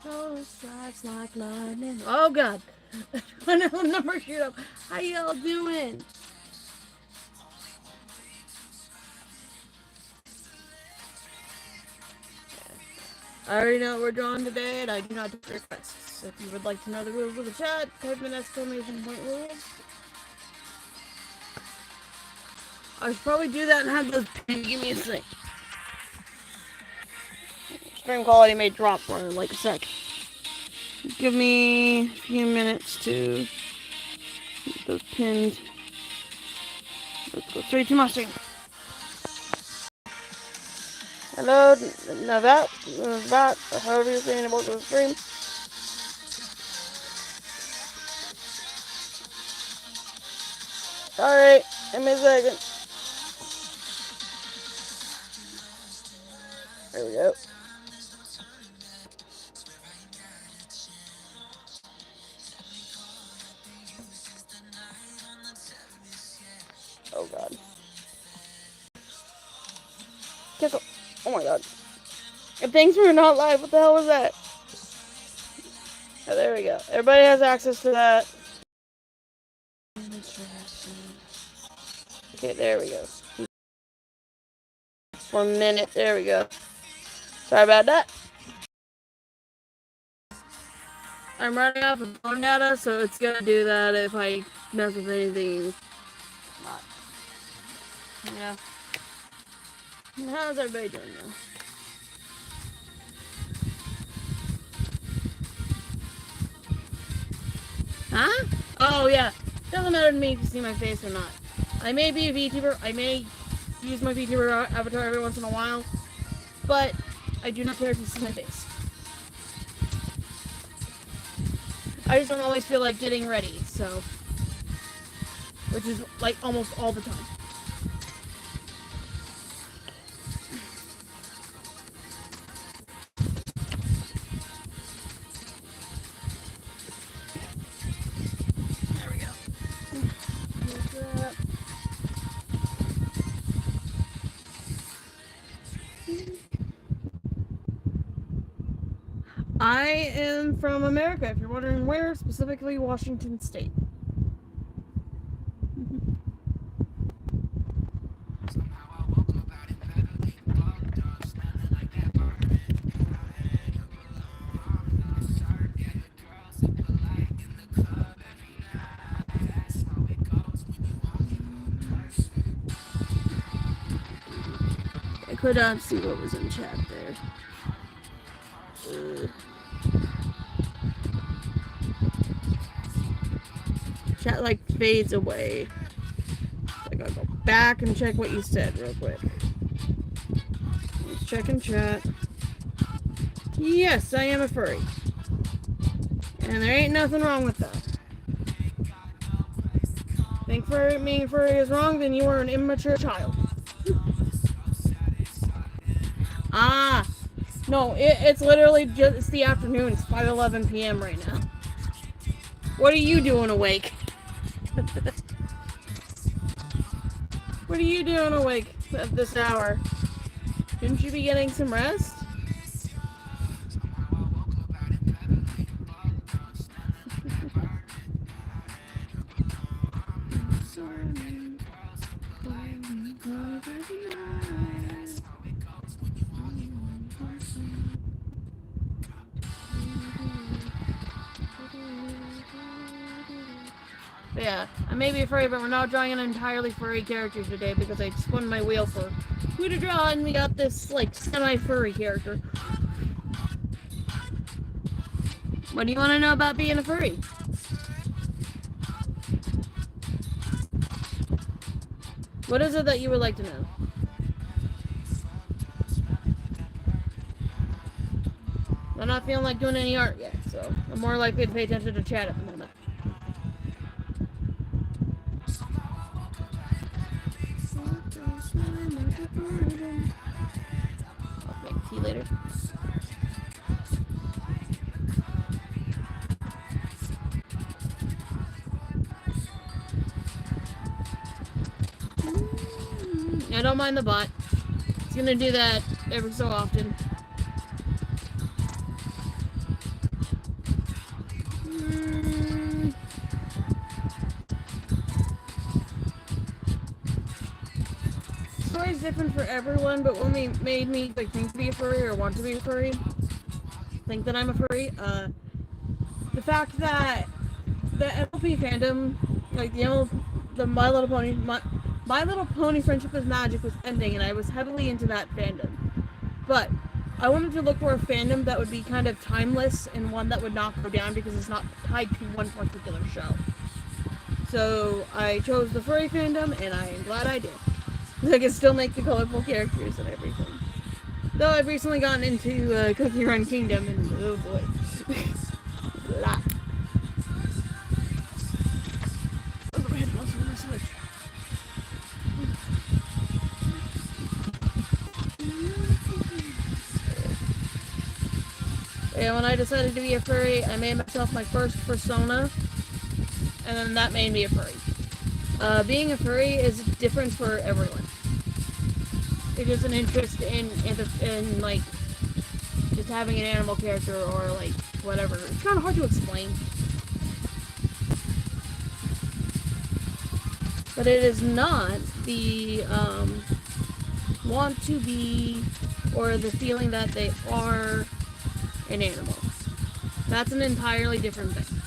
Oh, strikes like lightning. Oh god. I know number shoot up. How y'all doing? I already know what we're drawing today, and I do not take requests. If you would like to know the rules of the chat, type in exclamation point rules. I should probably do that and have those pins. Give me a sec. Stream quality may drop for like a sec. Give me a few minutes to get those pinned. Let's go straight to my stream. Hello, Navat, however you're saying about the stream. Alright, give me a second. There we go. Oh god. Cancel. Oh my god. If things were not live, what the hell was that? Oh, there we go. Everybody has access to that. Okay, there we go. For a minute, there we go. Sorry about that. I'm running off of phone data, so it's gonna do that if I mess with anything. Not. Yeah. How's everybody doing now? Huh? Oh, yeah. Doesn't matter to me if you see my face or not. I may be a VTuber. I may use my VTuber avatar every once in a while. But I do not care if you see my face. I just don't always feel like getting ready, so. Which is like almost all the time. There we go. I am from America, if you're wondering where, specifically Washington State. I could see what was in chat there. Chat like fades away. I gotta go back and check what you said real quick. Let's check in chat. Yes, I am a furry. And there ain't nothing wrong with that. Think for being furry is wrong, then you are an immature child. Ah! No, it's literally just it's the afternoon. It's 5:11 p.m. right now. What are you doing awake? What are you doing awake at this hour? Shouldn't you be getting some rest? But yeah, I may be furry, but we're not drawing an entirely furry character today because I spun my wheel for who to draw, and we got this, like, semi-furry character. What do you want to know about being a furry? What is it that you would like to know? I'm not feeling like doing any art yet, so I'm more likely to pay attention to chat at the moment. I'll make tea later. I don't mind the bot. It's gonna do that every so often. Mm. Story's different for everyone, but what made me like think to be a furry or want to be a furry, think that I'm a furry, the fact that the MLP fandom, like the My Little Pony Friendship is Magic was ending, and I was heavily into that fandom. But I wanted to look for a fandom that would be kind of timeless and one that would not go down because it's not tied to one particular show. So I chose the furry fandom, and I am glad I did. I can still make the colorful characters and everything. Though I've recently gotten into Cookie Run Kingdom, and oh boy. Blah. Yeah, when I decided to be a furry, I made myself my first persona, and then that made me a furry. Being a furry is different for everyone. It is an interest in like just having an animal character or like whatever. It's kind of hard to explain, but it is not the want to be or the feeling that they are an animal. That's an entirely different thing.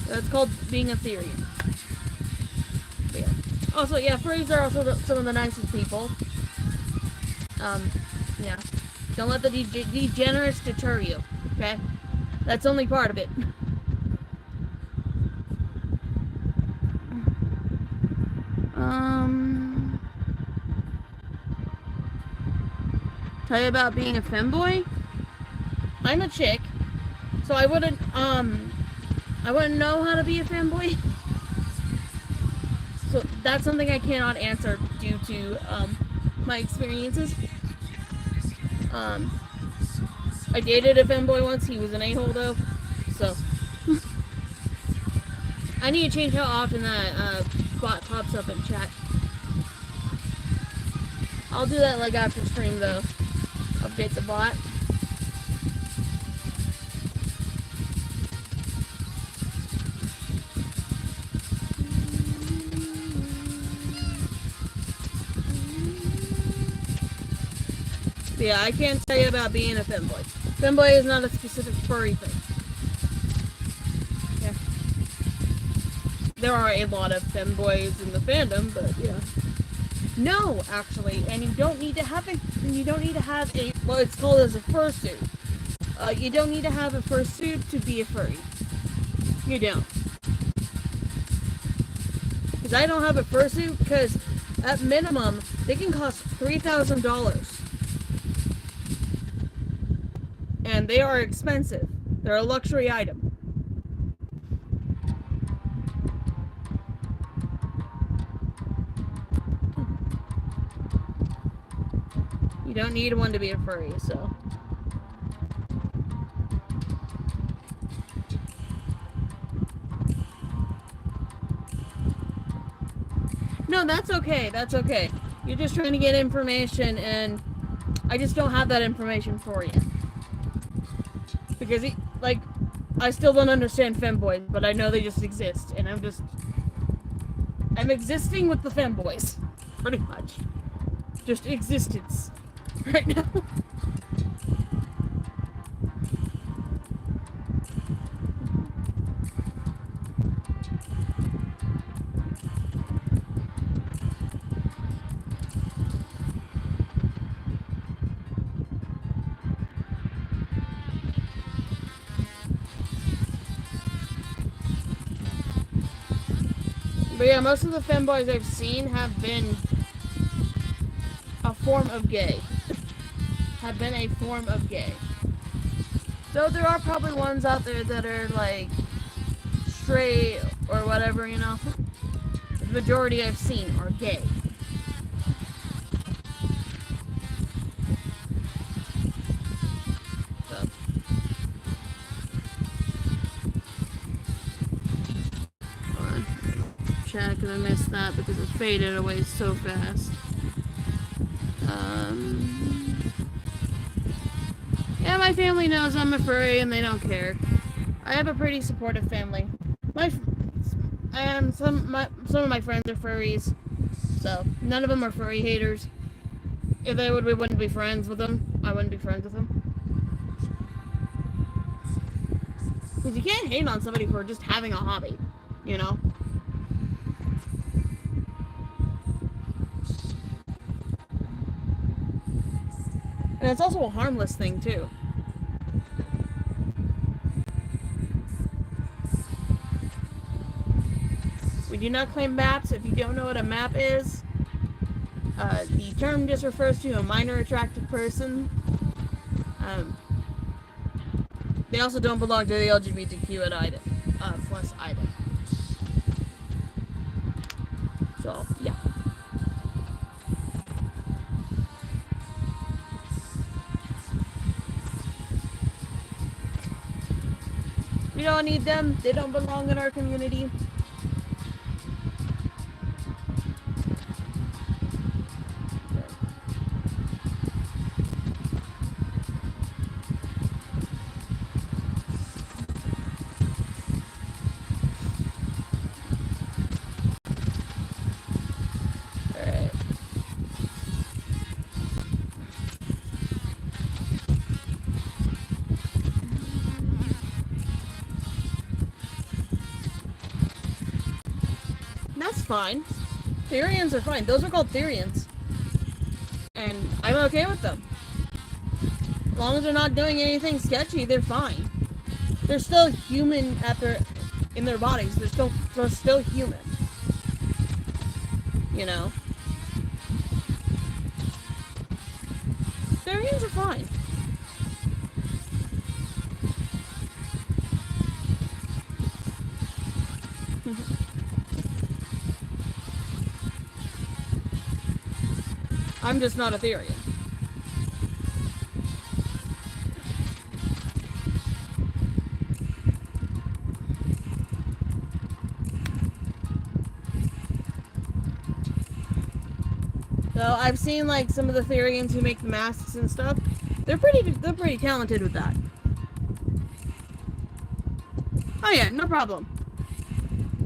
That's called being a Therian. Yeah. Also, yeah, furries are also some of the nicest people. Yeah. Don't let the degenerates deter you, okay? That's only part of it. Tell you about being a femboy? I'm a chick, so I wouldn't know how to be a fanboy. So that's something I cannot answer due to, my experiences. I dated a femboy once, he was an a-hole though, so. I need to change how often that, bot pops up in chat. I'll do that like after stream though. Update the bot. Yeah, I can't tell you about being a femboy. Femboy is not a specific furry thing. Yeah. There are a lot of femboys in the fandom, but yeah. No, actually, and you don't need to have a well, it's called as a fursuit. You don't need to have a fursuit to be a furry. You don't. Because I don't have a fursuit, because at minimum, they can cost $3,000. And they are expensive. They're a luxury item. You don't need one to be a furry, so. No, that's okay. That's okay. You're just trying to get information, and I just don't have that information for you. Because, I still don't understand femboys, but I know they just exist, and I'm existing with the femboys. Pretty much. Just existence. Right now. But yeah, most of the femboys I've seen have been a form of gay. Have been a form of gay. So there are probably ones out there that are like straight or whatever, you know. The majority I've seen are gay. So. Check, and I missed that because it faded away so fast. Yeah, my family knows I'm a furry and they don't care. I have a pretty supportive family. My and some of my friends are furries, so none of them are furry haters. If they would, we wouldn't be friends with them. I wouldn't be friends with them. Because you can't hate on somebody for just having a hobby, you know? And it's also a harmless thing, too. We do not claim maps. If you don't know what a map is, the term just refers to a minor attracted person. They also don't belong to the LGBTQ plus item. So, yeah. We don't need them. They don't belong in our community. That's fine. Therians are fine. Those are called Therians. And I'm okay with them. As long as they're not doing anything sketchy, they're fine. They're still human in their bodies. They're still human. You know? Therians are fine. I'm just not a Therian. So I've seen like some of the Therians who make the masks and stuff. They're pretty talented with that. Oh yeah, no problem.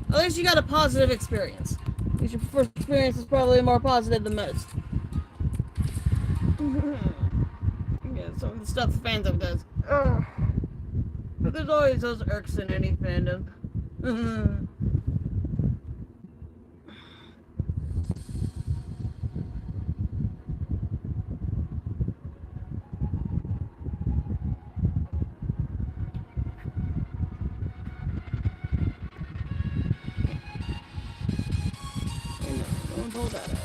At least you got a positive experience. At least your first experience is probably more positive than most. Yeah, some of the stuff fandom does. Ugh. But there's always those irks in any fandom. Don't pull that out.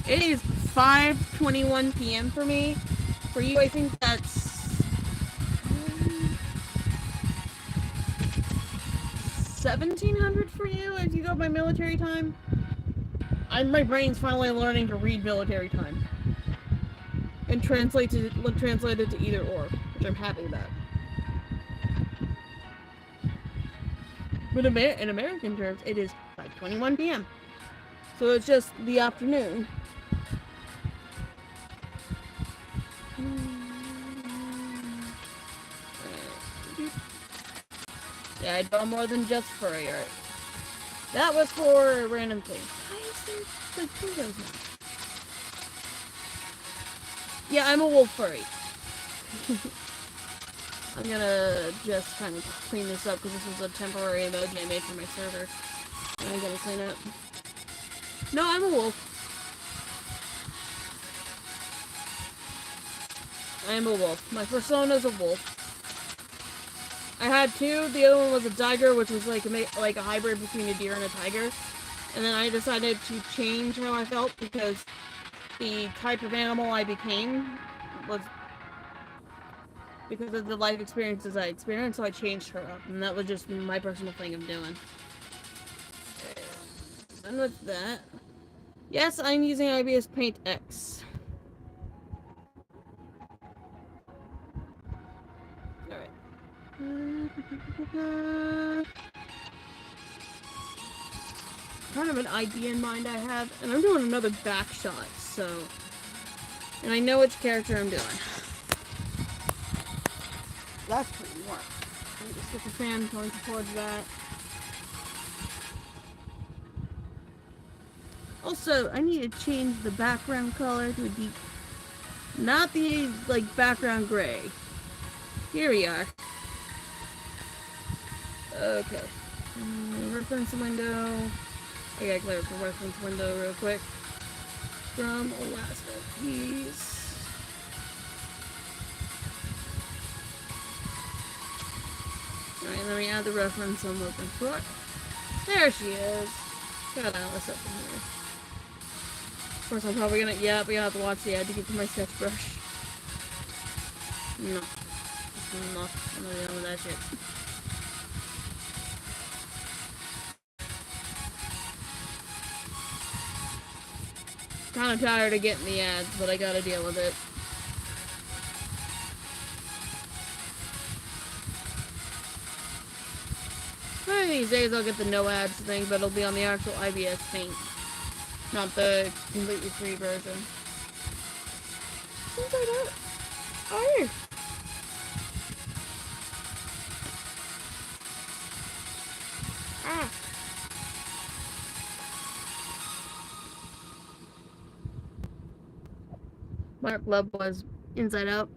It is 5:21 p.m. for me. For you, I think that's 1700 for you if you go by military time. My brain's finally learning to read military time and translate it to either or, which I'm happy about. But in American terms, it is 5:21 p.m. So it's just the afternoon. Yeah, I draw more than just furry art. That was for a random thing. Why is there like 2 of those now? Yeah, I'm a wolf furry. I'm gonna just kind of clean this up because this was a temporary emoji I made for my server. And I'm gonna clean it. No, I'm a wolf. I am a wolf. My persona's a wolf. I had 2. The other one was a tiger, which was like a hybrid between a deer and a tiger. And then I decided to change how I felt because the type of animal I became was because of the life experiences I experienced, so I changed her up. And that was just my personal thing of doing. And with that, yes, I'm using IBS Paint X. Alright. Kind of an idea in mind I have, and I'm doing another back shot, so... And I know which character I'm doing. That's pretty warm. Let me just get the fan going towards that. Also, I need to change the background color to a deep... Not the, like, background gray. Here we are. Okay. Reference window. I gotta clear up the reference window real quick. From last piece. Alright, let me add the reference I'm looking for. There she is. Got Alice up in here. Of course, I'm probably gonna... Yeah, we have to watch the ad to get to my sketch brush. No. I'm not done with that shit. Kind of tired of getting the ads, but I gotta deal with it. One of these days I'll get the no ads thing, but it'll be on the actual IBS Paint. Not the completely free version. Seems like that. Oh! Ah! My glove was inside out.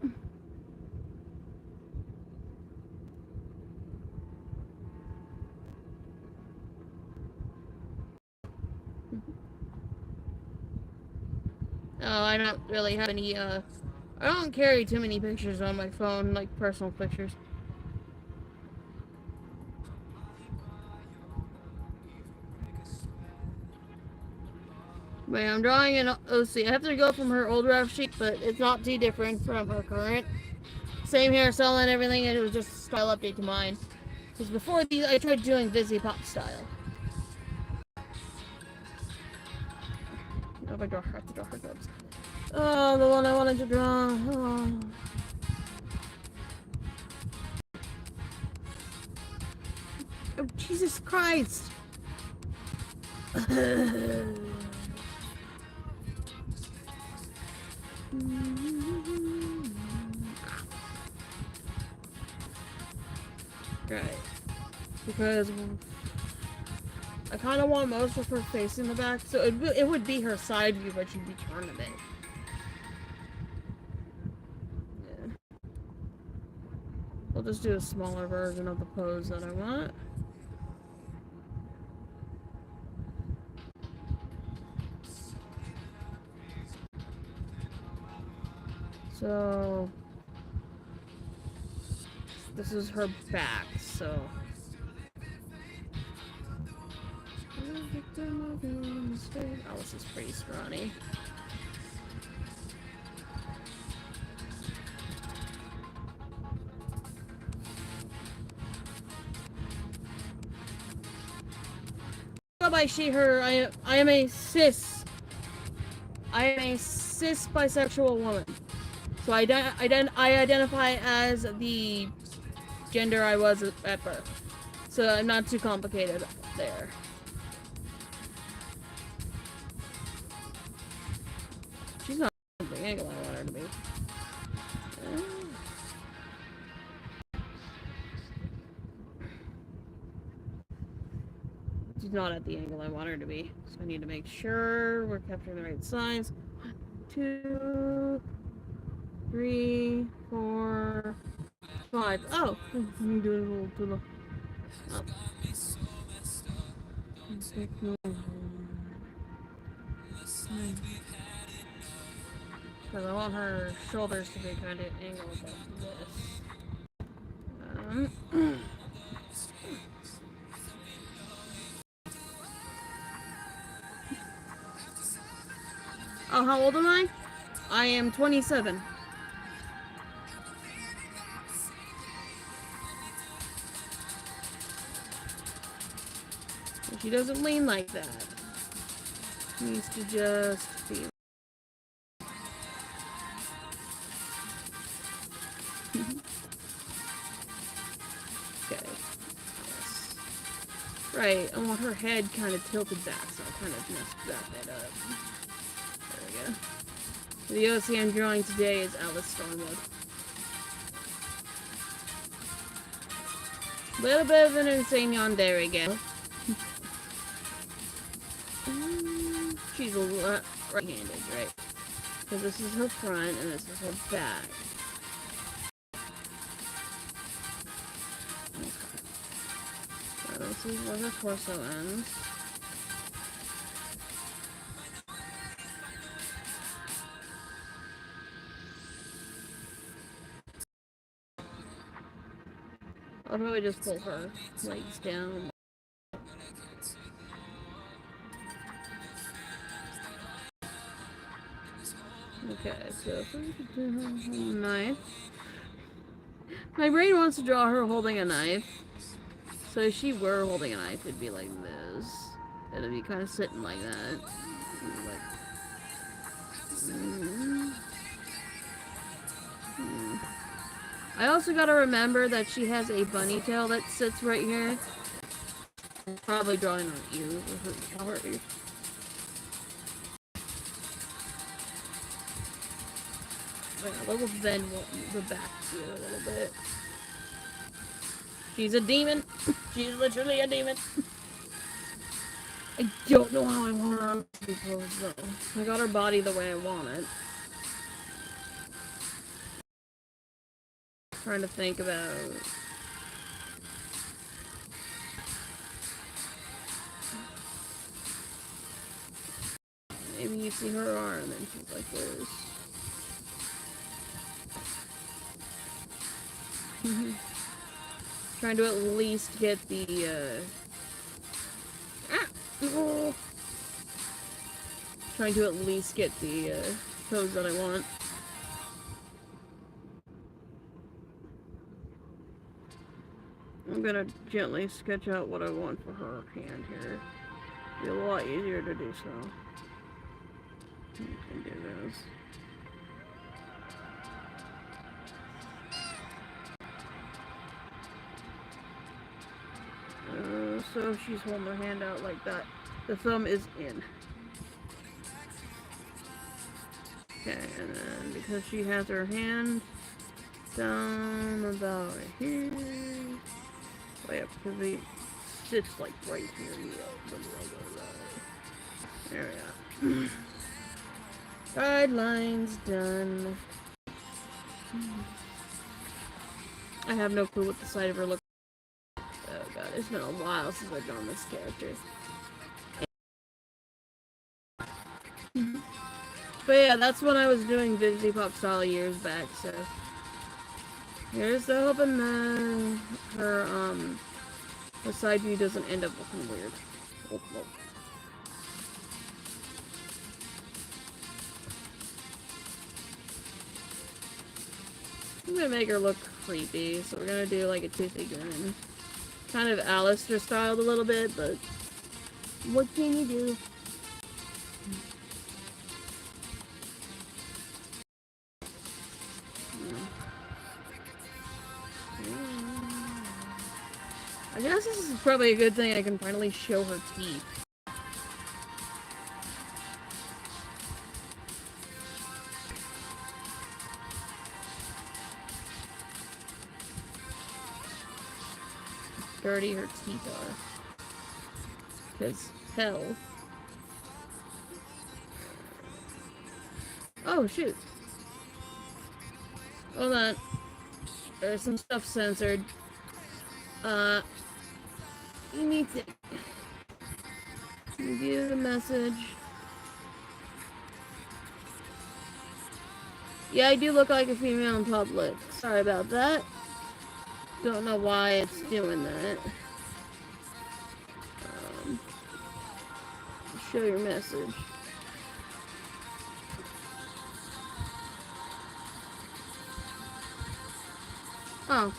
Oh, I don't really have any, I don't carry too many pictures on my phone, like personal pictures. But I'm drawing an OC. I have to go from her old rough sheet, but it's not too different from her current. Same hairstyle and everything, and it was just a style update to mine. Because before these, I tried doing Vivi Pop style. Oh, I have to draw her gloves. Oh, the one I wanted to draw. Oh. Oh, Jesus Christ! Right. Because I kind of want most of her face in the back, so it would be her side view, but she'd be turning it. Yeah. We'll just do a smaller version of the pose that I want. So this is her back, so Alice is pretty scrawny. Go by she, her. I am a cis. I am a cis bisexual woman. So I identify as the gender I was at birth. So I'm not too complicated there. She's not the angle I want her to be. She's not at the angle I want her to be. So I need to make sure we're capturing the right size. 1, 2, 3, 4, 5. Oh, let me do it a little to the up. Because I want her shoulders to be kind of angled like this. Oh, how old am I? I am 27. She doesn't lean like that. She needs to just be. Okay. Yes. Right, I want her head kind of tilted back, so I kind of messed that up. There we go. The OC I'm drawing today is Alice Stormwood. Little bit of an insane yawn. There we go. She's right-handed, right? So this is her front and this is her back. Okay. This is where her torso ends. I'll probably just pull her legs down. Okay, so knife. My brain wants to draw her holding a knife. So if she were holding a knife, it'd be like this. It'd be kind of sitting like that. Like, I also gotta remember that she has a bunny tail that sits right here. Probably drawing her ears or her ears. Let's bend the back here a little bit. She's a demon. She's literally a demon. I don't know how I want her on pose though. I got her body the way I want it. Trying to think about. Maybe you see her arm and she's like this. Trying to at least get the trying to at least get the pose that I want. I'm gonna gently sketch out what I want for her hand here. Be a lot easier to do so. You can do this. So she's holding her hand out like that. The thumb is in. Okay, and then because she has her hand down about right here. Oh yeah, because it sits like right here. There we go. Guidelines done. I have no clue what the side of her looks like. Oh god, it's been a while since I've drawn this character. But yeah, that's when I was doing Vivi Pop style years back, so. Here's the hoping her side view doesn't end up looking weird. Oh, oh. I'm gonna make her look creepy, so we're gonna do like a toothy grin. Kind of Alistair styled a little bit, but what can you do? I guess this is probably a good thing I can finally show her teeth. Dirty her teeth are. Because hell. Oh shoot. Hold on. There's some stuff censored. You need to review the message. Yeah, I do look like a female in public. Sorry about that. Don't know why it's doing that. Show your message. Oh.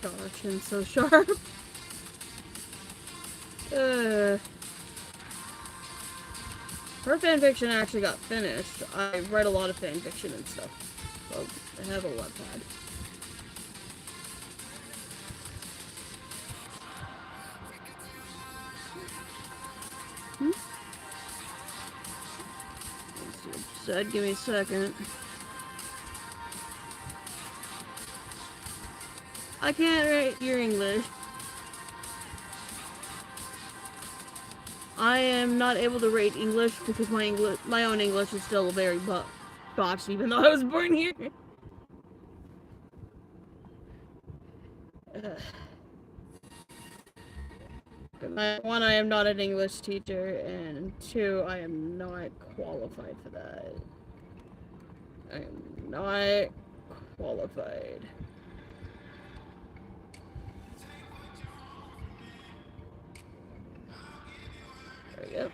God, her chin's so sharp. Her fanfiction actually got finished. I write a lot of fanfiction and stuff. So I have a webpad. said. Give me a second. I can't write your English. I am not able to rate English because my own English is still very botched, even though I was born here. One, I am not an English teacher, and two, I am not qualified for that. I am not qualified. There we go.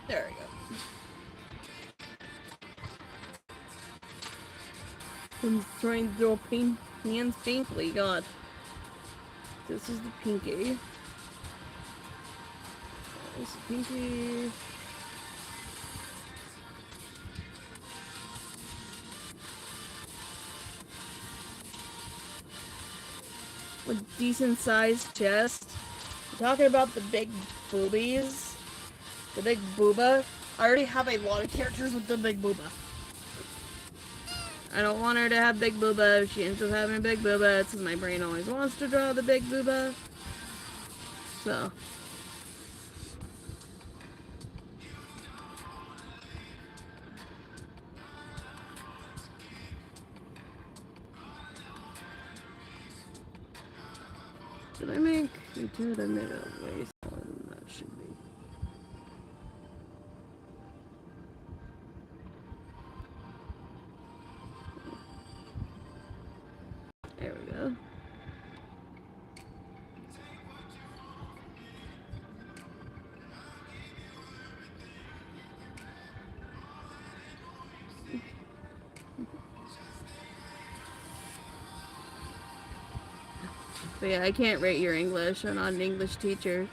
There we go. I'm trying to draw hands painfully. God. This is the pinky. This is the pinky. With decent sized chest. I'm talking about the big boobies. The big booba. I already have a lot of characters with the big booba. I don't want her to have big booba. If she ends up having a big booba, it's because my brain always wants to draw the big booba. So. Did I make? I did. I made a waist one. That should be. There we go. But yeah, I can't rate your English. I'm not an English teacher.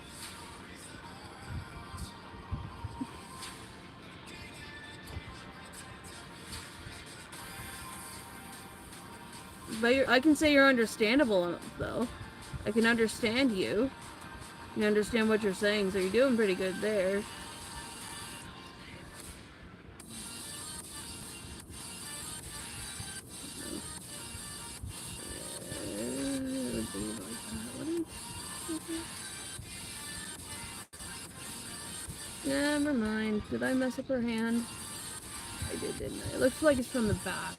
But I can say you're understandable, though. I can understand you. I can understand what you're saying, so you're doing pretty good there. Never mind. Did I mess up her hand? I did, didn't I? It looks like it's from the back.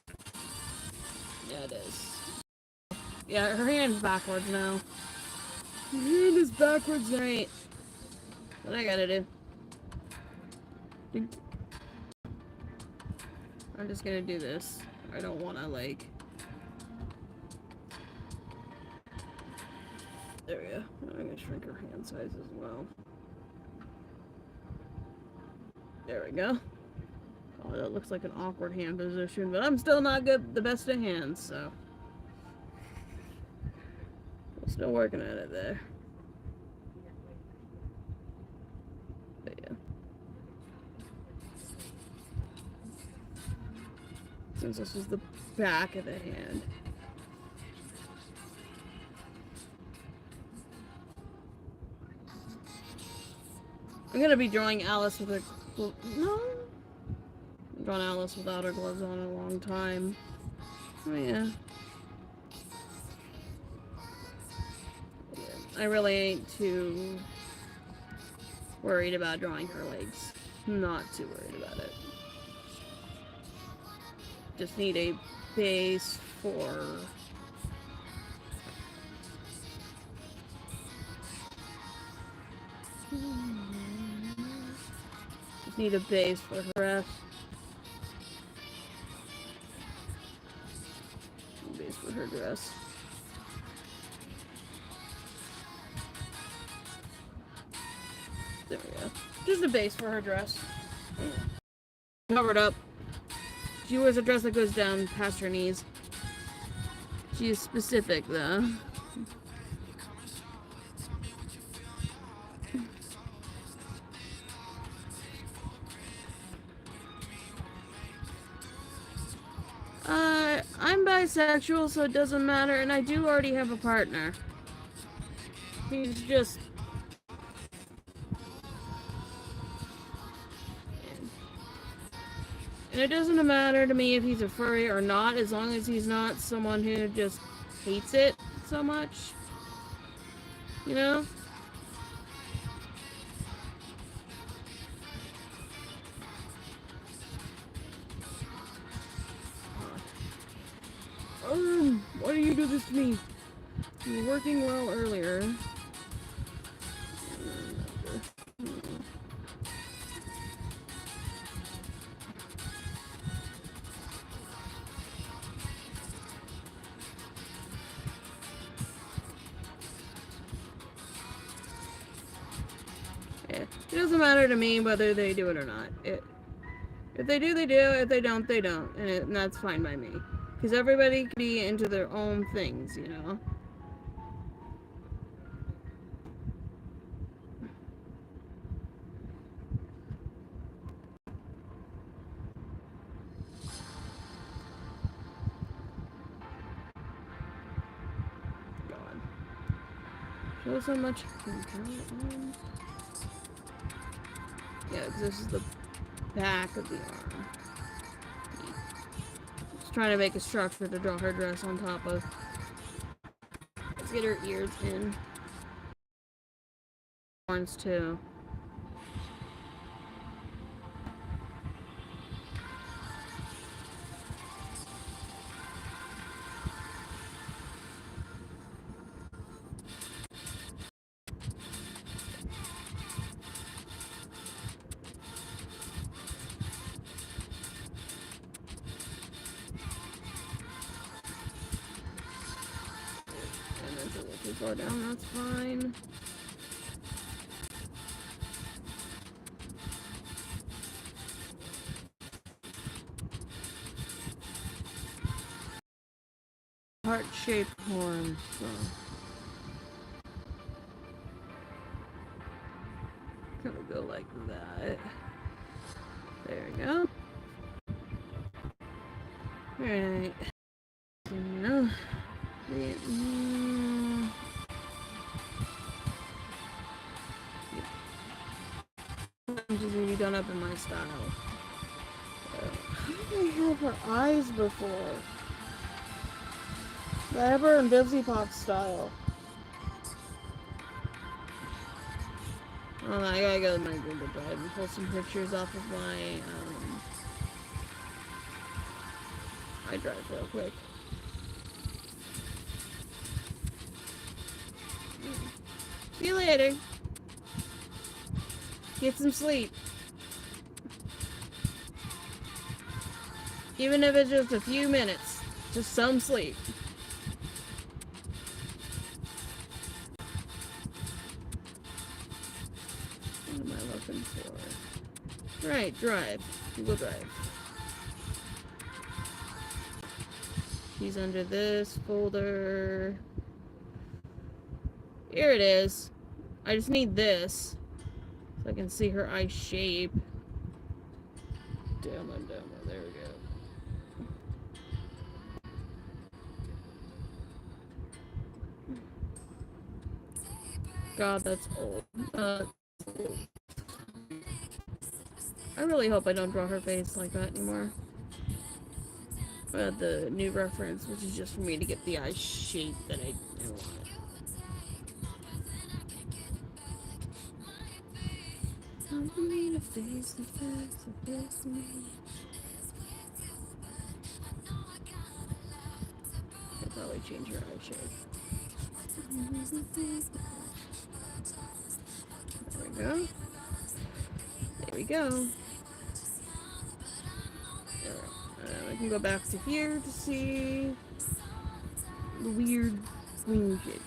Yeah, it is. Yeah, her hand's backwards now. Her hand is backwards, right? What I gotta do? I'm just gonna do this. I don't wanna, like... There we go. I'm gonna shrink her hand size as well. There we go. Oh, that looks like an awkward hand position, but I'm still not good, the best of hands, so. I'm still working at it there. But yeah. Since this is the back of the hand. I'm gonna be drawing Alice with a... No? I've drawn Alice without her gloves on in a long time. Oh yeah. I really ain't too worried about drawing her legs. Not too worried about it. Just need a base for... Just need a base for her dress. Base for her dress. There we go. Just a base for her dress. Covered up. She wears a dress that goes down past her knees. She is specific, though. bisexual, so it doesn't matter, and I do already have a partner. He's just... And it doesn't matter to me if he's a furry or not, as long as he's not someone who just hates it so much. You know? Why do you do this to me? You were working well earlier. Yeah, it doesn't matter to me whether they do it or not. If they do, they do. If they don't, they don't. And that's fine by me. Because everybody can be into their own things, you know? God. Show so much control on. Yeah, because this is the back of the arm. Just trying to make a structure to draw her dress on top of. Let's get her ears in. Horns too. Go down, that's fine. Heart-shaped horn. So. Gonna go like that. There we go. Alright. Now, just really done up in my style. How did I have her eyes before? I have her in Vtubing style. Oh, I gotta go to my Google Drive and pull some pictures off of my iDrive real quick. See you later. Get some sleep. Even if it's just a few minutes. Just some sleep. What am I looking for? Right, Drive. Google Drive. She's under this folder. Here it is. I just need this. So I can see her eye shape. Demo. There we go. God, that's old. I really hope I don't draw her face like that anymore. The new reference, which is just for me to get the eye shape that I want. I'll probably change her eye shape. There we go. There we go. I can go back to here to see the weird wing shape.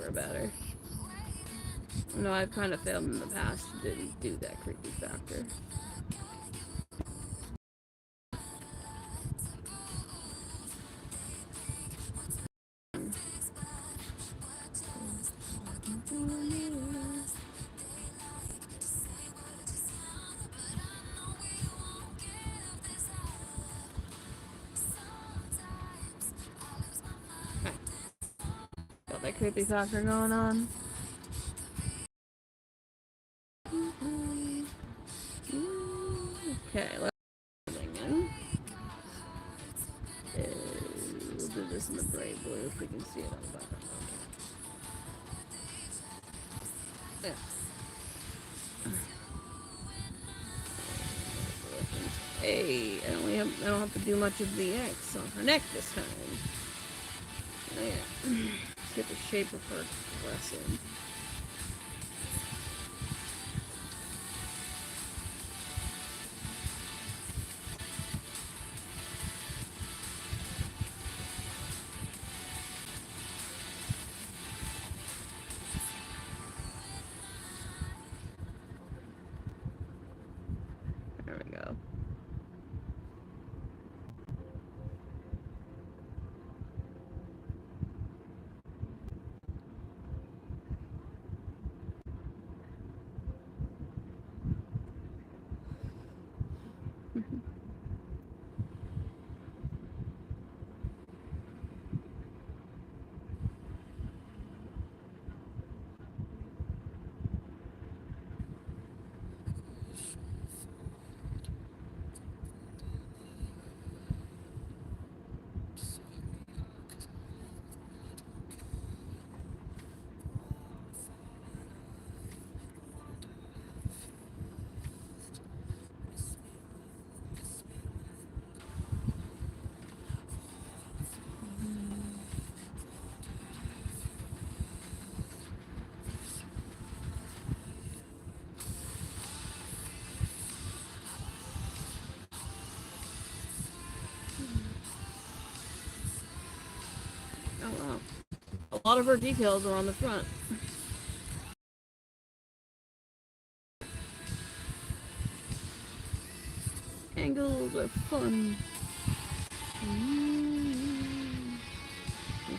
her better. No, I've kind of failed in the past. Didn't do that creepy factor. Got that creepy factor going on. Okay, let's in. We'll do this in the bright blue if we can see it on the bottom. Okay. Yeah. Hey, I don't have to do much of the X on her neck this time. Oh, yeah. Let's get the shape of her dress in. There we go. Oh wow. A lot of her details are on the front. Angles are fun.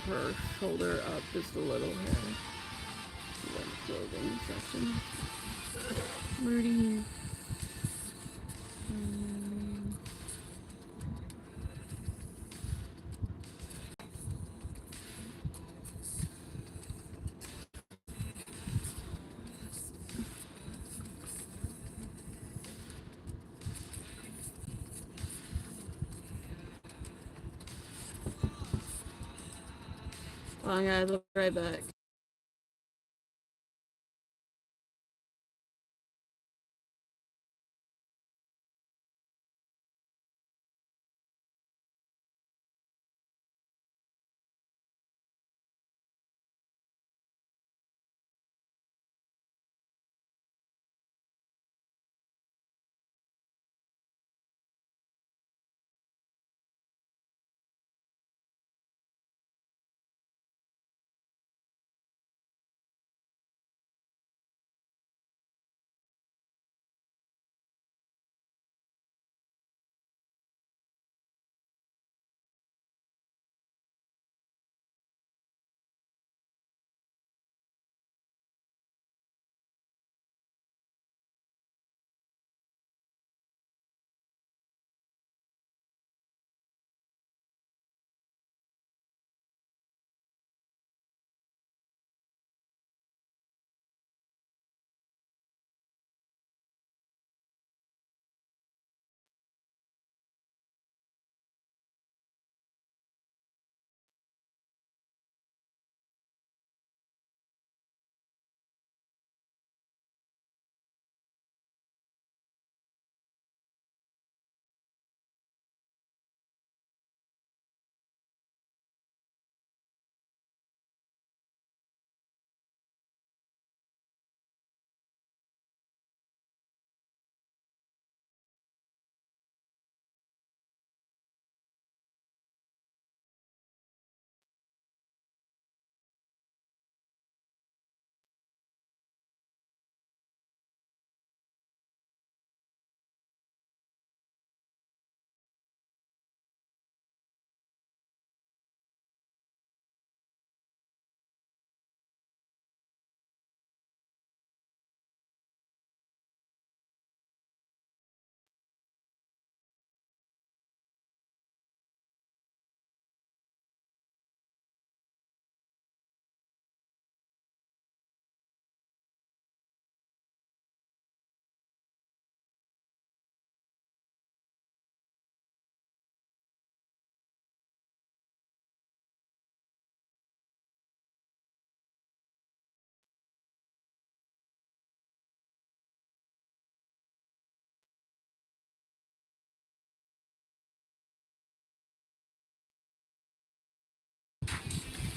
Her shoulder up just a little here. The clothing section. Flirty. Oh, guys, I'll be right back.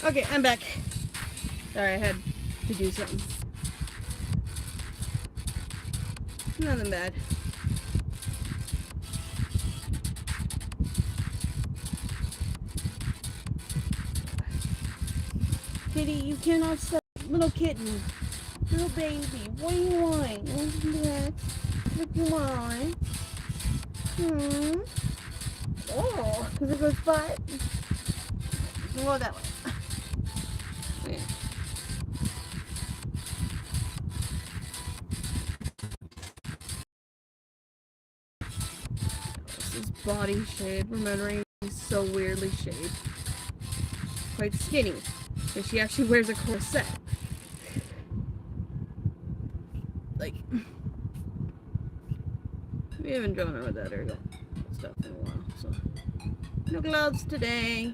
Okay, I'm back. Sorry, I had to do something. Nothing bad. Kitty, you cannot stop. Little kitten. Little baby. What do you want? What do you want? Oh, because it goes butt. Go that way. Okay. This is body shape. Remembering he's so weirdly shaped. Quite skinny. And she actually wears a corset. Like, we haven't drawn her with that or stuff in a while, so. No gloves today.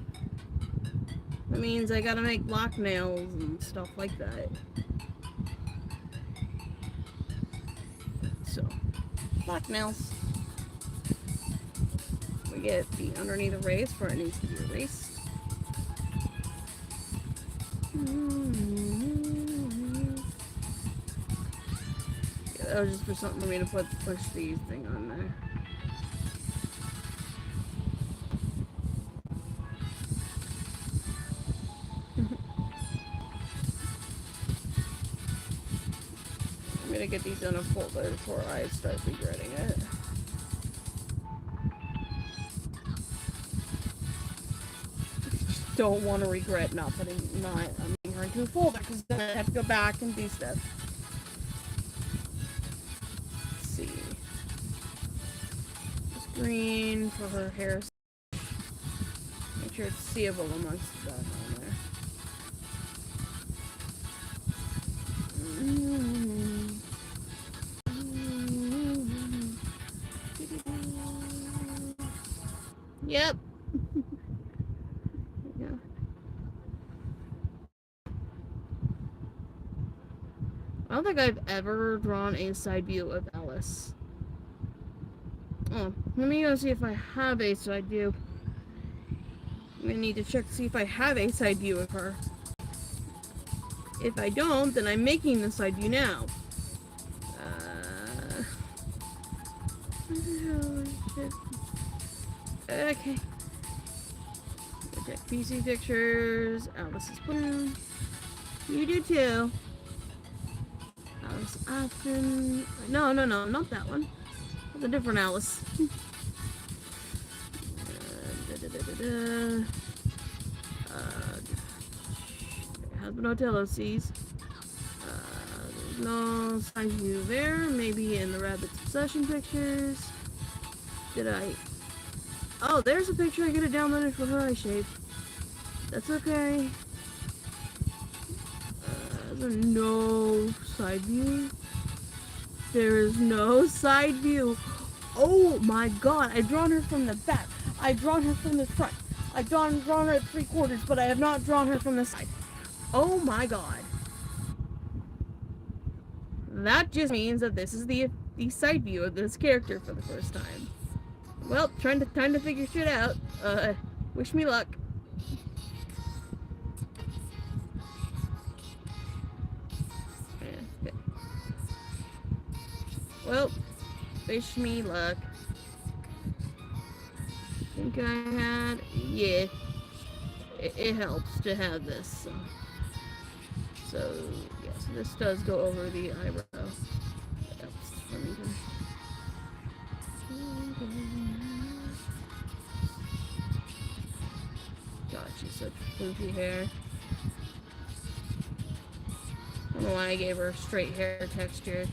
That means I gotta make block nails and stuff like that. So, block nails. We get the underneath erase where it needs to be erased. Yeah, that was just for something for me to push these thing on there. I'm gonna get these in a folder before I start regretting it. Don't want to regret not putting her into a folder because then I have to go back and do stuff. Let's see. Just green for her hair. Make sure it's seeable amongst that on there. Yep. Yeah. I don't think I've ever drawn a side view of Alice. Oh, let me go see if I have a side view. I'm gonna need to check to see if I have a side view of her. If I don't, then I'm making the side view now. Okay. Check PC pictures. Alice is blue. You do too. Alice Afton. No, not that one. That's a different Alice. Husband Hotel sees. There's no side view there. Maybe in the Rabbit's Obsession pictures. Did I? Oh, there's a picture I could have downloaded for her eye shape. That's okay. There's no side view. There is no side view. Oh my god, I've drawn her from the back. I've drawn her from the front. I've drawn her at 3/4, but I have not drawn her from the side. Oh my god. That just means that this is the side view of this character for the first time. Well, time to figure shit out. Wish me luck. Yeah, okay. Well, wish me luck. I think I had, yeah. It helps to have this. So yes, this does go over the eyebrow. That helps for me. God, she's such poofy hair. I don't know why I gave her straight hair texture.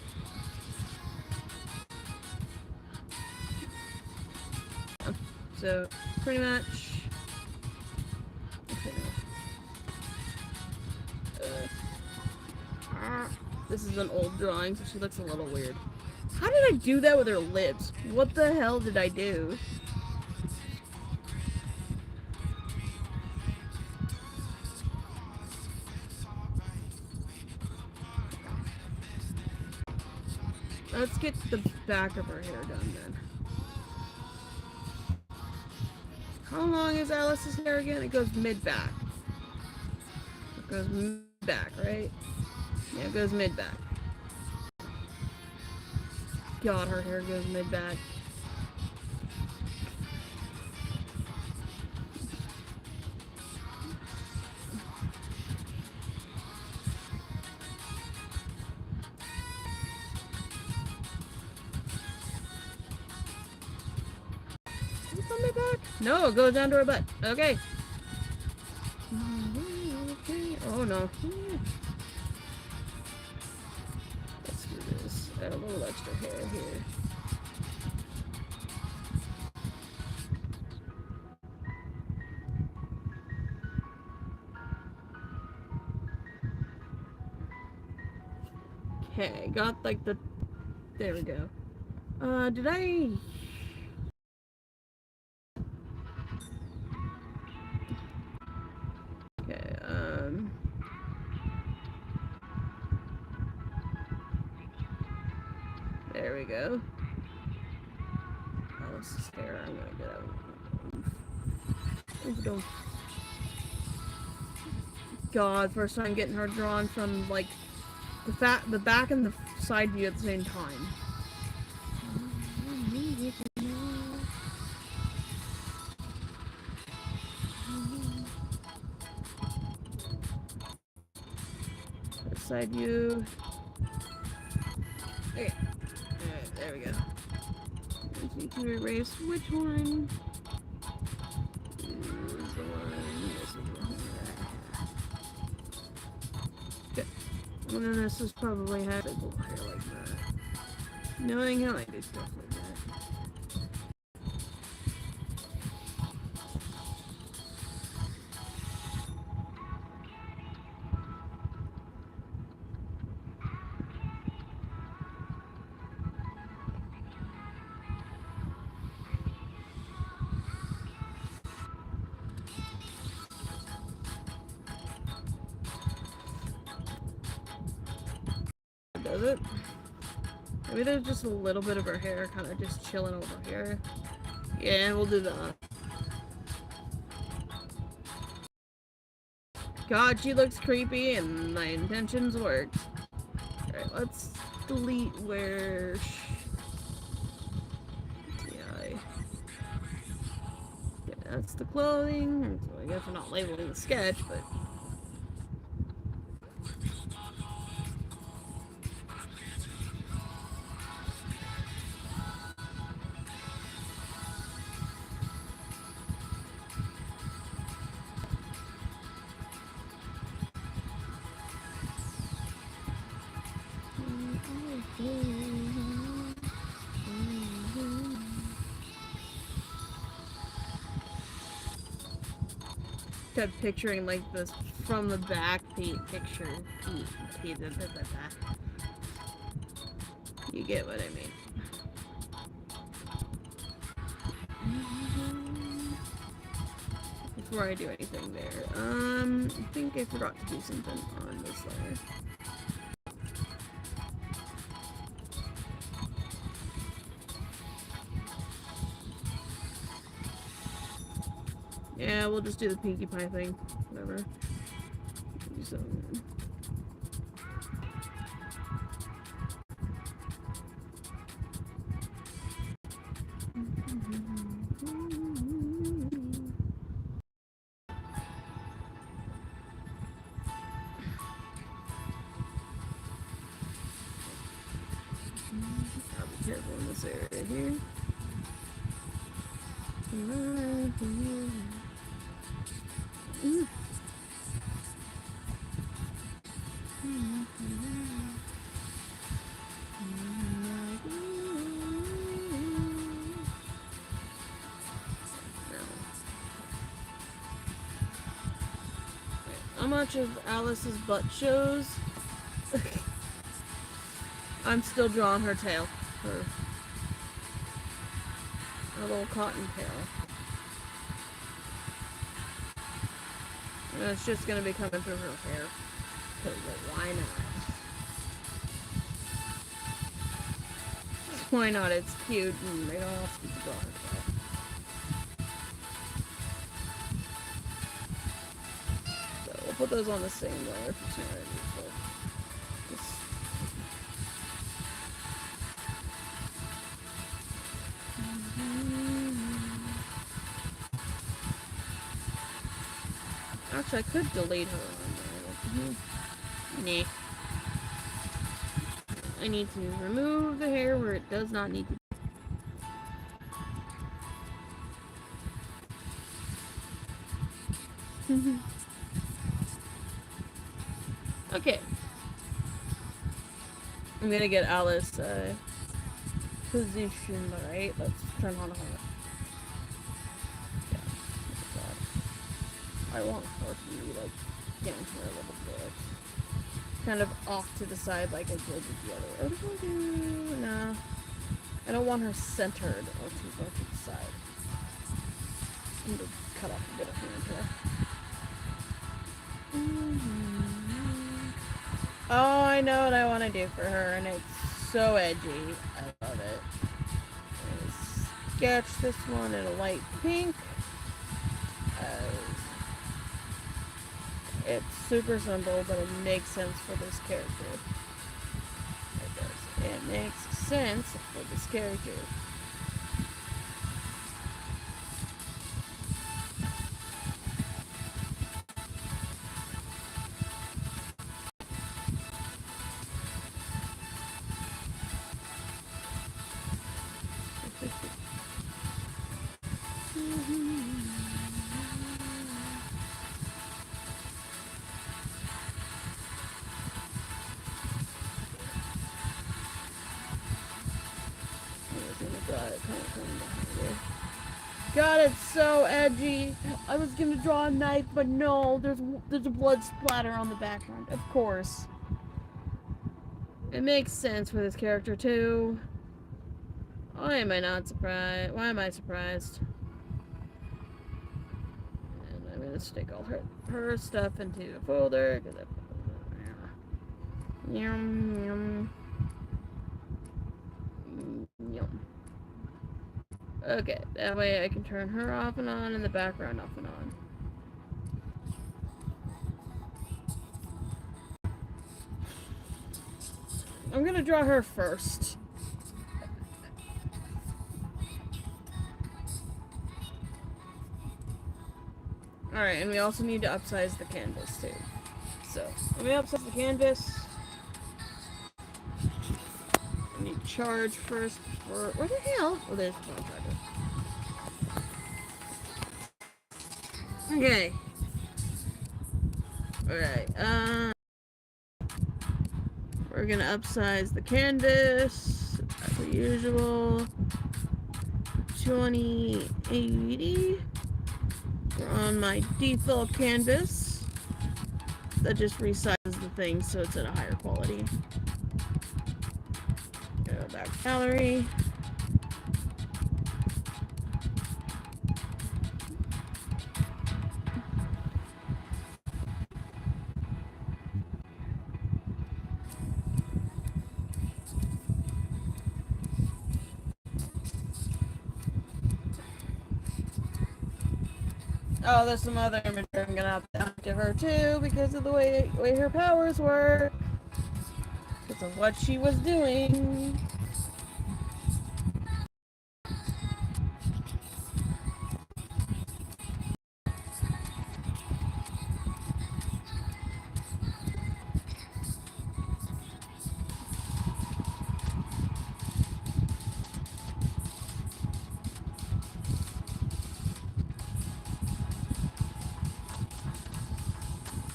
So, pretty much. This is an old drawing, so she looks a little weird. How did I do that with her lips? What the hell did I do? Let's get the back of her hair done then. How long is Alice's hair again? It goes mid-back. Goes mid-back, right? Yeah, it goes mid-back. God, her hair goes mid-back. Is it on mid-back? No, it goes down to her butt. Okay. Oh no. Let's do this. Add a little extra hair here. Okay, got like the... There we go. Did I... Okay, there we go. Oh, this is hair. I'm gonna get out. Don't. God, first time getting her drawn from like the back and the side view at the same time. Side view. Okay. Alright, there we go. Just need to erase which one. This is the one. This is the one. Okay. And then this is probably had a little hair like that. Knowing how I do stuff like that. Does it? Maybe there's just a little bit of her hair kind of just chilling over here. Yeah, we'll do that. God, she looks creepy and my intentions worked. Alright, let's delete where... Yeah, that's the clothing. So I guess we're not labeling the sketch, but... Kept picturing like this from the back picture. You get what I mean. Before I do anything there, I think I forgot to do something on this layer. Yeah, we'll just do the Pinkie Pie thing. Whatever. Do some... I'll be careful in this area here. How much of Alice's butt shows? I'm still drawing her tail. Her little cotton tail. And it's just gonna be coming through her hair. Because why not? Why not? It's cute and they don't have to draw her tail. So we'll put those on the same layer if it's not useful. Actually, I could delete her on there. Nah. I need to remove the hair where it does not need to be. Okay. I'm gonna get Alice positioned right. Let's turn on her. Yeah. I want her to be like down here a little bit. Kind of off to the side like I did with the other. What do I do? No. I don't want her centered or too far to the side. I'm gonna cut off a bit of hand here. Oh, I know what I want to do for her, and it's so edgy. I love it. Sketch this one in a light pink. It's super simple, but it makes sense for this character. It does. It makes sense for this character. God, it's so edgy. I was gonna draw a knife, but no, there's a blood splatter on the background. Of course. It makes sense for this character too. Why am I not surprised? Why am I surprised? And I'm gonna stick all her stuff into a folder. Yum, yum. Yum. Okay, that way I can turn her off and on and the background off and on. I'm gonna draw her first. Alright, and we also need to upsize the canvas too. So, let me upsize the canvas. I need to charge first for... Where the hell? Oh, there's the phone charger. Okay. Alright, we're gonna upsize the canvas, as usual. 2080. We're on my default canvas. That just resizes the thing so it's at a higher quality. Go back to gallery. Oh, there's some other imagery I'm gonna have to give her too because of the way her powers work. Because of what she was doing.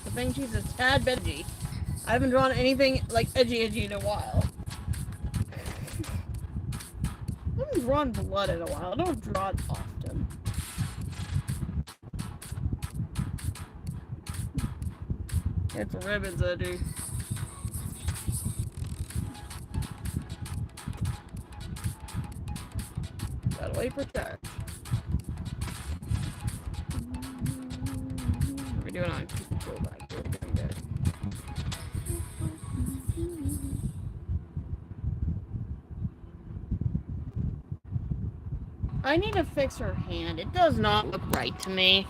I think she's a tad bit edgy. I haven't drawn anything like edgy in a while. I haven't drawn blood in a while. I don't draw it often. It's ribbons edgy. Gotta wait for charge. What are we doing on control back? We're doing good. I need to fix her hand. It does not look right to me.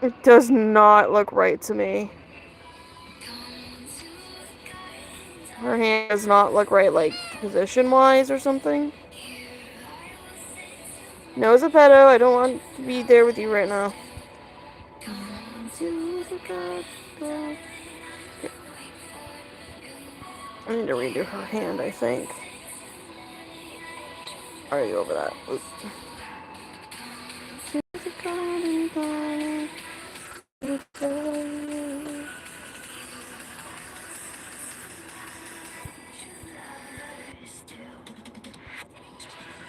It does not look right to me. Her hand does not look right, like, position-wise or something. No, Zepeto, I don't want to be there with you right now. I need to redo her hand, I think. Already over that. Oops.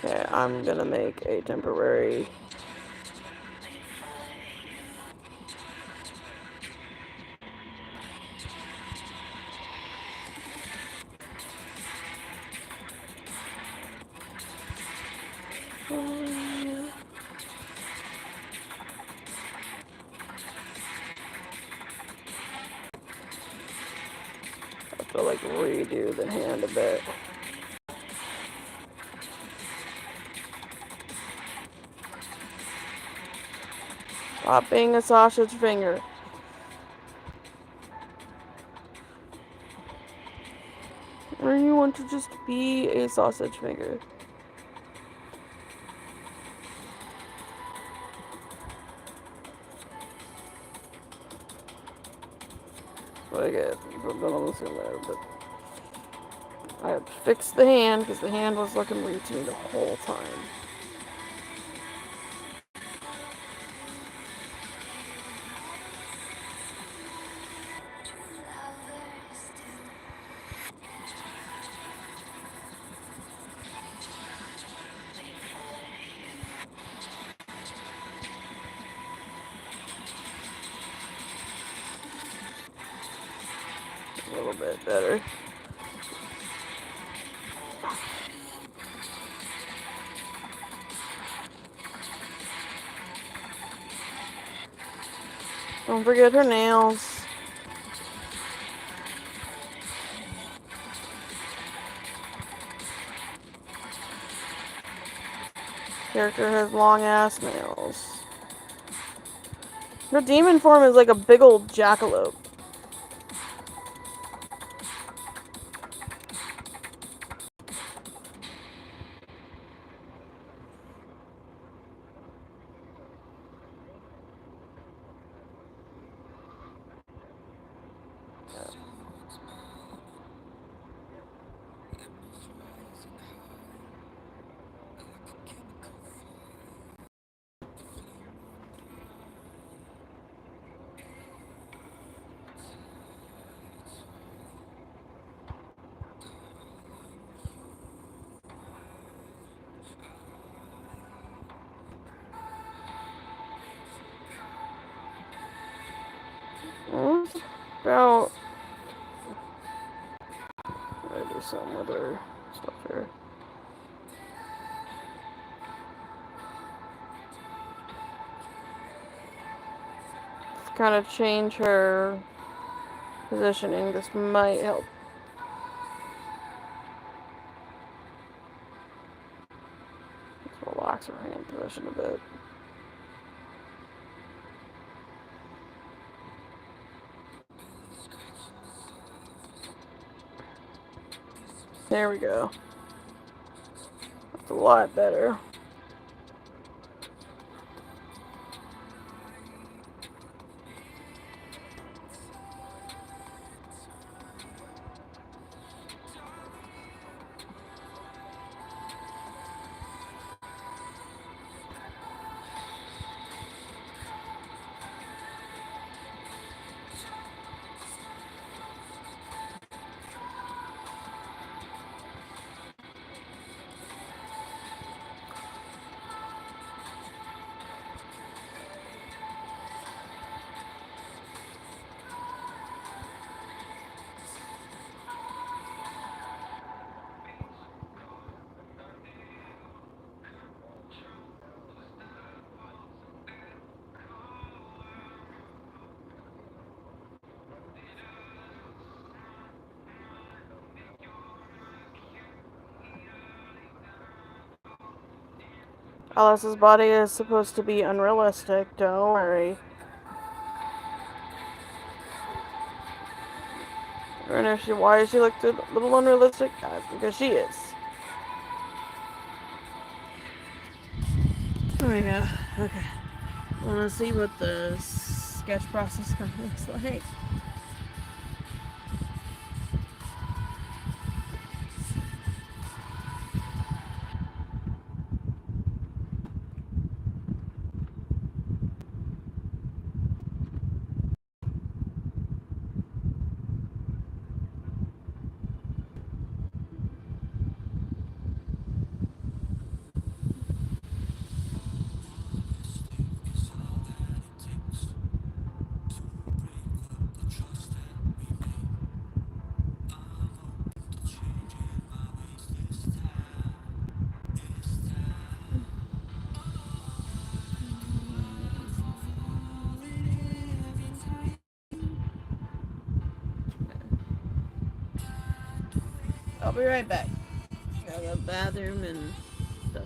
Okay, I'm gonna make a temporary. I have to like redo the hand a bit. Stop being a sausage finger. Or you want to just be a sausage finger. But again, I've done all this in there, but I had to fix the hand because the hand was looking weird to me the whole time. A little bit better. Don't forget her nails. Character has long ass nails. Her demon form is like a big old jackalope. About I do some other stuff here. Let's kind of change her positioning. This might help. Let's relax her hand position a bit. There we go. That's a lot better. Alice's body is supposed to be unrealistic, don't worry. And if why she looked a little unrealistic? Because she is. Oh my god. Okay. I want to see what the sketch process looks like. I'll be right back. Go to the bathroom and stuff.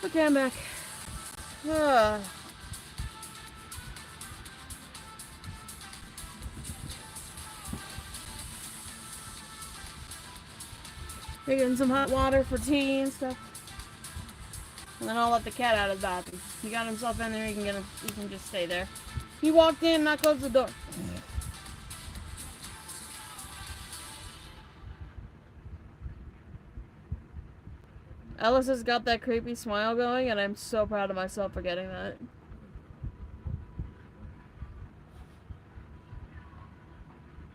Okay, I'm back. Ah. Making some hot water for tea and stuff. And then I'll let the cat out of the bathroom. He got himself in there, he can just stay there. He walked in, not close the door. Ellis has got that creepy smile going, and I'm so proud of myself for getting that.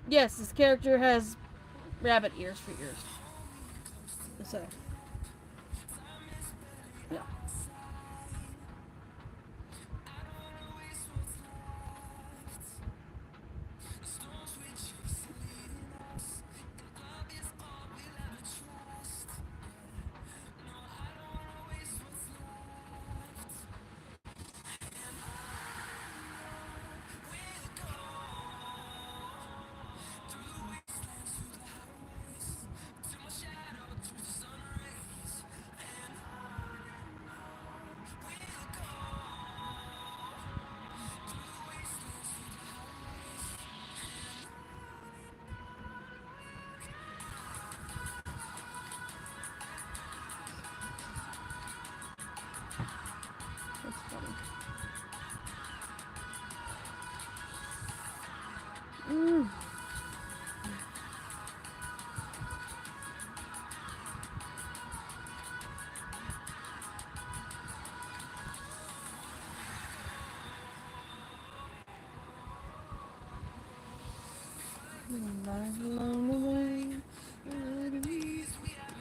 Yes, this character has rabbit ears for ears. So, yeah. That's funny. Mm.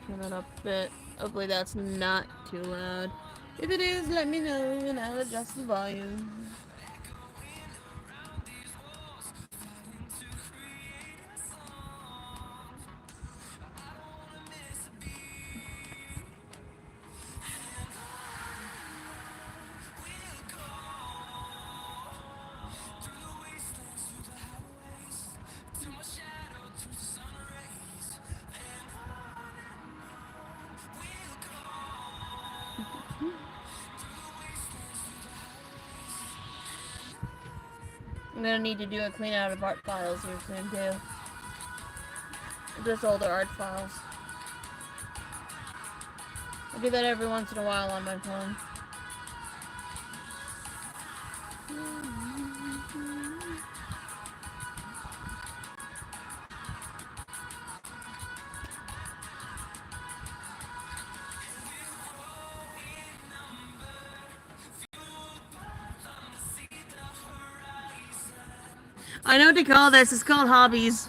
Turn that up a bit. Hopefully that's not too loud. If it is, let me know and I'll adjust the volume. I'm gonna need to do a clean out of art files here soon too. Just older art files. I do that every once in a while on my phone. I know what to call this. It's called hobbies.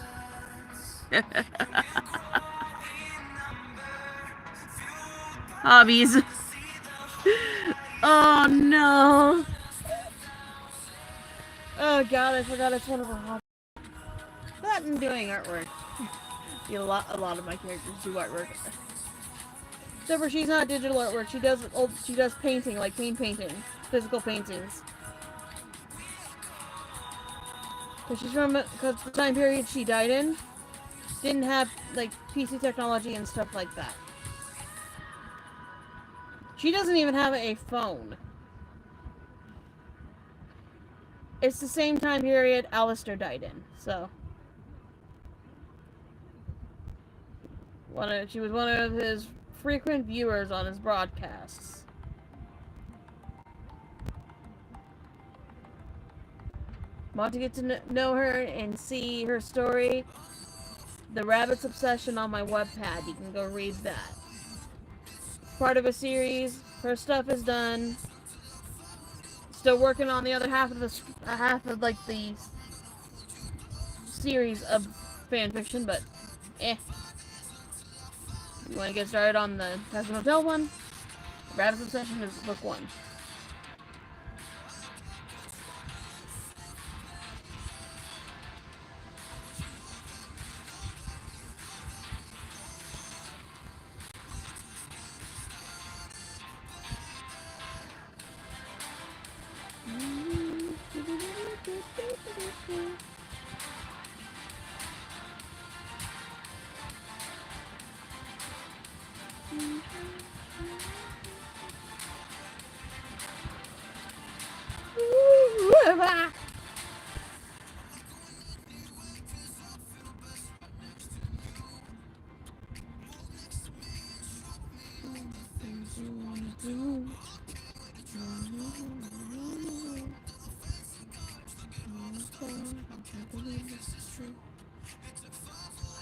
Hobbies. Oh no. Oh god, I forgot it's one of her hobbies. That and doing artwork. A lot of my characters do artwork. Except for she's not digital artwork. She does painting, like painting, physical paintings. Because the time period she died in didn't have like PC technology and stuff like that. She doesn't even have a phone. It's the same time period Alistair died in, so. She was one of his frequent viewers on his broadcasts. Want to get to know her and see her story? The Rabbit's Obsession on my webpad. You can go read that. Part of a series. Her stuff is done. Still working on the other half of the series of fanfiction, but eh. You want to get started on the Castle Hotel one? Rabbit's Obsession is book 1.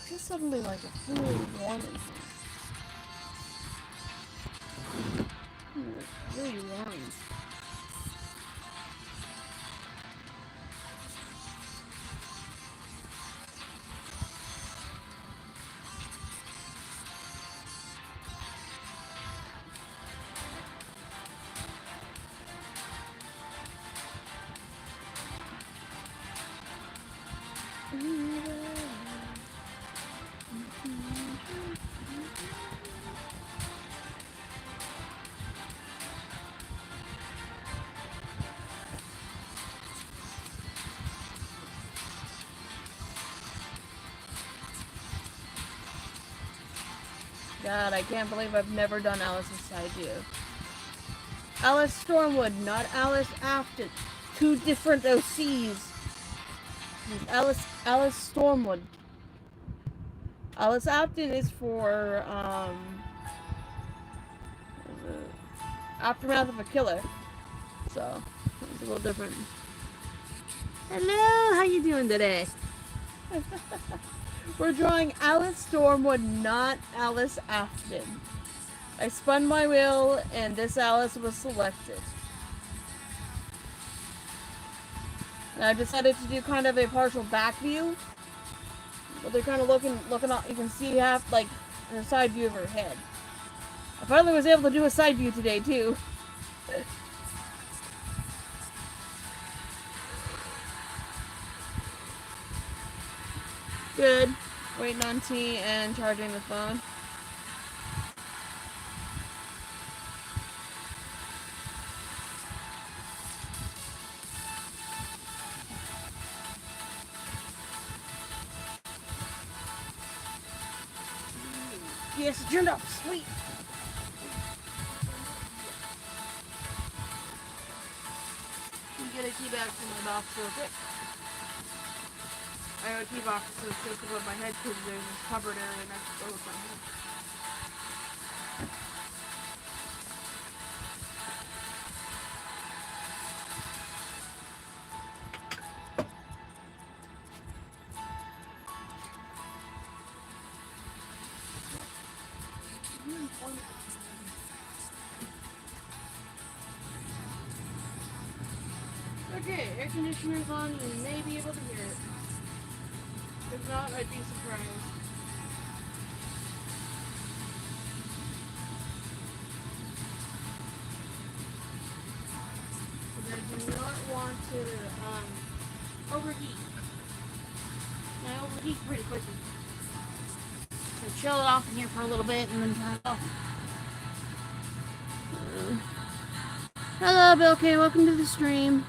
Just suddenly like a really warm. Really warm. God, I can't believe I've never done Alice's side view. Alice Stormwood, not Alice Afton. 2 different OCs. Alice Stormwood. Alice Afton is for Aftermath of a Killer. So it's a little different. Hello, how you doing today? We're drawing Alice Stormwood, not Alice Afton. I spun my wheel, and this Alice was selected. And I decided to do kind of a partial back view. But they're kind of looking up. You can see half, like, a side view of her head. I finally was able to do a side view today, too. Good. Waiting on tea and charging the phone. Yes, it turned out sweet. Get a key back from the box real quick. OT boxes so it's just above my head because there's this covered area next to my head. Okay, air conditioner's on, you may be able to hear it. If not, I'd be surprised. But I do not want to overheat. I overheat pretty quickly. So chill it off in here for a little bit and then turn it off. Hello, Bill K. Welcome to the stream.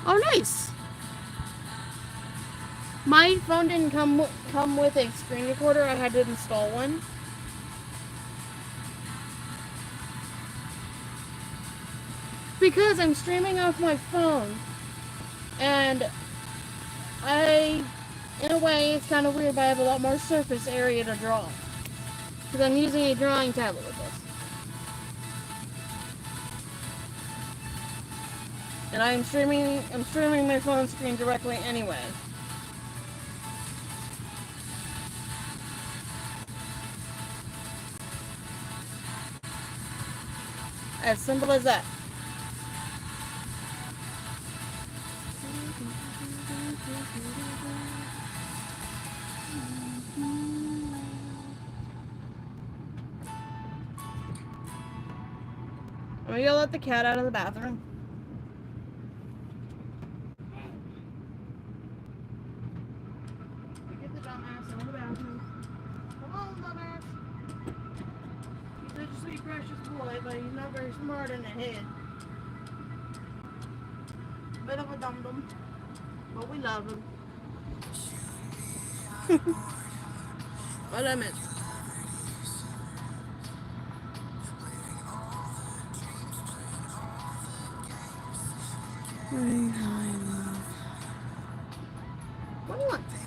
Oh, nice. My phone didn't come with a screen recorder. I had to install one. Because I'm streaming off my phone. And in a way, it's kind of weird, but I have a lot more surface area to draw. Because I'm using a drawing tablet with this. And I'm streaming my phone screen directly anyway. As simple as that. I'm gonna go let the cat out of the bathroom. Get the dumbass out of the bathroom. Come on, dumbass. He's such a sweet, precious boy, but he's not very smart in the head. Bit of a dum-dum. But we love him. What I meant. What do you want? What do you want? What do you want, dude?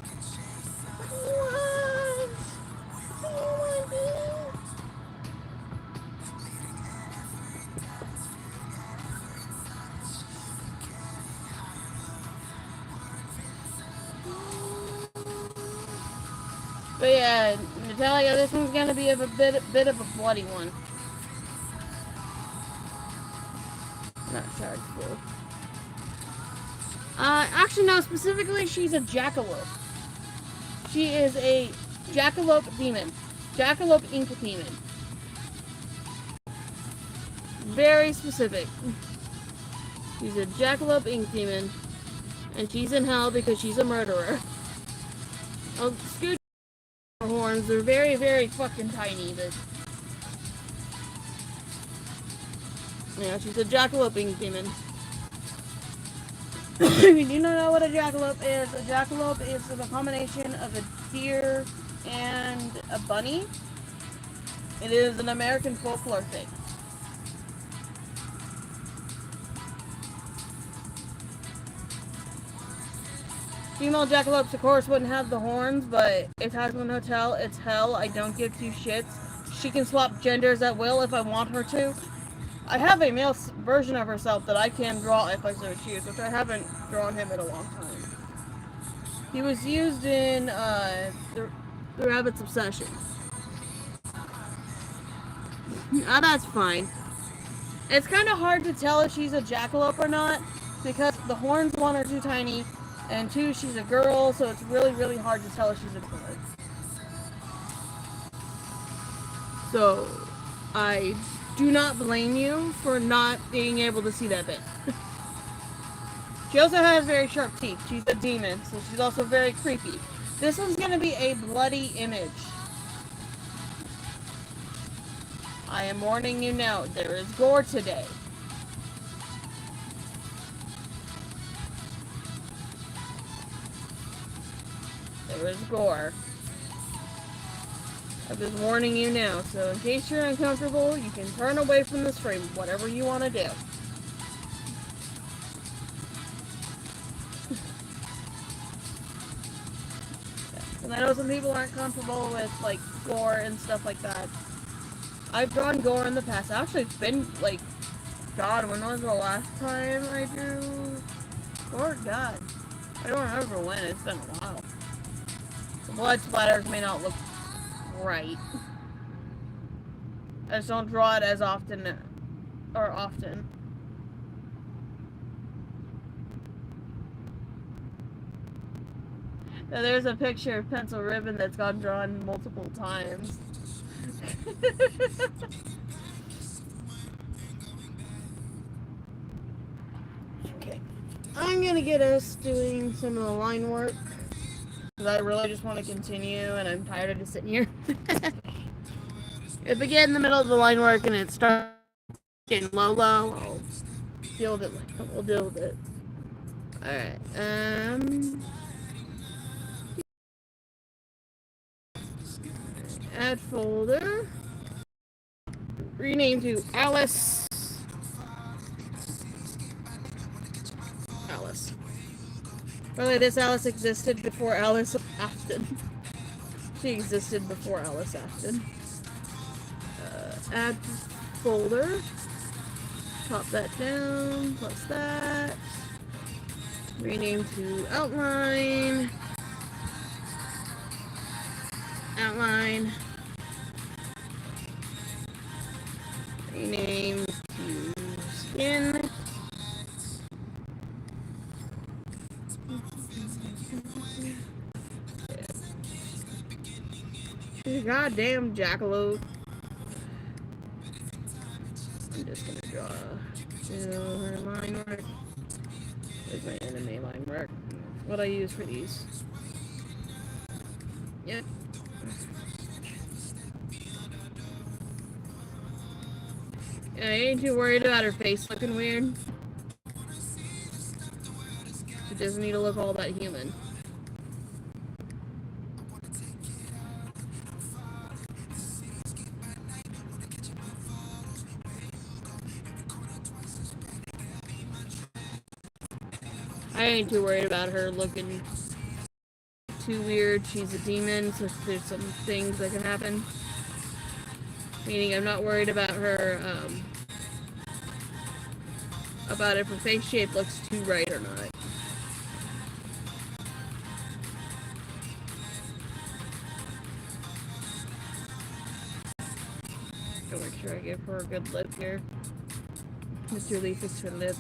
But yeah, Natalia, this one's gonna be a bit of a bloody one. Not charged full. Actually, no, specifically, she's a jackalope. She is a jackalope demon. Jackalope ink demon. Very specific. She's a jackalope ink demon. And she's in hell because she's a murderer. Oh, excuse her horns. They're very, very fucking tiny, but... yeah, she's a jackalope ink demon. If you do not know what a jackalope is a combination of a deer and a bunny. It is an American folklore thing. Female jackalopes, of course, wouldn't have the horns, but it's Hasbun Hotel, it's hell, I don't give two shits. She can swap genders at will if I want her to. I have a male version of herself that I can draw if I so choose, which I haven't drawn him in a long time. He was used in the Rabbit's Obsession. Ah, that's fine. It's kind of hard to tell if she's a jackalope or not, because the horns, one, are too tiny, and two, she's a girl, so it's really, really hard to tell if she's a girl. So, I do not blame you for not being able to see that bit. She also has very sharp teeth. She's a demon, so she's also very creepy. This one's going to be a bloody image. I am warning you now, there is gore today. There is gore. I'm just warning you now, so in case you're uncomfortable, you can turn away from the stream, whatever you want to do. And I know some people aren't comfortable with, like, gore and stuff like that. I've drawn gore in the past. Actually, it's been, like, God, when was the last time I drew gore? God. I don't remember when. It's been a while. The blood splatters may not look right. I just don't draw it as often. Now, there's a picture of pencil ribbon that's gone drawn multiple times. Okay. I'm gonna get us doing some of the line work. Because I really just want to continue and I'm tired of just sitting here. If I get in the middle of the line work and it starts getting low, I'll deal with it. We'll deal with it. Alright, add folder. Rename to Alice. By the way, this Alice existed before Alice Afton. She existed before Alice Afton. Add folder. Pop that down, plus that. Rename to outline. Outline. Rename to skin. Goddamn jackalope. I'm just gonna draw her line work. There's my anime line work. What I use for these. Yep. I ain't too worried about her face looking weird. She doesn't need to look all that human. I ain't too worried about her looking too weird. She's a demon, so there's some things that can happen. Meaning I'm not worried about her, about if her face shape looks too right or not. I'll make sure I give her a good lip here. Mr. Lee fixed her lip.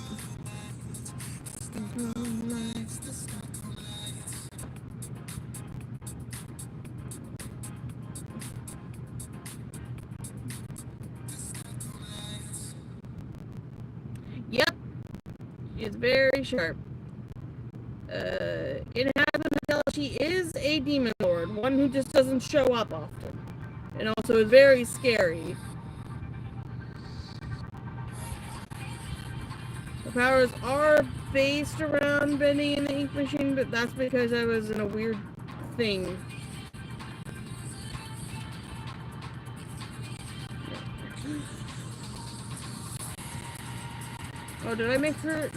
Yep, it's very sharp. It happens to tell she is a demon lord, one who just doesn't show up often, and also is very scary. The powers are based around bending in the ink machine, but that's because I was in a weird thing. Oh, did I make her?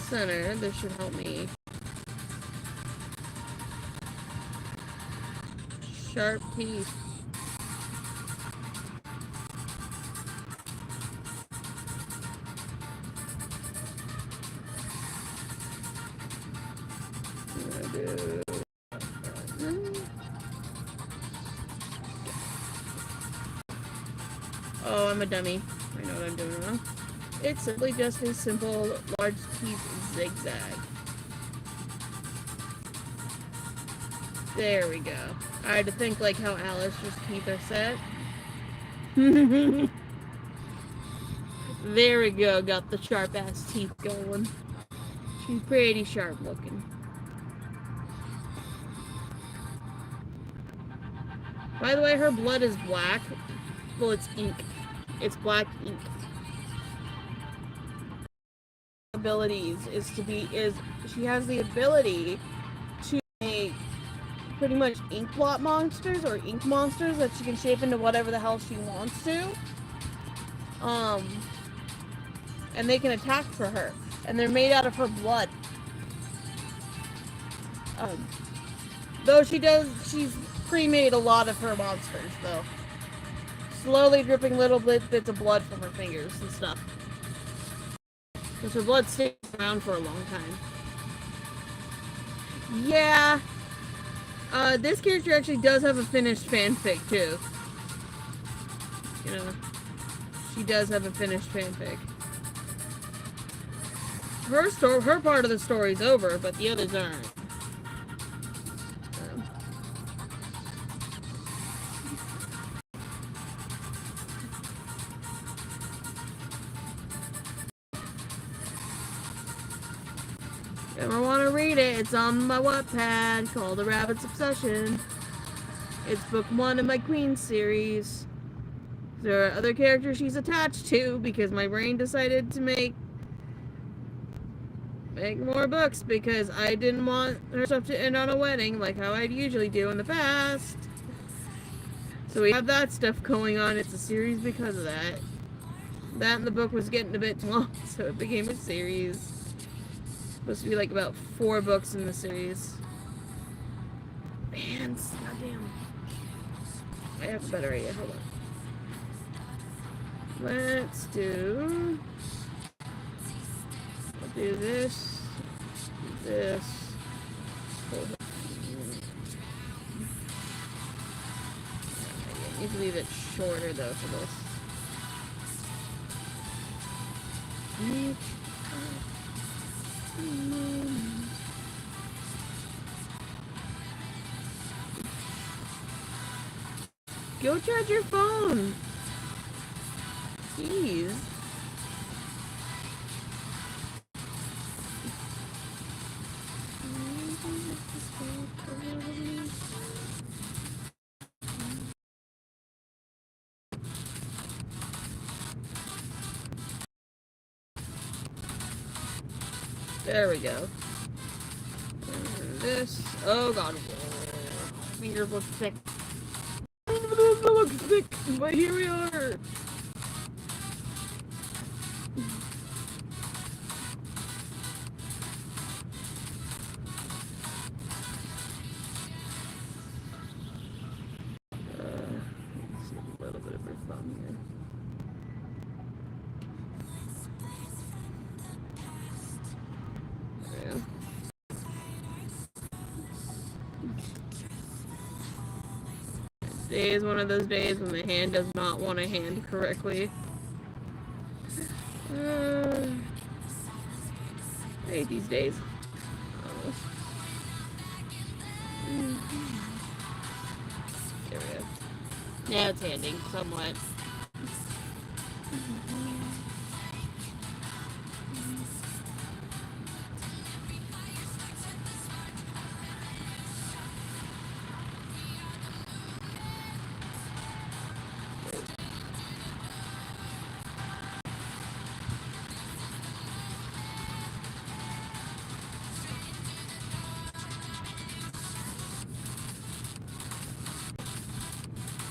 Center. This should help me. Sharp teeth. Oh, I'm a dummy. I know what I'm doing wrong. It's simply just a simple large teeth zigzag. There we go. I had to think like how Alice's teeth are set. There we go. Got the sharp ass teeth going. She's pretty sharp looking. By the way, her blood is black. Well, it's ink. It's black ink. Abilities she has the ability to make pretty much ink blot monsters or ink monsters that she can shape into whatever the hell she wants to. and they can attack for her. And they're made out of her blood. Though she's pre-made a lot of her monsters, though. Slowly dripping little bits of blood from her fingers and stuff. Because her blood stays around for a long time. Yeah. This character actually does have a finished fanfic, too. You know, she does have a finished fanfic. Her part of the story's over, but the others aren't. Ever want to read it? It's on my Wattpad called The Rabbit's Obsession. It's book 1 of my Queen series. There are other characters she's attached to because my brain decided to make more books because I didn't want her stuff to end on a wedding like how I'd usually do in the past. So we have that stuff going on. It's a series because of that. That and the book was getting a bit too long, so it became a series. Supposed to be like about 4 books in the series. Man, goddamn. I have a better idea. Hold on. Let's do. I'll do this. This. Hold on. I need to leave it shorter though for this. Go charge your phone. Jeez. There we go. And this. Oh god. Fingers look thick. It looks thick, but here we are. Let's see a little bit of her thumb here. Today is one of those days when the hand does not want to hand correctly. I hate these days. There we go. Now it's handing somewhat.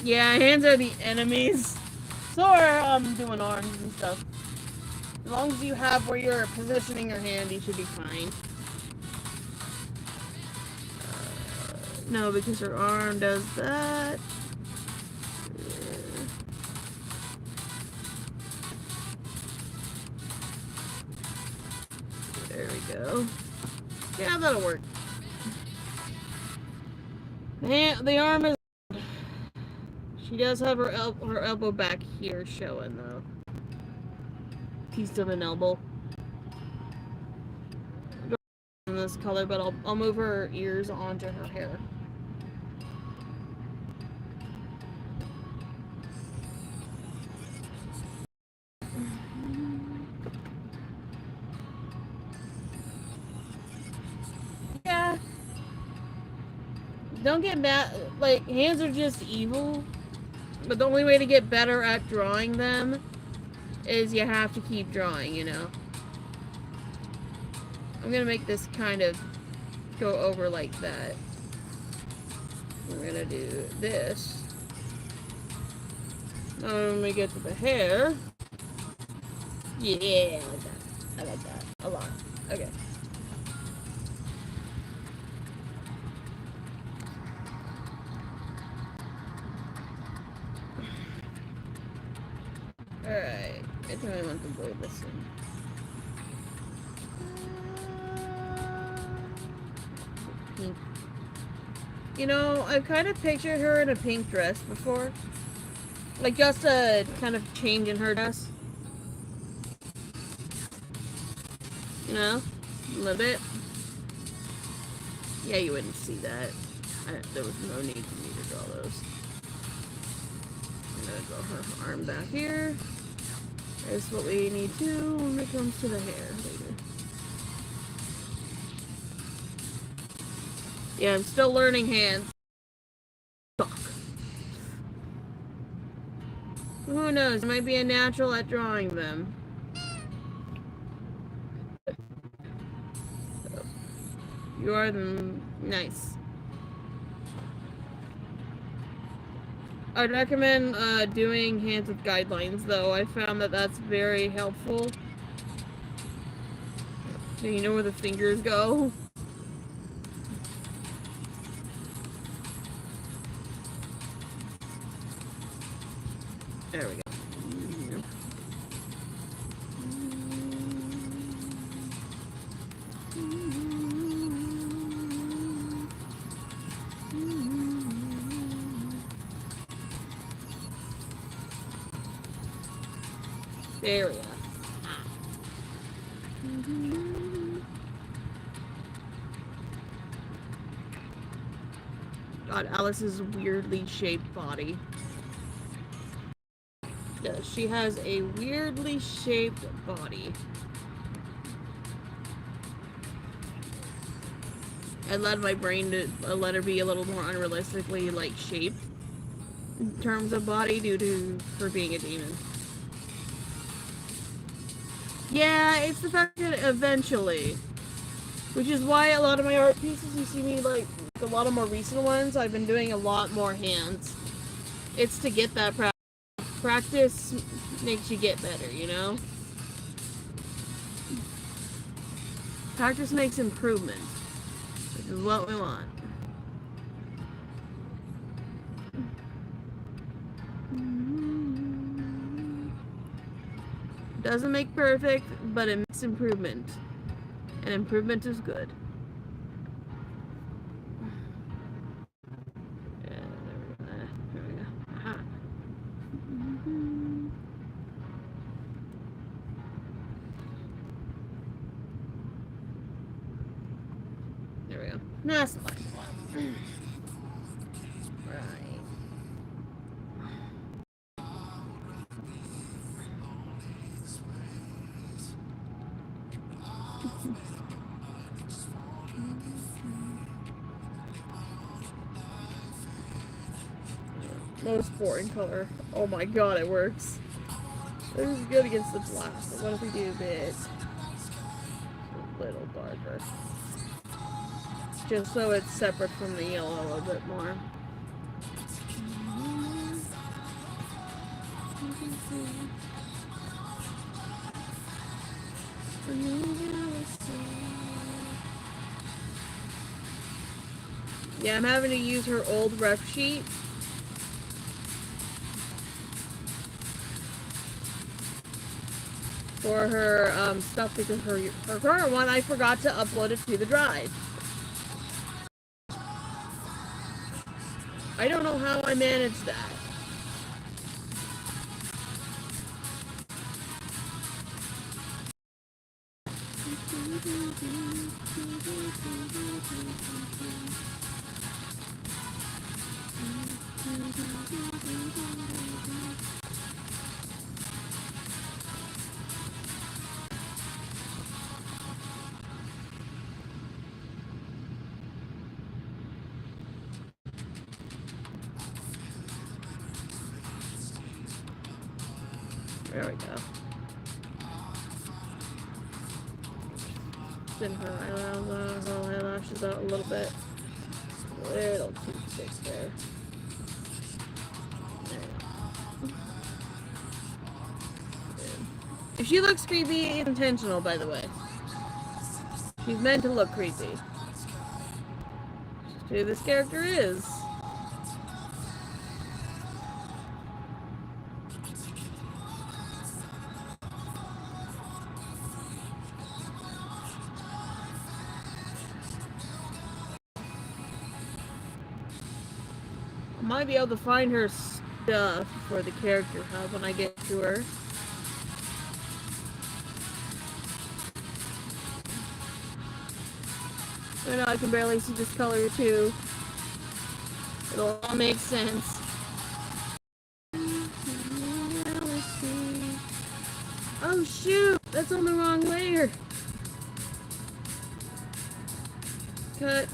Yeah, hands are the enemies. So are doing arms and stuff. As long as you have where you're positioning your hand, you should be fine. No, because her arm does that. There we go. Yeah, that'll work. The arm is. She does have her elbow back here showing though. Piece of an elbow. In this color, but I'll move her ears onto her hair. Yeah. Don't get mad. Like, hands are just evil. But the only way to get better at drawing them is you have to keep drawing, you know. I'm gonna make this kind of go over like that. We're gonna do this. Now when we get to the hair, Yeah, I like that. I like that a lot. Okay. Alright. I really want to play this one. Pink. You know, I've kind of pictured her in a pink dress before. Like, just a kind of change in her dress. You know? A little bit. Yeah, you wouldn't see that. There was no need for me to draw those. I'm gonna draw her arm back here. That's what we need to when it comes to the hair later. Yeah, I'm still learning hands. Fuck. Who knows? I might be a natural at drawing them. You are nice. I'd recommend doing hands with guidelines, though. I found that that's very helpful. So you know where the fingers go. There we go. There we go. God, Alice's weirdly shaped body. Yeah, she has a weirdly shaped body. I led my brain to let her be a little more unrealistically, like, shaped in terms of body due to her being a demon. Yeah, it's the fact that eventually. Which is why a lot of my art pieces, you see me, like, a lot of more recent ones, I've been doing a lot more hands. It's to get that practice. Practice makes you get better, you know? Practice makes improvement, which is what we want. Doesn't make perfect, but it makes improvement. And improvement is good. Yeah, there we go. Aha. There we go. That's fine. Right. Most boring color. Oh my god, it works. This is good against the black, but what if we do this a little darker? Just so it's separate from the yellow a little bit more. Yeah, I'm having to use her old ref sheet. For her stuff because her current one I forgot to upload it to the drive. I don't know how I managed that. There we go. Thin her eyelashes out a little bit. A little too thick there. There we go. If she looks creepy, it's intentional, by the way. She's meant to look creepy. Who this character is. I might be able to find her stuff for the character hub when I get to her. I know I can barely see this color too. It'll all make sense. Oh shoot! That's on the wrong layer. Cut.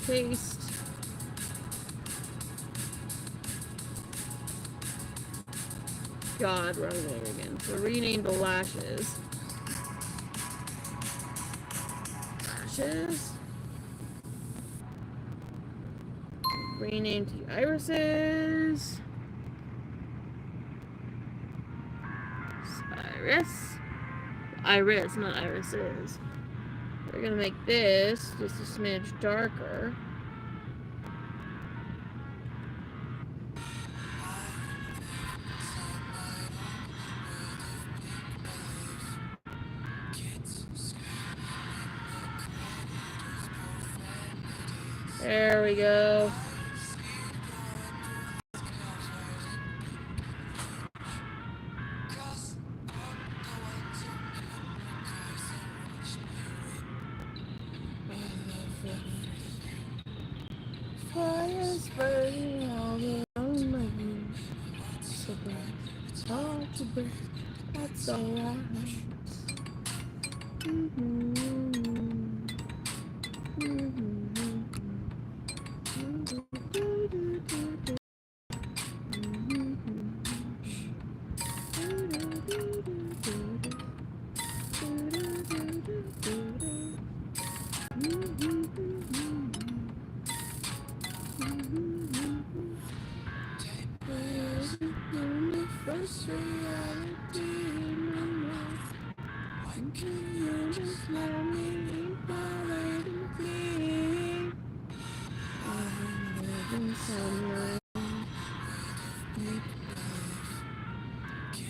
Paste. God, wrong layer again. So rename the lashes. Lashes. Rename to irises. Iris, not irises. We're gonna make this just a smidge darker. There we go. Fire's burning all around my room. So bright, it's hard to breathe. That's alright.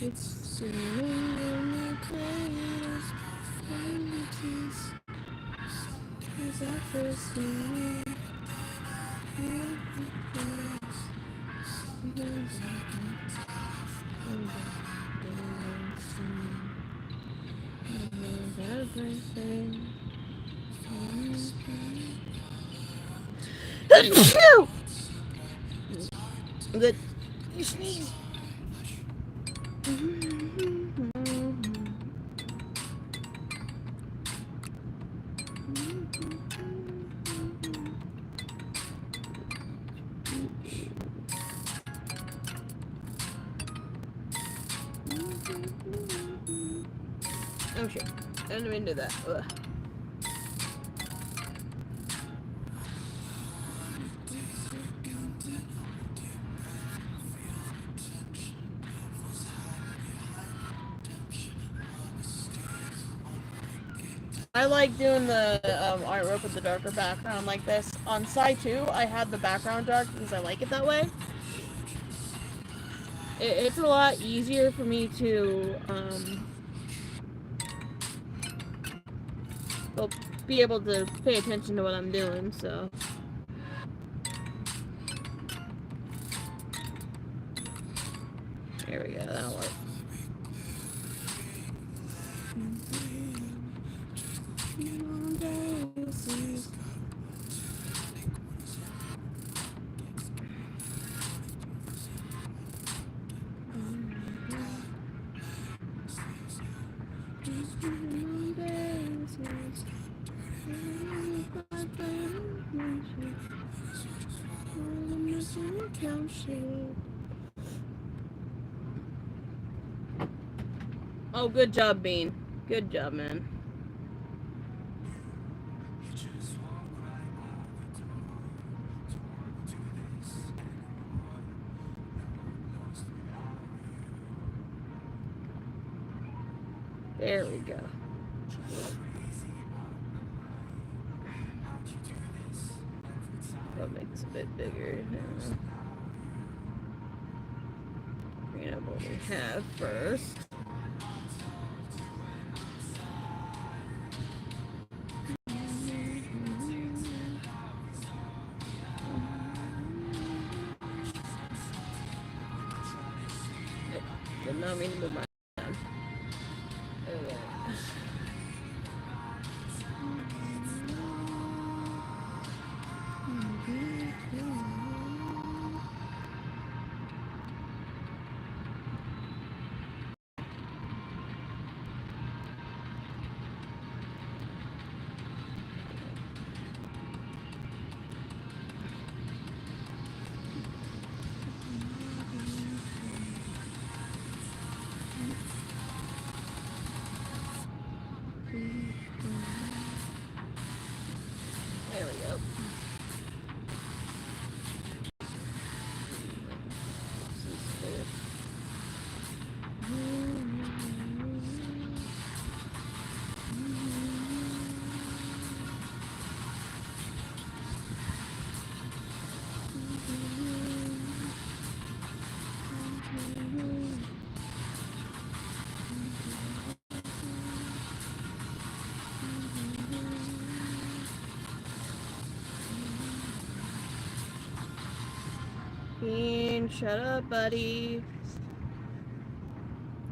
It's singing in the chaos, is our first thing. Good. You sneeze. Oh shit. I didn't mean to do that. Ugh. I like doing the artwork with the darker background like this. On side 2, I had the background dark because I like it that way. It's a lot easier for me to be able to pay attention to what I'm doing, so. There we go, that'll work. Oh, good job, Bean. Good job, man. There we go. That makes it a bit bigger. Bring up what we have first. Did not mean to move my down. Okay. There we go. Bean, shut up, buddy.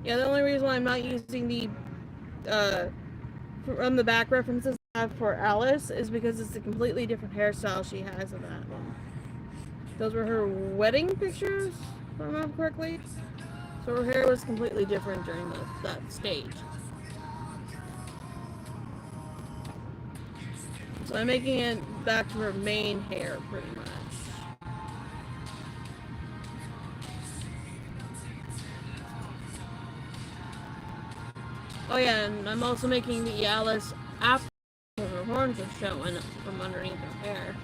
Yeah, the only reason why I'm not using the from the back references I have for Alice is because it's a completely different hairstyle she has in that one. Those were her wedding pictures, if I remember correctly. So her hair was completely different during that stage. So I'm making it back to her main hair, pretty much. Oh yeah, and I'm also making the Alice after her horns are showing from underneath her hair.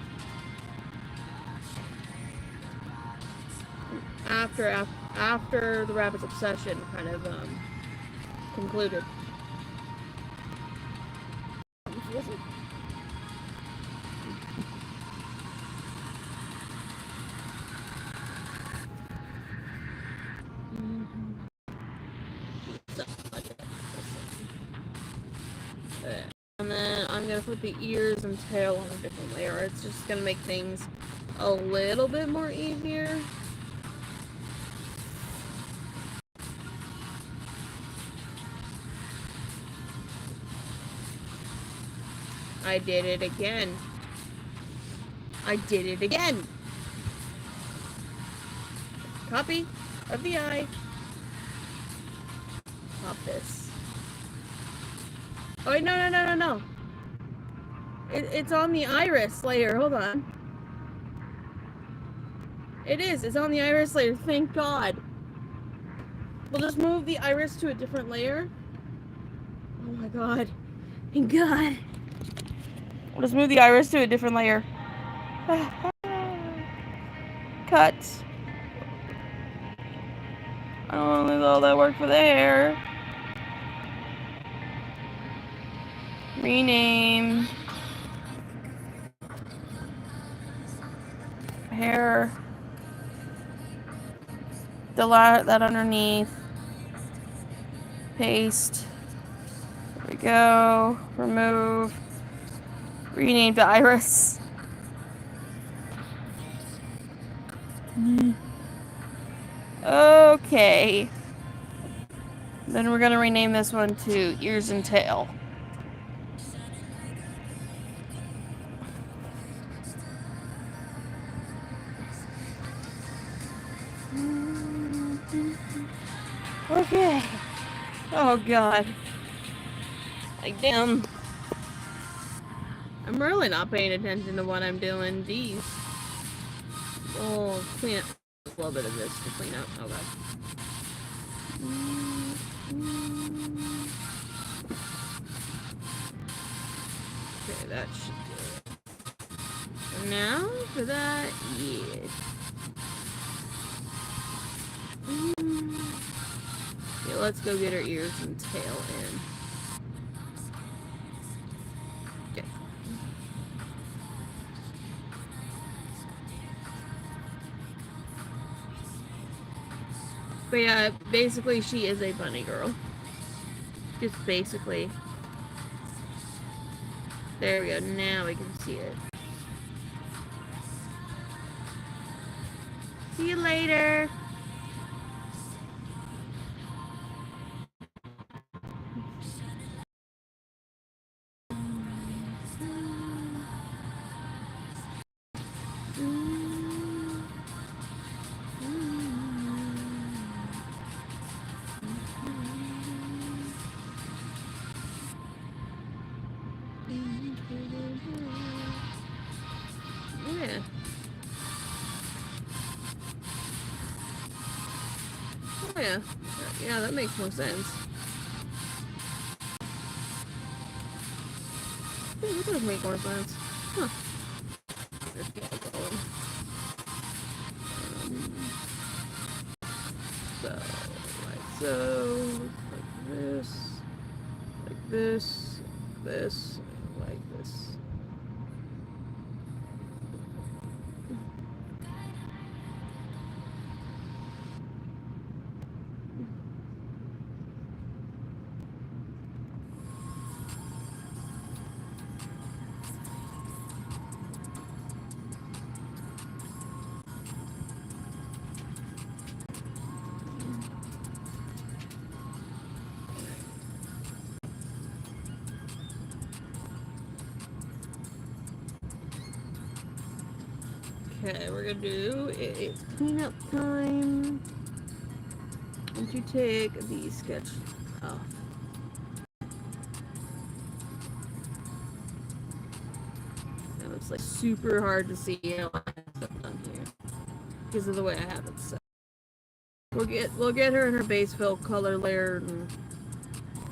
After the rabbit's obsession kind of concluded. And then I'm gonna put the ears and tail on a different layer. It's just gonna make things a little bit more easier. I did it again. I did it again. Copy of the eye. Pop this. Oh wait, no. It's on the iris layer. Hold on. It is. It's on the iris layer. Thank God. We'll just move the iris to a different layer. Oh my God. Thank God. We'll just move the iris to a different layer. Cut. I don't want to lose all that work for the hair. Rename. Hair. Delete that underneath. Paste. There we go. Remove. Rename the iris. Okay. Then we're gonna rename this one to ears and tail. Okay. Oh God. Like damn. I'm really not paying attention to what I'm doing. Jeez. Oh, clean up a little bit of this to clean up. Oh God. Okay, that should do it. And now for that, yeah. Okay, let's go get her ears and tail in. But yeah, basically she is a bunny girl. Just basically. There we go, now we can see it. See you later! Yeah. Oh yeah. Yeah, that makes more sense. Yeah, that does make more sense. Huh. Okay, so, like this, like this. Okay, we're gonna do it's cleanup time. Once you take the sketch off. And it's like super hard to see how I have stuff done here because of the way I have it set. We'll get her in her base fill color layer, and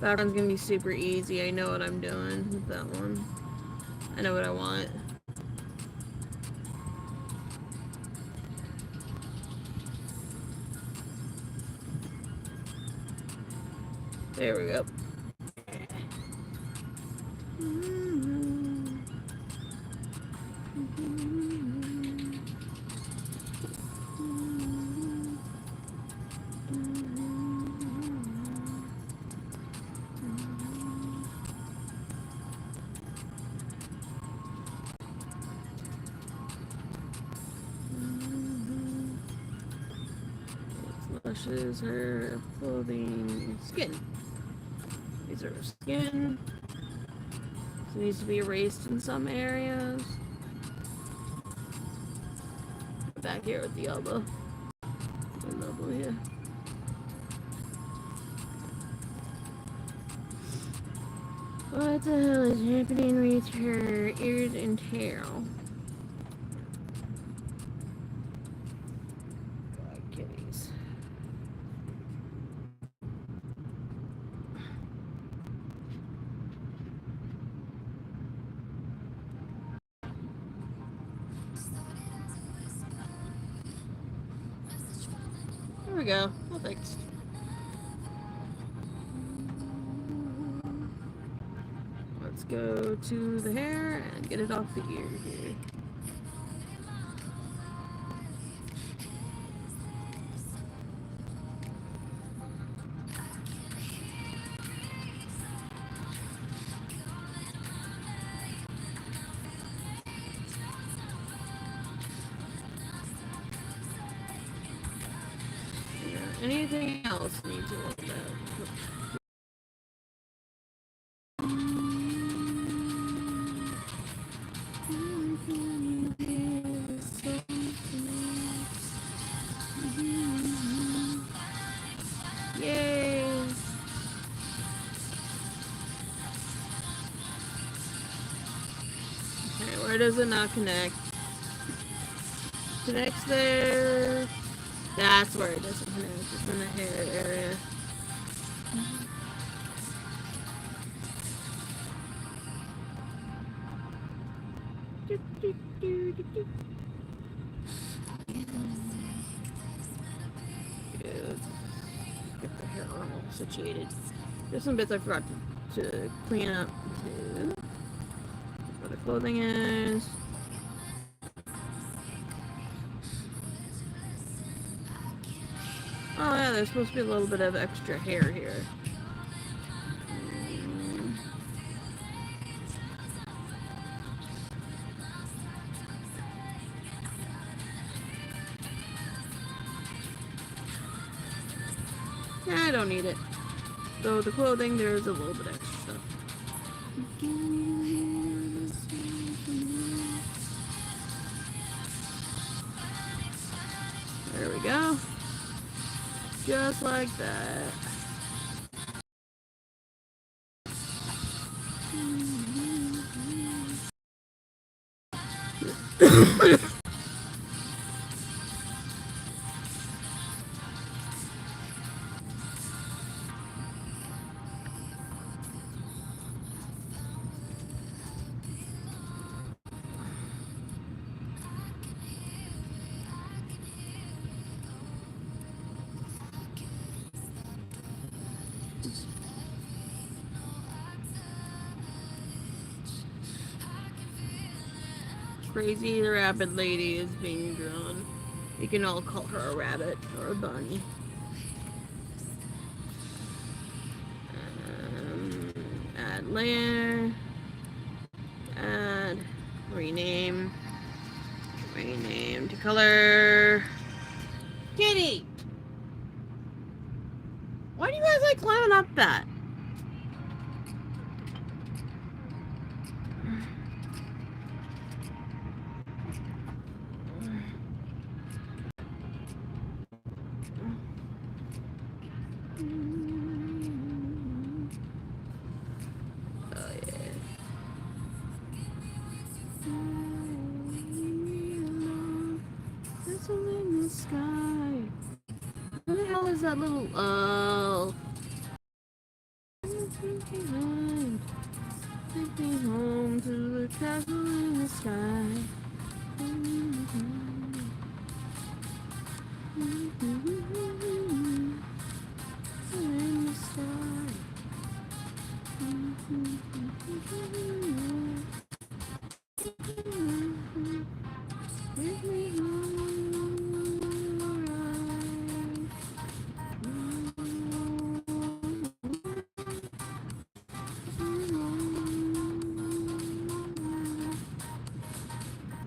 background's gonna be super easy. I know what I'm doing with that one. I know what I want. There we go. Lashes, her clothing, skin. These are her skin. So it needs to be erased in some areas. Back here with the elbow. The elbow here. What the hell is happening with her ears and tail? Like kitties. There we go. Well, thanks. Let's go to the hair and get it off the ear here. Anything else need to look at? Yay! Okay, where does it not connect? Connects there. That's where it doesn't connect. It's in the hair area. Good. Get the hair all situated. There's some bits I forgot to clean up too. Where the clothing is. Oh yeah, there's supposed to be a little bit of extra hair here. I don't need it. Though the clothing, there is a little bit extra stuff. There we go. Just like that. Crazy rabbit lady is being drawn. You can all call her a rabbit or a bunny. Add layer. Add. Rename. Rename to color. Kitty! Why do you guys like climbing up that? In the sky. What the hell is that little behind? Take me home to the castle in the sky. In the sky. Take me home.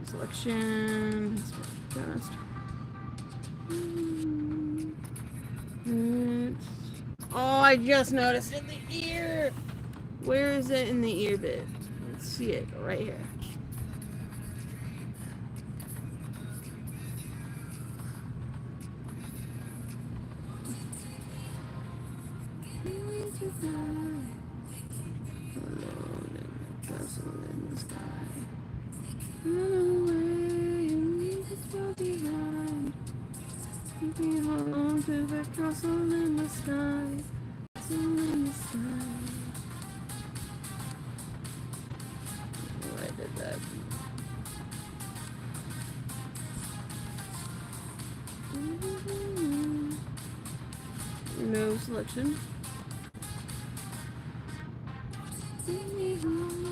Selection. Just. Oh, I just noticed in the ear. Where is it in the ear bit? Let's see it right here. Alone in the castle in the sky. Run away, you need to fall behind. Take me home to the castle in the sky. Castle in the sky. Oh, I did that. No selection. Take me home.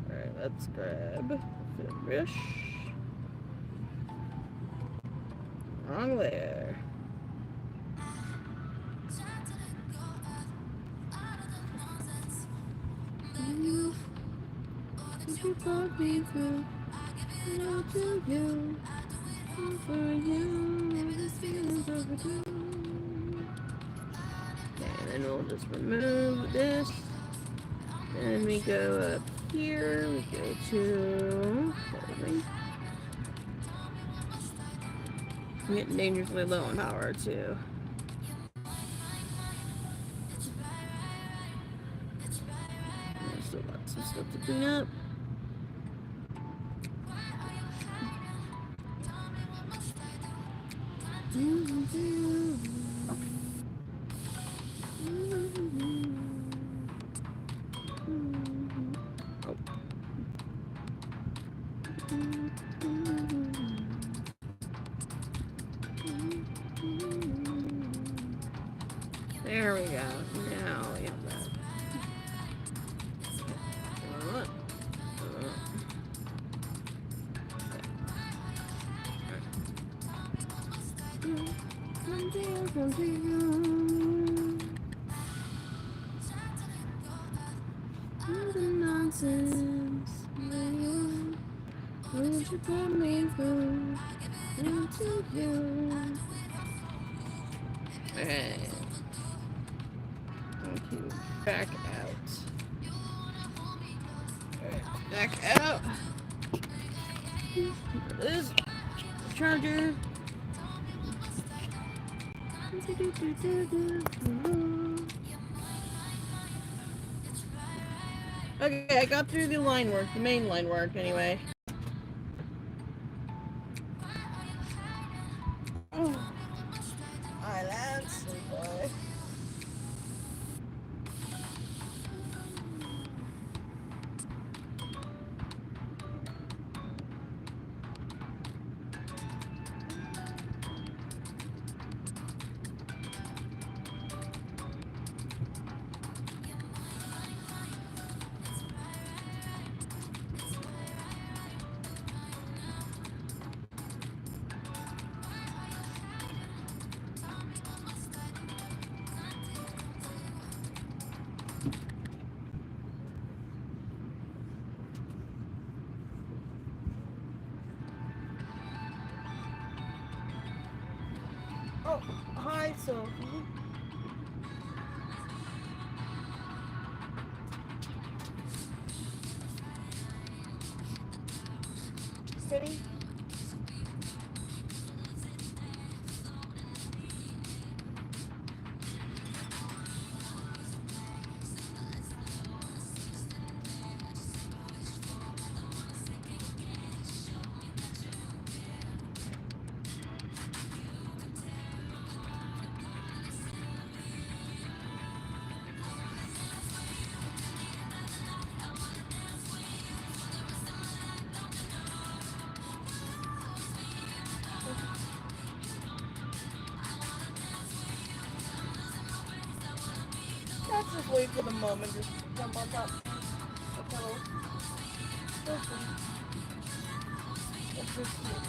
Alright, let's grab fish. Wrong layer. You brought me through, now to you, for you, this feeling's overdue. Okay, and then we'll just remove this. And we go up here, we go to clothing. I'm getting dangerously low on power too. There's still lots of stuff to clean up. There we go. Now we have that. Nonsense. Would you put me through into you? Okay. Okay, back out. Alright, back out. This charger. Okay, I got through the line work, the main line work anyway. Oh, I love sleep boy. Oh, hi, Sophie. Steady. Let's just wait for the moment, just jump on top. A little. That's just cute.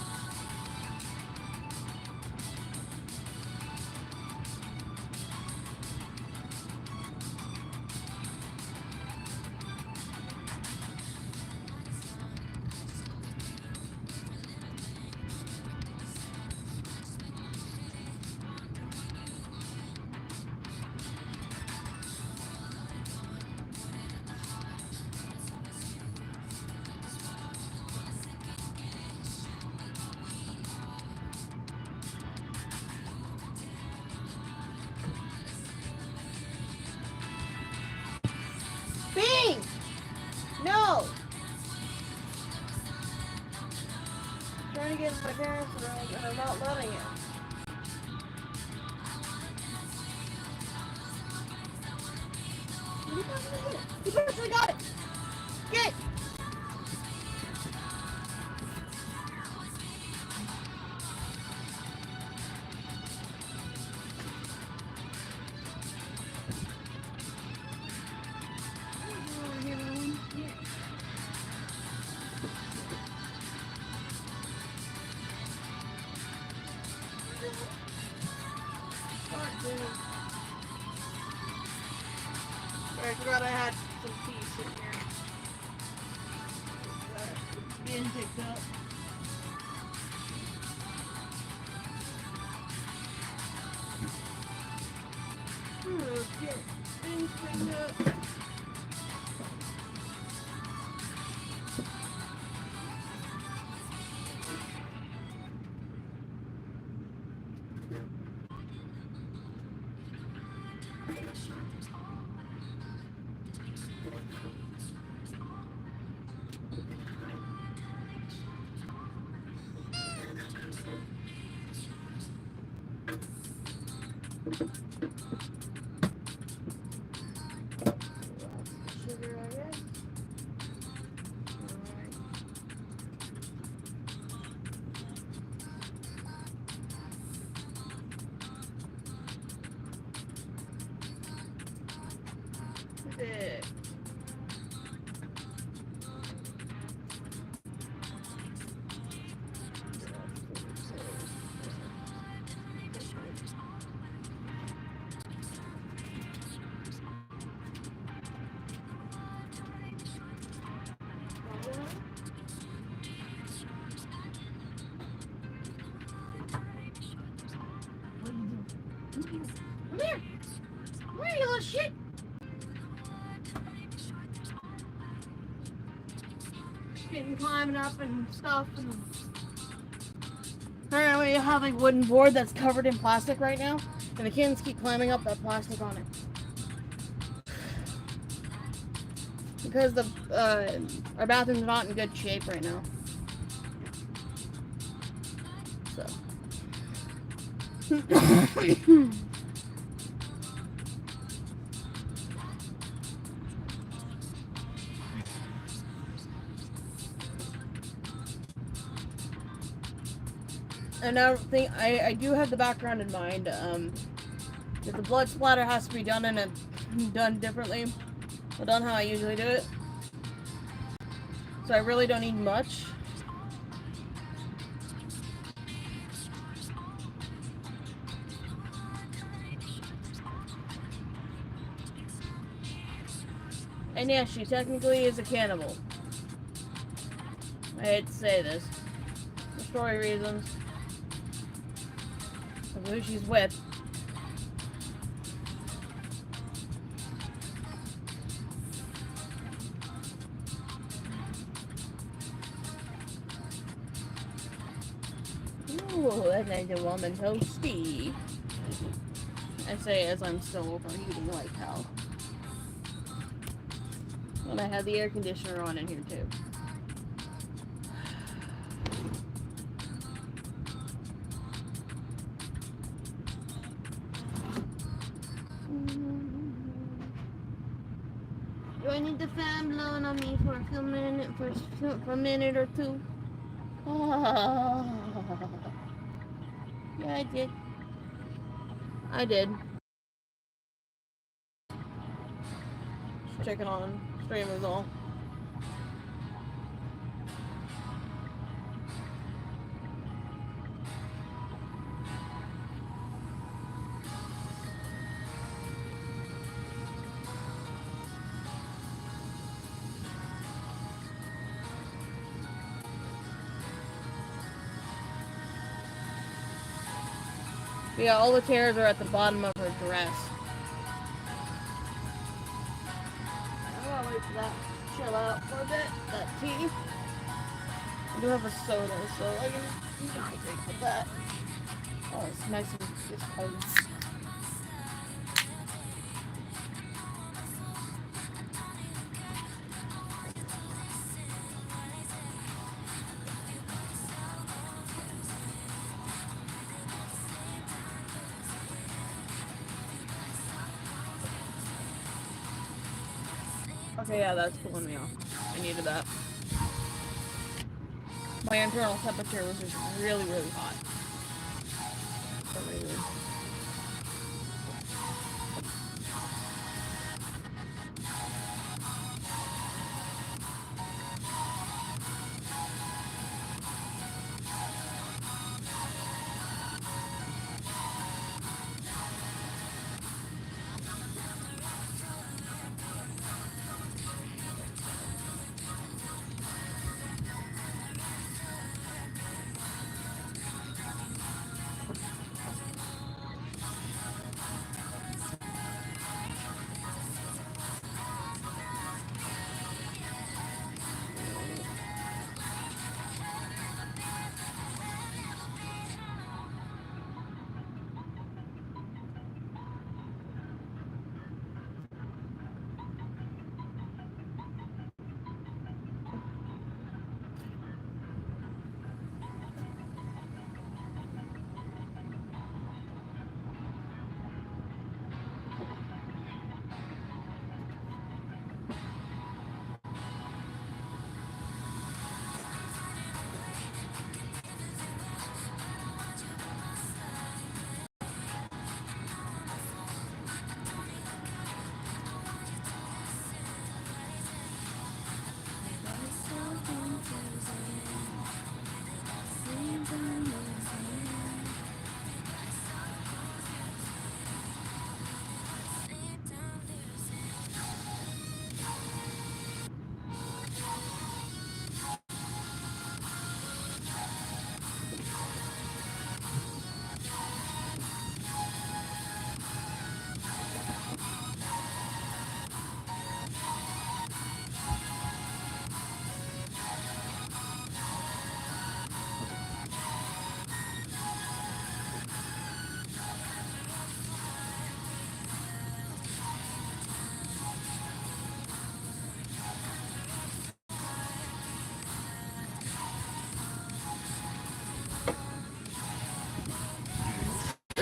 Bing! No! I'm trying to get my parents' room and I'm not letting it. You personally got it! Get! I forgot I had some peace in here. Being picked up. Okay. Being picked up. Sugar, I guess. Alright. Come here! Come here, you little shit! Getting climbing up and stuff. And... Apparently, you have a wooden board that's covered in plastic right now, and the kittens keep climbing up that plastic on it. Because our bathroom's not in good shape right now. So. Another thing, I do have the background in mind. If the blood splatter has to be done done differently, or done how I usually do it. So I really don't need much. And yes, she technically is a cannibal. I hate to say this. For story reasons. Of who she's with. Ooh, that nice a woman toasty. I say as I'm still overheating like hell. And I have the air conditioner on in here too. Do I need the fan blowing on me for a minute, for a minute or two? Oh. Yeah, I did. I did. Just checking on streamers all. Yeah, all the tears are at the bottom of her dress. I'm gonna wait for that to chill out for a bit. That tea. I do have a soda, so I can hydrate with that. Oh, it's nice and it's cold. Okay, yeah, that's pulling me off. I needed that. My internal temperature was just really, really hot. For some reason.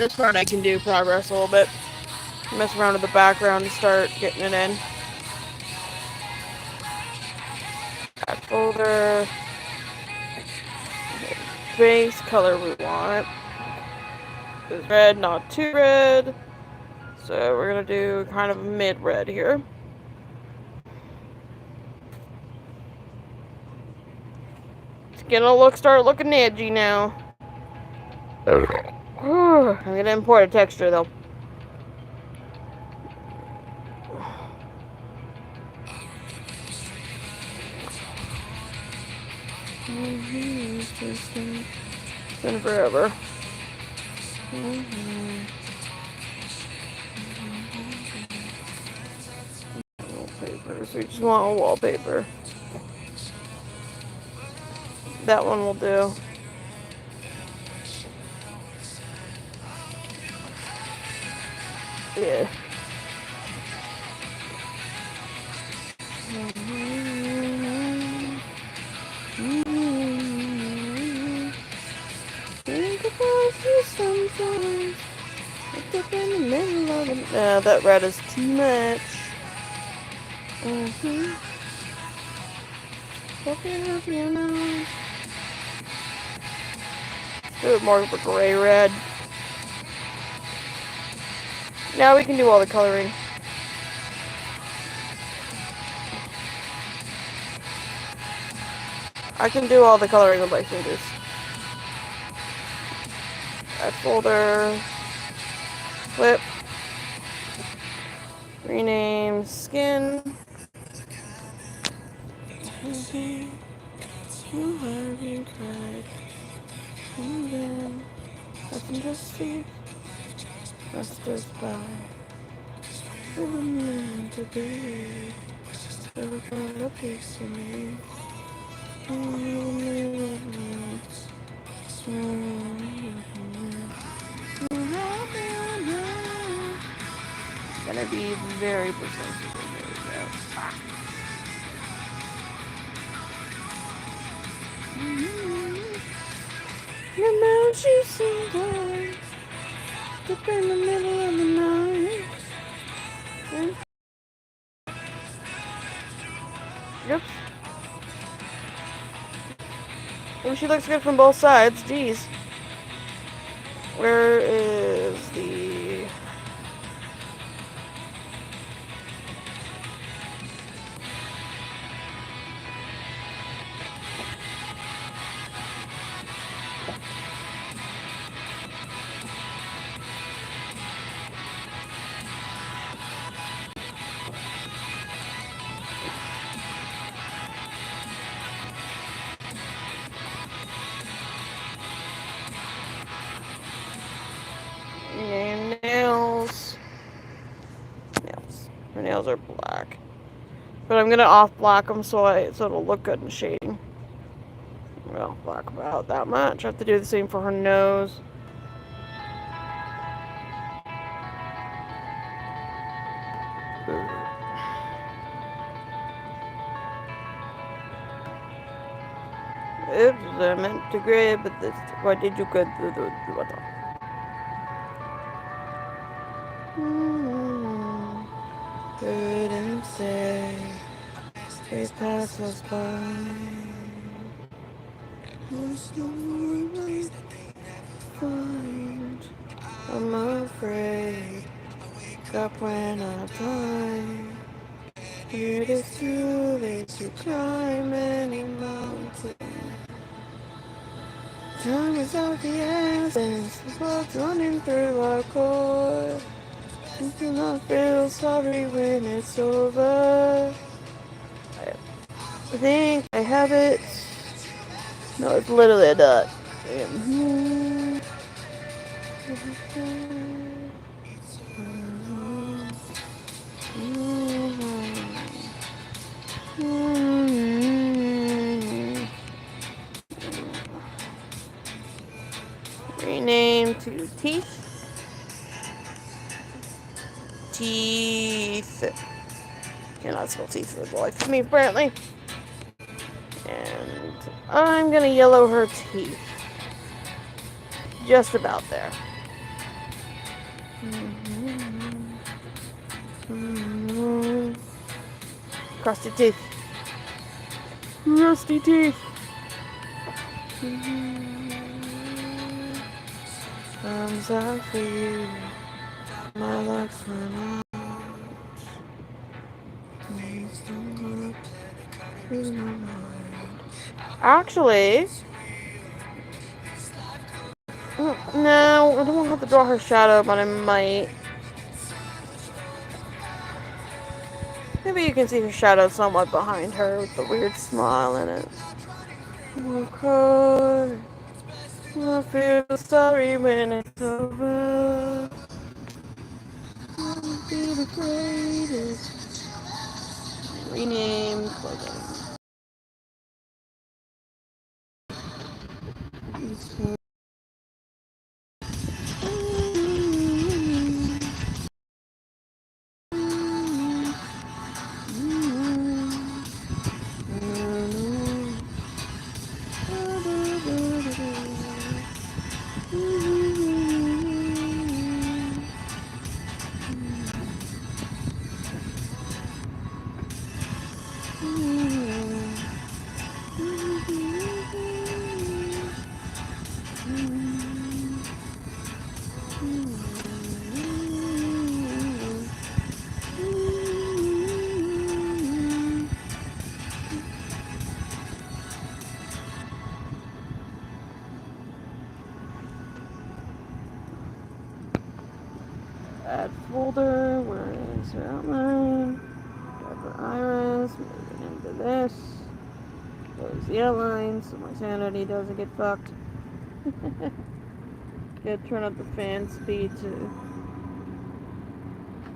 This part I can do progress a little bit. Mess around with the background and start getting it in. Add folder. Base color we want is red, not too red. So we're gonna do kind of a mid-red here. It's gonna start looking edgy now. I'm gonna import a texture though. It's been forever. Wallpaper. So we just want a wallpaper. That one will do. Yeah. Think about you sometimes. Up in the middle of it. That red is too much. Do it more of a gray red. Now we can do all the coloring. I can do all the coloring with my fingers. Add folder. Flip. Rename skin. Passenger seat. Masters by. To be. A piece of me. Gonna be very precise. There we go. The mountains you see there, up in the middle of the night. Yep. Oh, she looks good from both sides. Jeez. Where is the... nails. Her nails are black. But I'm gonna off black them so it'll look good in shading. Well, black about that much. I have to do the same for her nose. Oops, I meant to gray, but this. Why did you go to the what? Couldn't say they pass us by. I'm afraid. Up when I die. It is too late to climb any mountain. Time is of the essence. The blood's running through our core. You do not feel sorry when it's over. I think I have it. No, it's literally a dot. Rename to teeth. Teeth. Cannot spell teeth for the life of me, apparently. And I'm gonna yellow her teeth. Just about there. Crusty teeth. Rusty teeth. Thumbs up for you. My luck's run out. Actually, no, I don't have to draw her shadow, but I might. Maybe you can see her shadow somewhat behind her with the weird smile in it. Okay. I feel sorry when it's over. I'll be the greatest. Rename clothing. Add folder, where is her outline? Grab her iris, move it into this. Close the outline so my sanity doesn't get fucked. Gotta turn up the fan speed to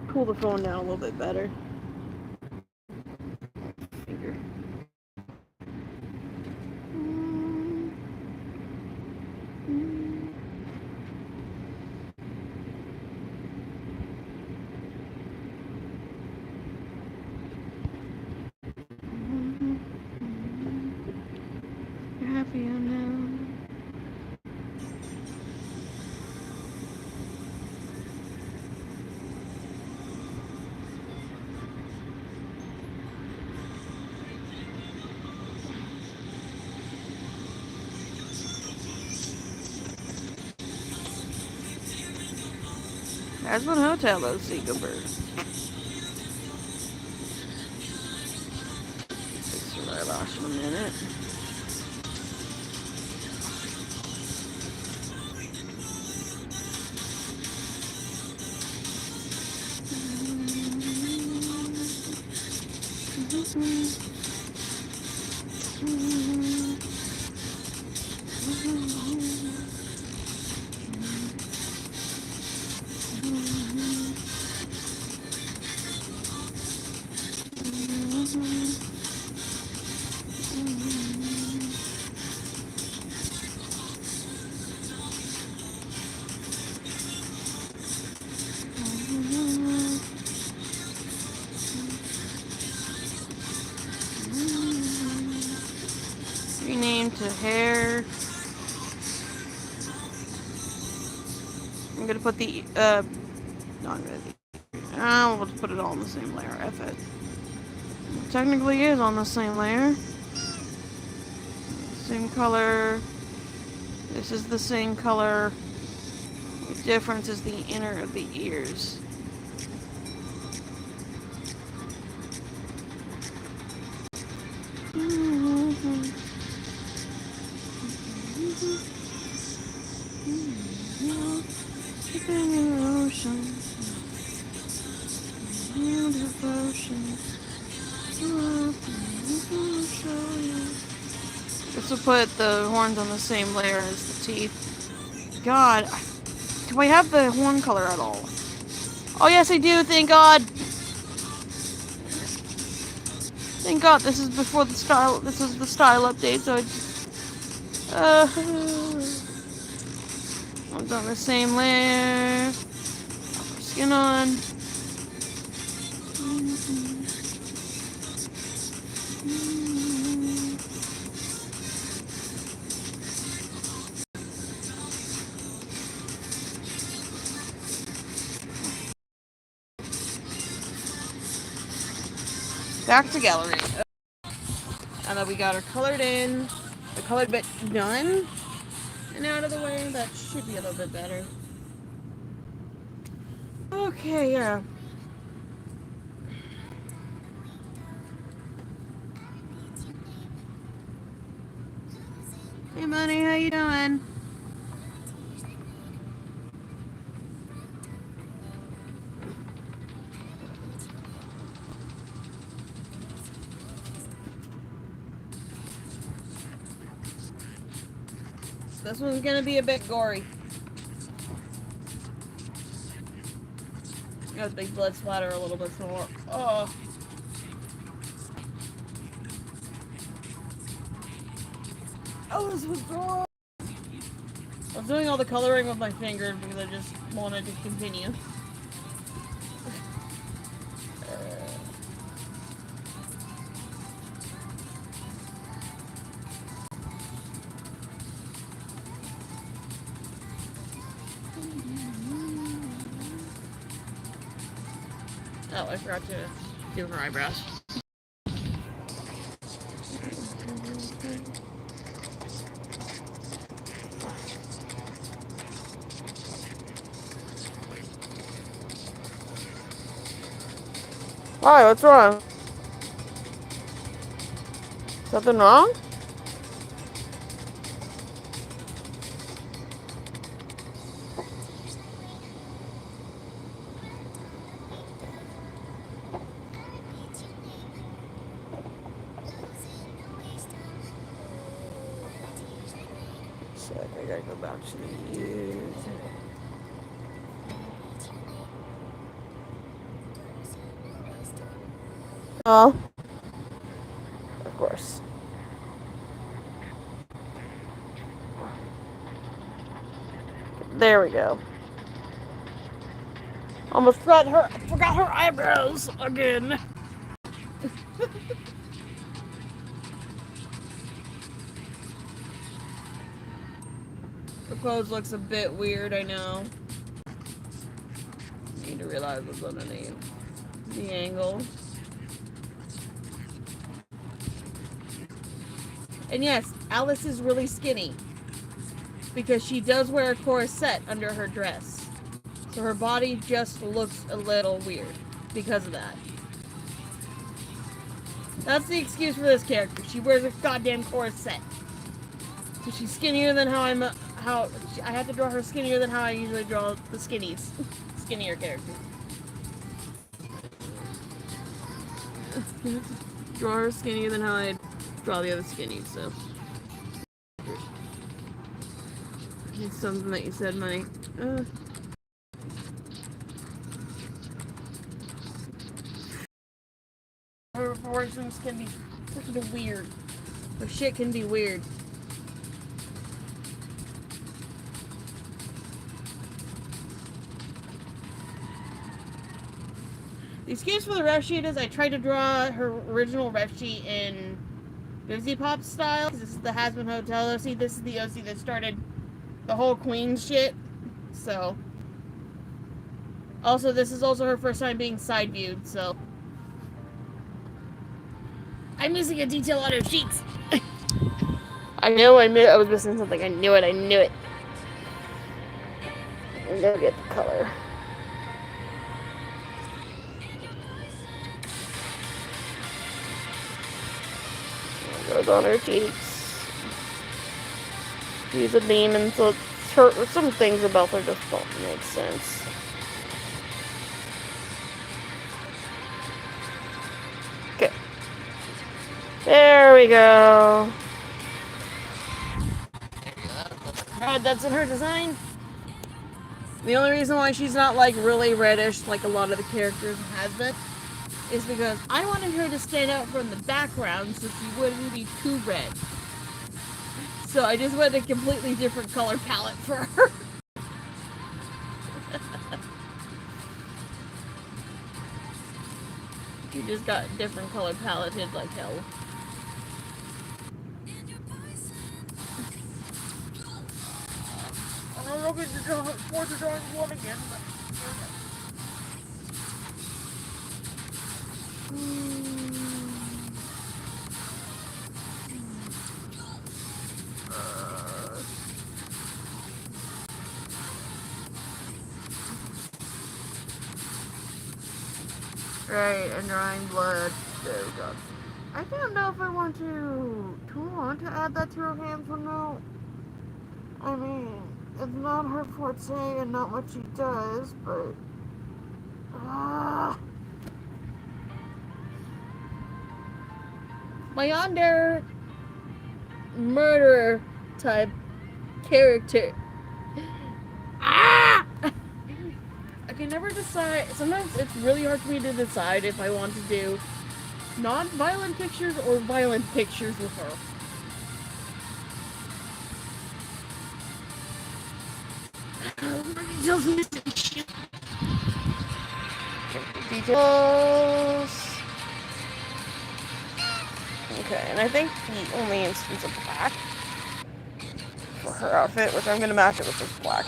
cool the phone down a little bit better. Finger. You're happy now. That's what hotel those seagull birds. Fix her eyelash in a minute. Rename to hair. I'm gonna put the not really. We'll just put it all on the same layer. F it. It technically is on the same layer. Same color. This is the same color. The difference is the inner of the ears. This will put the horns on the same layer as the teeth. God, do I have the horn color at all? Oh yes, I do. Thank God. Thank God. This is before the style. This is the style update. So it's on the same layer. Skin on. Back to gallery. And then we got her colored in, the colored bit done, and out of the way. That should be a little bit better. Okay, yeah. Hey, Money, how you doing? This one's gonna be a bit gory. Got a big blood splatter a little bit more. Oh. Oh, this was gory. I was doing all the coloring with my finger because I just wanted to continue. Oh, I forgot to do her eyebrows. Why? What's wrong? Something wrong? I gotta go back to the use. Oh, of course. There we go. Almost forgot her eyebrows again. The clothes looks a bit weird, I know. Need to realize what's underneath the angle. And yes, Alice is really skinny because she does wear a corset under her dress. So her body just looks a little weird because of that. That's the excuse for this character. She wears a goddamn corset. So she's skinnier than how I have to draw her skinnier than how I usually draw the skinnies. Skinnier characters. Draw her skinnier than how I draw the other skinnies, so. It's something that you said, Money. Her proportions can be freaking weird. Her shit can be weird. The excuse for the ref sheet is I tried to draw her original ref sheet in Vivi Pop style. This is the Hasbin Hotel OC. This is the OC that started the whole Queen shit. So. Also, this is also her first time being side viewed, so. I'm missing a detail on her sheets. I know I was missing something. I knew it. I'm gonna get the color. Goes on her cheeks. She's a demon, so some things about her just don't make sense. Okay. There we go. Alright, that's in her design. The only reason why she's not like really reddish like a lot of the characters has been is because I wanted her to stand out from the background so she wouldn't be too red. So I just went a completely different color palette for her. She just got different color paleted like hell. I'm looking to draw for drawing one again, but Right, and drawing blood. There we go. I don't know if I want to. Do I want to add that to her hands or no? I mean, it's not her forte and not what she does, but. My yonder murderer type character. I can never decide. Sometimes it's really hard for me to decide if I want to do non-violent pictures or violent pictures with her. Details. Okay, and I think the only instance of black for her outfit, which I'm gonna match it with this black.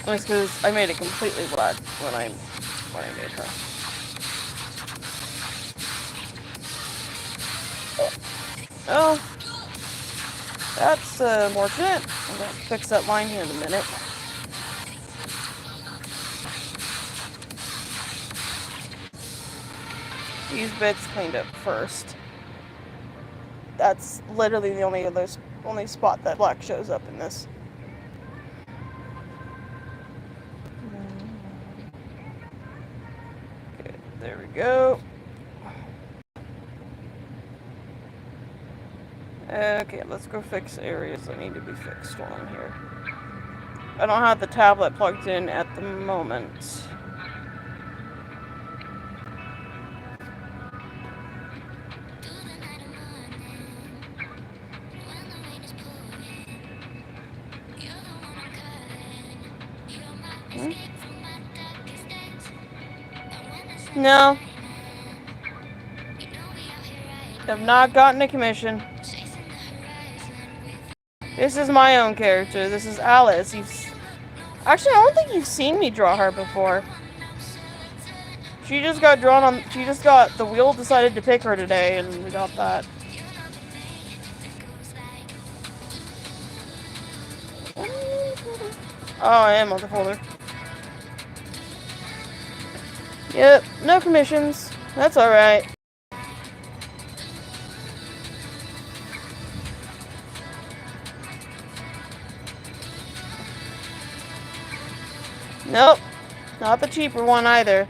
Just because I made it completely black when I made her. Oh, that's unfortunate. I'm gonna fix that line here in a minute. These bits cleaned up first. That's literally the only spot that black shows up in this. Okay, there we go. Okay, let's go fix areas that need to be fixed while I'm here. I don't have the tablet plugged in at the moment. No. Have not gotten a commission. This is my own character. This is Alice. Actually, I don't think you've seen me draw her before. She just got drawn on. She just got the wheel decided to pick her today, and we got that. Oh, I am on the folder. Yep, no commissions. That's alright. Nope, not the cheaper one either.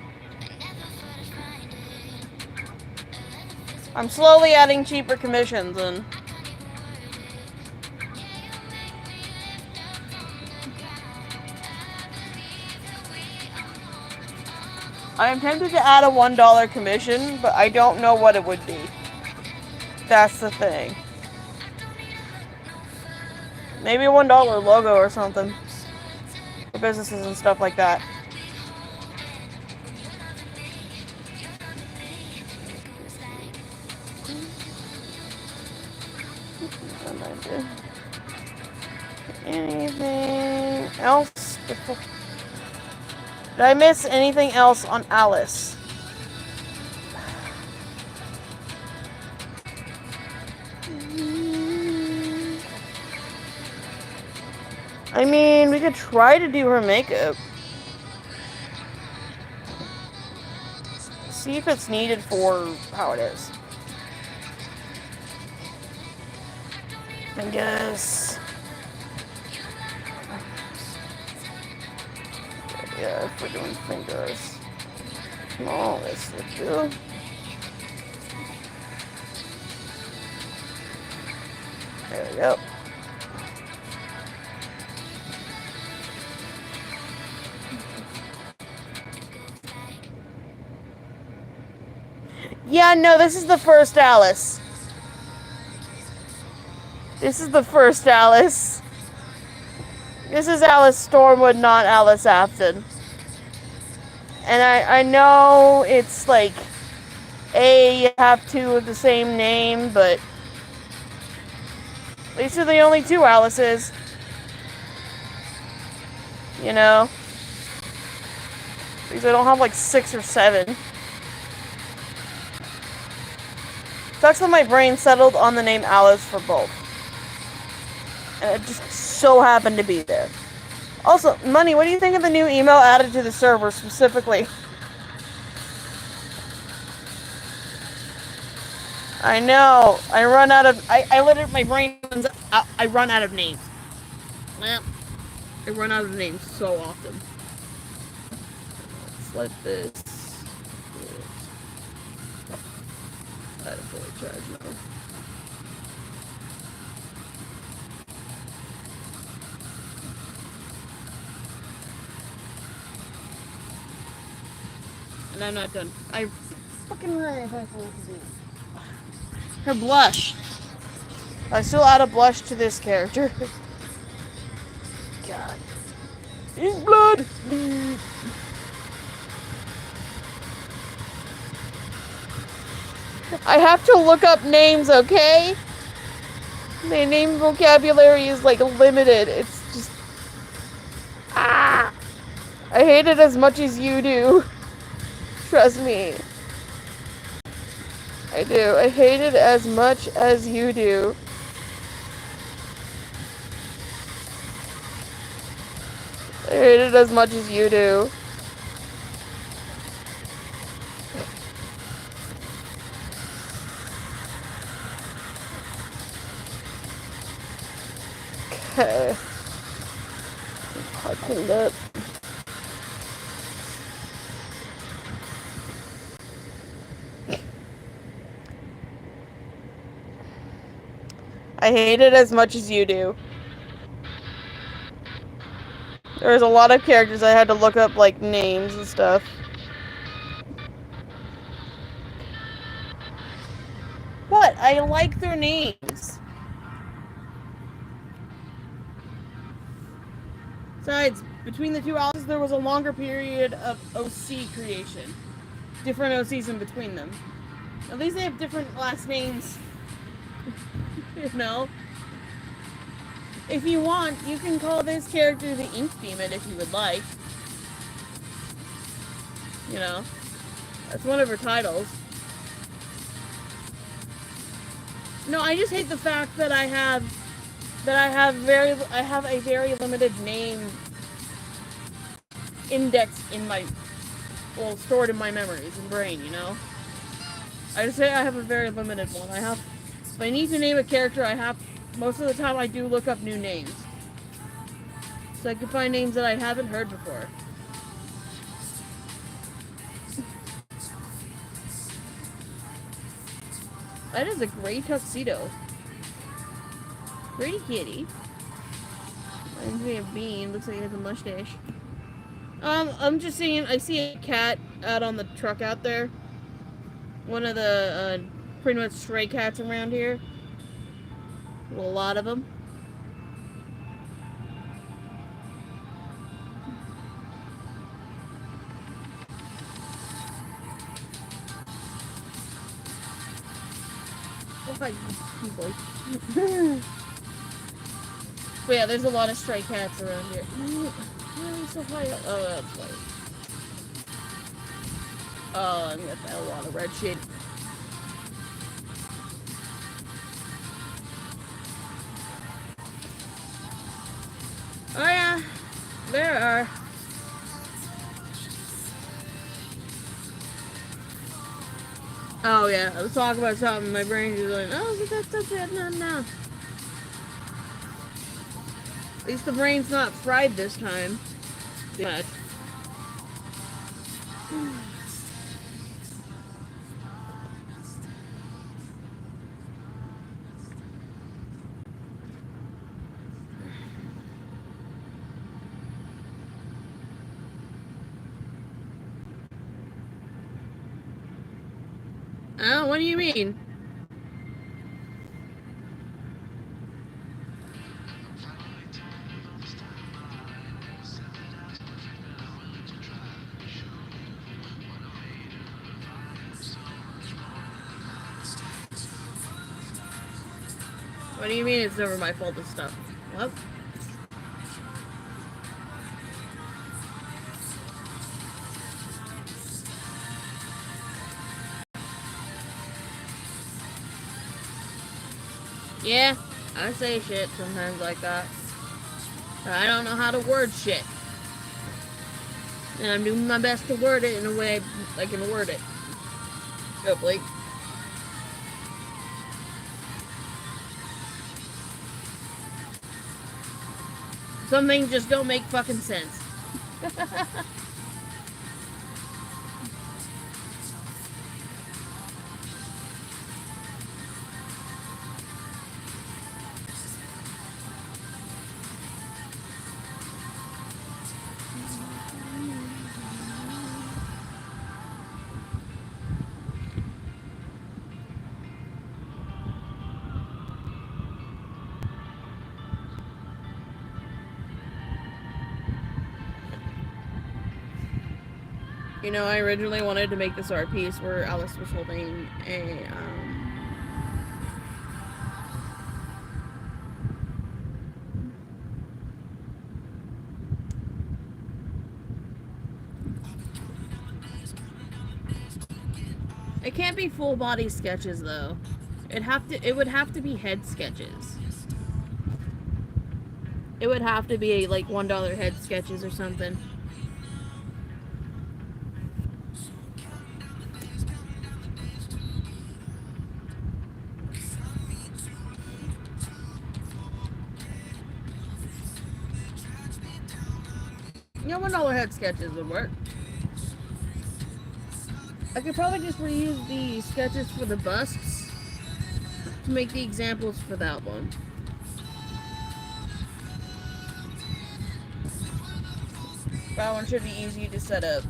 I'm slowly adding cheaper commissions in. I am tempted to add a $1 commission, but I don't know what it would be. That's the thing. Maybe a $1 logo or something. For businesses and stuff like that. Anything else before? Did I miss anything else on Alice? I mean, we could try to do her makeup. See if it's needed for how it is. I guess. Yeah, if we're doing fingers. Small, this would do. There we go. Yeah, no, this is the first Alice. This is the first Alice. This is Alice Stormwood, not Alice Afton. And I know it's like, you have two of the same name, but these are the only two Alices. You know? Because I don't have like 6 or 7. Sucks that my brain settled on the name Alice for both. And it just so happened to be there. Also, Money, what do you think of the new email added to the server specifically? I know. I run out of. I literally, my brain runs. I run out of names. Well, I run out of names so often. Let's let this. I had a fully charged now. And I'm not done. I fucking ran if I her blush. I still add a blush to this character. God. Ink blood! I have to look up names, okay? My name vocabulary is like limited. It's just. Ah! I hate it as much as you do. Trust me. I do. I hate it as much as you do. I hate it as much as you do. Okay. I cleaned up. I hate it as much as you do. There's a lot of characters I had to look up, like, names and stuff. But I like their names. Besides, between the two albums, there was a longer period of OC creation. Different OCs in between them. At least they have different last names. You know? If you want, you can call this character the Ink Demon if you would like. You know? That's one of her titles. No, I just hate the fact that I have a very limited name index in my, well, stored in my memories and brain, you know? I just say I have a very limited one. If I need to name a character, most of the time I do look up new names. So I can find names that I haven't heard before. That is a gray tuxedo. Pretty kitty. Reminds me of Bean. Looks like he has a mustache. I'm just seeing. I see a cat out on the truck out there. One of the pretty much stray cats around here. A lot of them. People. But yeah, there's a lot of stray cats around here. Why are we so high up? Oh, that's funny. Oh, I'm gonna get a lot of red shit. Oh yeah, there are. Oh yeah, I was talking about something, my brain is like, oh, but that's such a no. At least the brain's not fried this time. But oh, what do you mean? What do you mean it's never my fault and stuff? What? Yeah, I say shit sometimes like that. I don't know how to word shit. And I'm doing my best to word it in a way I can word it. Hopefully. Some things just don't make fucking sense. You know, I originally wanted to make this art piece where Alice was holding a, It can't be full body sketches though. It would have to be head sketches. It would have to be like $1 head sketches or something. Yeah, $1 head sketches would work. I could probably just reuse the sketches for the busts to make the examples for that one. That one should be easy to set up.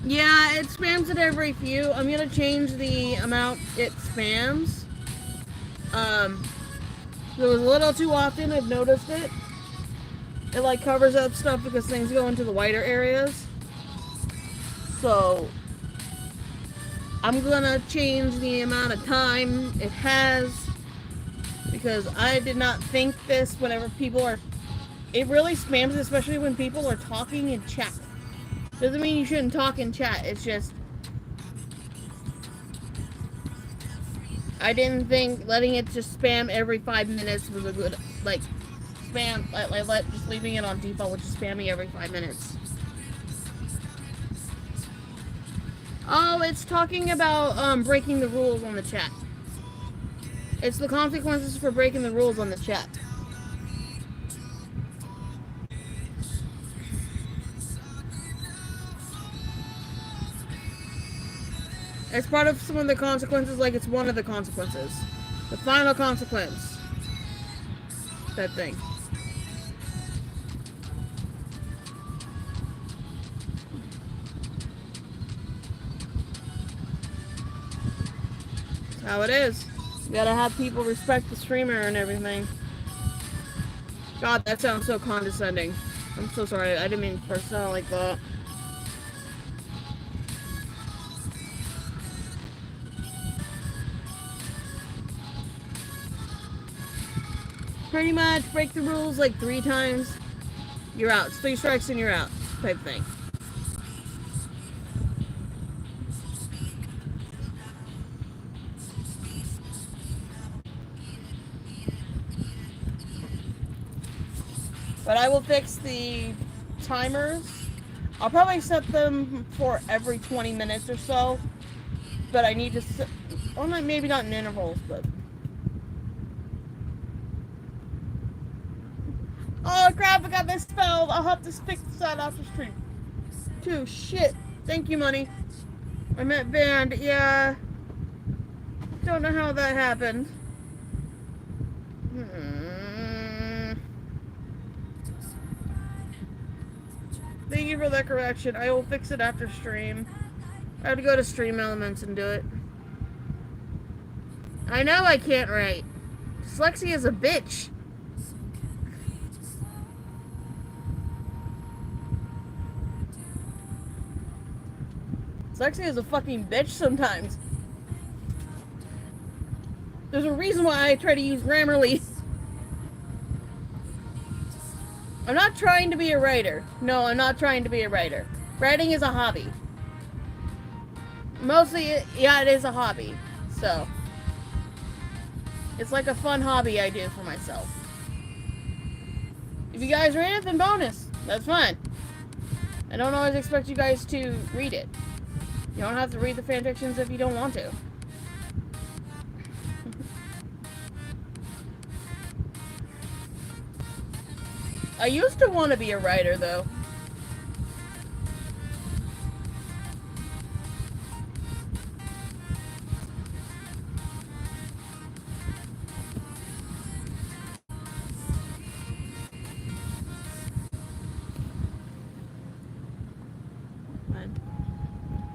Yeah, it spams it every few. I'm gonna change the amount it spams. It was a little too often, I've noticed it. It like covers up stuff because things go into the wider areas. So I'm gonna change the amount of time it has because I did not think this whenever people are... It really spams, especially when people are talking in chat. Doesn't mean you shouldn't talk in chat, it's just... I didn't think letting it just spam every 5 minutes was a good, like, spam, just leaving it on default, which is spamming every 5 minutes. Oh, it's talking about, breaking the rules on the chat. It's the consequences for breaking the rules on the chat. It's part of some of the consequences, like it's one of the consequences. The final consequence. That thing. That's how it is. You gotta have people respect the streamer and everything. God, that sounds so condescending. I'm so sorry, I didn't mean for it to sound like that. Pretty much, break the rules like 3 times, you're out. It's 3 strikes and you're out, type thing. But I will fix the timers. I'll probably set them for every 20 minutes or so. But I need to set, well, maybe not in intervals, but... Oh crap, I got misspelled. I'll have to fix that after stream. Too, shit. Thank you, money. I meant banned, yeah. Don't know how that happened. Thank you for that correction. I will fix it after stream. I have to go to Stream Elements and do it. I know I can't write. Dyslexia is a bitch. Dyslexia is a fucking bitch sometimes. There's a reason why I try to use Grammarly. I'm not trying to be a writer. No, I'm not trying to be a writer. Writing is a hobby. Mostly, yeah, it is a hobby. So. It's like a fun hobby I do for myself. If you guys read it, then bonus. That's fine. I don't always expect you guys to read it. You don't have to read the fanfictions if you don't want to. I used to want to be a writer, though.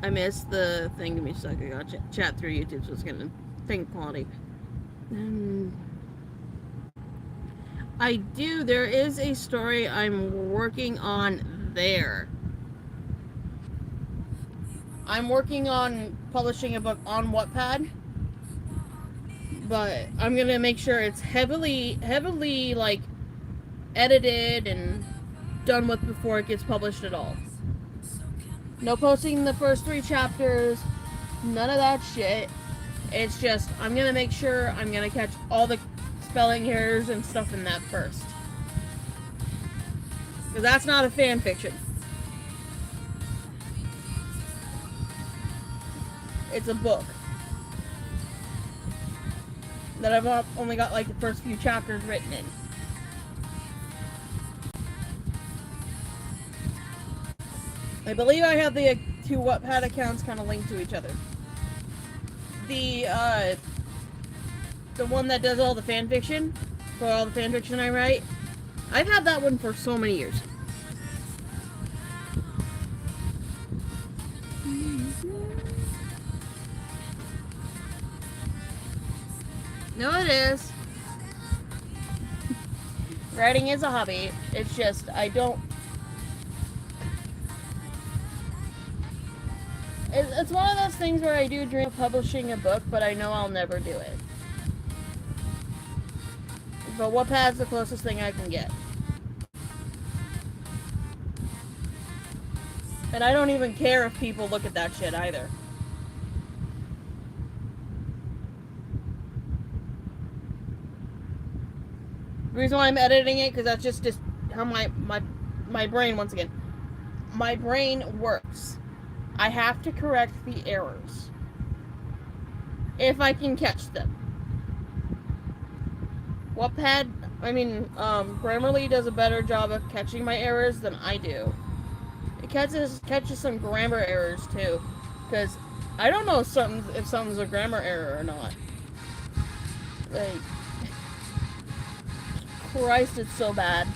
I missed the thing to me stuck. I got chat through YouTube, so it's gonna think quality. I do. There is a story I'm working on there. I'm working on publishing a book on Wattpad, but I'm gonna make sure it's heavily like edited and done with before it gets published at all. No posting the first 3 chapters, none of that shit. It's just, I'm gonna make sure I'm gonna catch all the spelling errors and stuff in that first. Because that's not a fan fiction. It's a book that I've only got like the first few chapters written in. I believe I have the 2 Wattpad accounts kind of linked to each other. The one that does all the fan fiction, for all the fan fiction I write, I've had that one for so many years. No, it is. Writing is a hobby. It's just, I don't... It's one of those things where I do dream of publishing a book, but I know I'll never do it. But Wattpad's the closest thing I can get. And I don't even care if people look at that shit either. The reason why I'm editing it, because that's just how my brain, once again, my brain works. I have to correct the errors. If I can catch them. Wattpad, Grammarly does a better job of catching my errors than I do. It catches some grammar errors too, because I don't know if something's a grammar error or not. Like, Christ, it's so bad.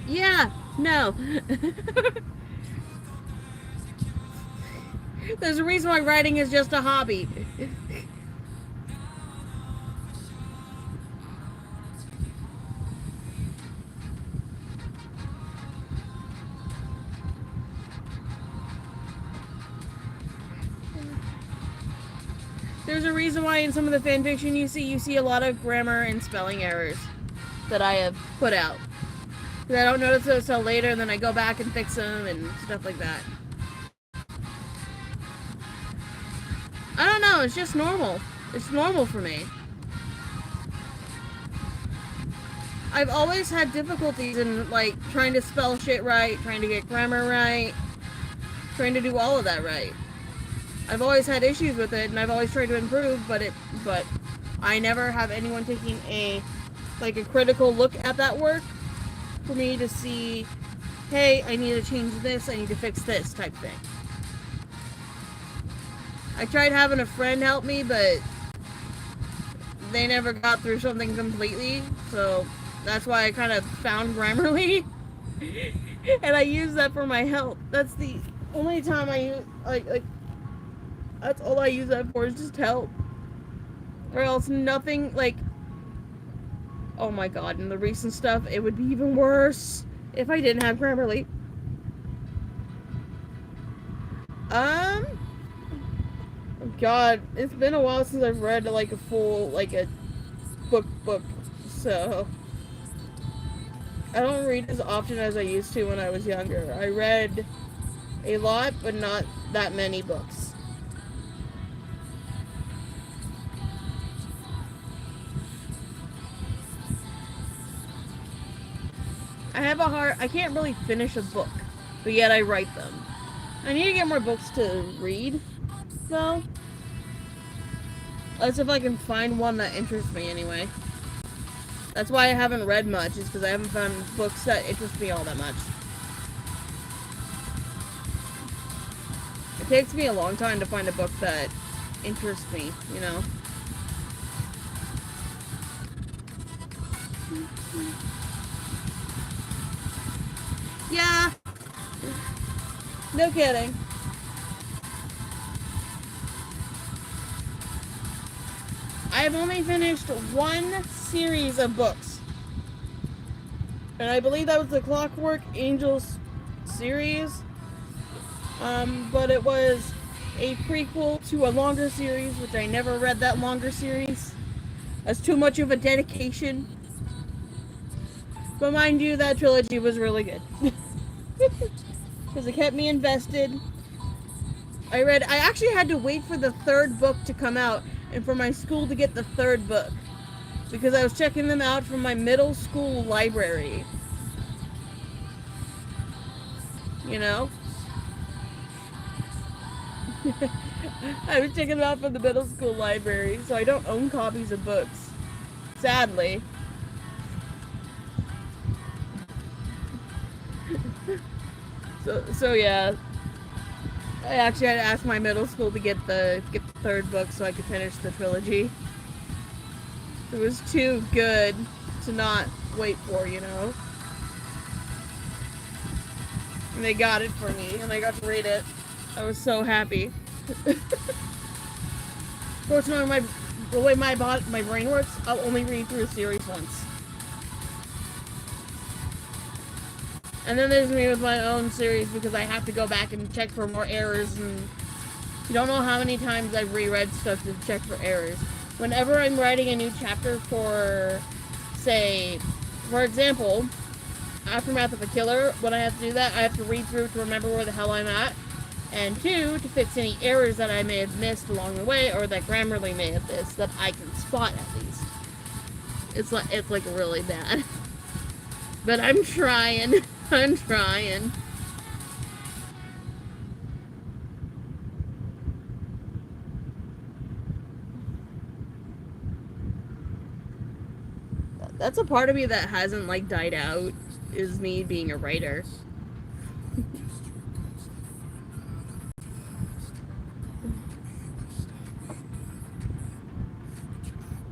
Yeah, no. There's a reason why writing is just a hobby. There's a reason why in some of the fanfiction you see a lot of grammar and spelling errors that I have put out. Because I don't notice those until later, and then I go back and fix them and stuff like that. I don't know, it's just normal. It's normal for me. I've always had difficulties in, like, trying to spell shit right, trying to get grammar right, trying to do all of that right. I've always had issues with it, and I've always tried to improve, but I never have anyone taking a critical look at that work for me to see, hey, I need to change this, I need to fix this type thing. I tried having a friend help me, but they never got through something completely, so That's why I kind of found Grammarly. And I use that for my help. That's the only time I use, like, that's all I use that for, is just help. Or else nothing, like, oh my god, and the recent stuff, it would be even worse if I didn't have Grammarly. God, it's been a while since I've read, like, a full, like, a book, so I don't read as often as I used to when I was younger. I read a lot, but not that many books. I can't really finish a book, but yet I write them. I need to get more books to read, though. Let's see if I can find one that interests me anyway. That's why I haven't read much, is because I haven't found books that interest me all that much. It takes me a long time to find a book that interests me, you know? Yeah! No kidding. I have only finished one series of books. And I believe that was the Clockwork Angels series. But it was a prequel to a longer series, which I never read that longer series. That's too much of a dedication. But mind you, that trilogy was really good. Because it kept me invested. I actually had to wait for the third book to come out and for my school to get the third book. Because I was checking them out from my middle school library. You know? I was checking them out from the middle school library, so I don't own copies of books. Sadly. So yeah. I actually had to ask my middle school to get the third book so I could finish the trilogy. It was too good to not wait for, you know? And they got it for me, and I got to read it. I was so happy. Fortunately, the way my brain works, I'll only read through a series once. And then there's me with my own series because I have to go back and check for more errors, and you don't know how many times I've reread stuff to check for errors. Whenever I'm writing a new chapter for, say, for example, Aftermath of a Killer, when I have to do that, I have to read through to remember where the hell I'm at. And two, to fix any errors that I may have missed along the way, or that Grammarly may have missed, that I can spot at least. It's like really bad. But I'm trying. I'm trying. That's a part of me that hasn't, like, died out, is me being a writer.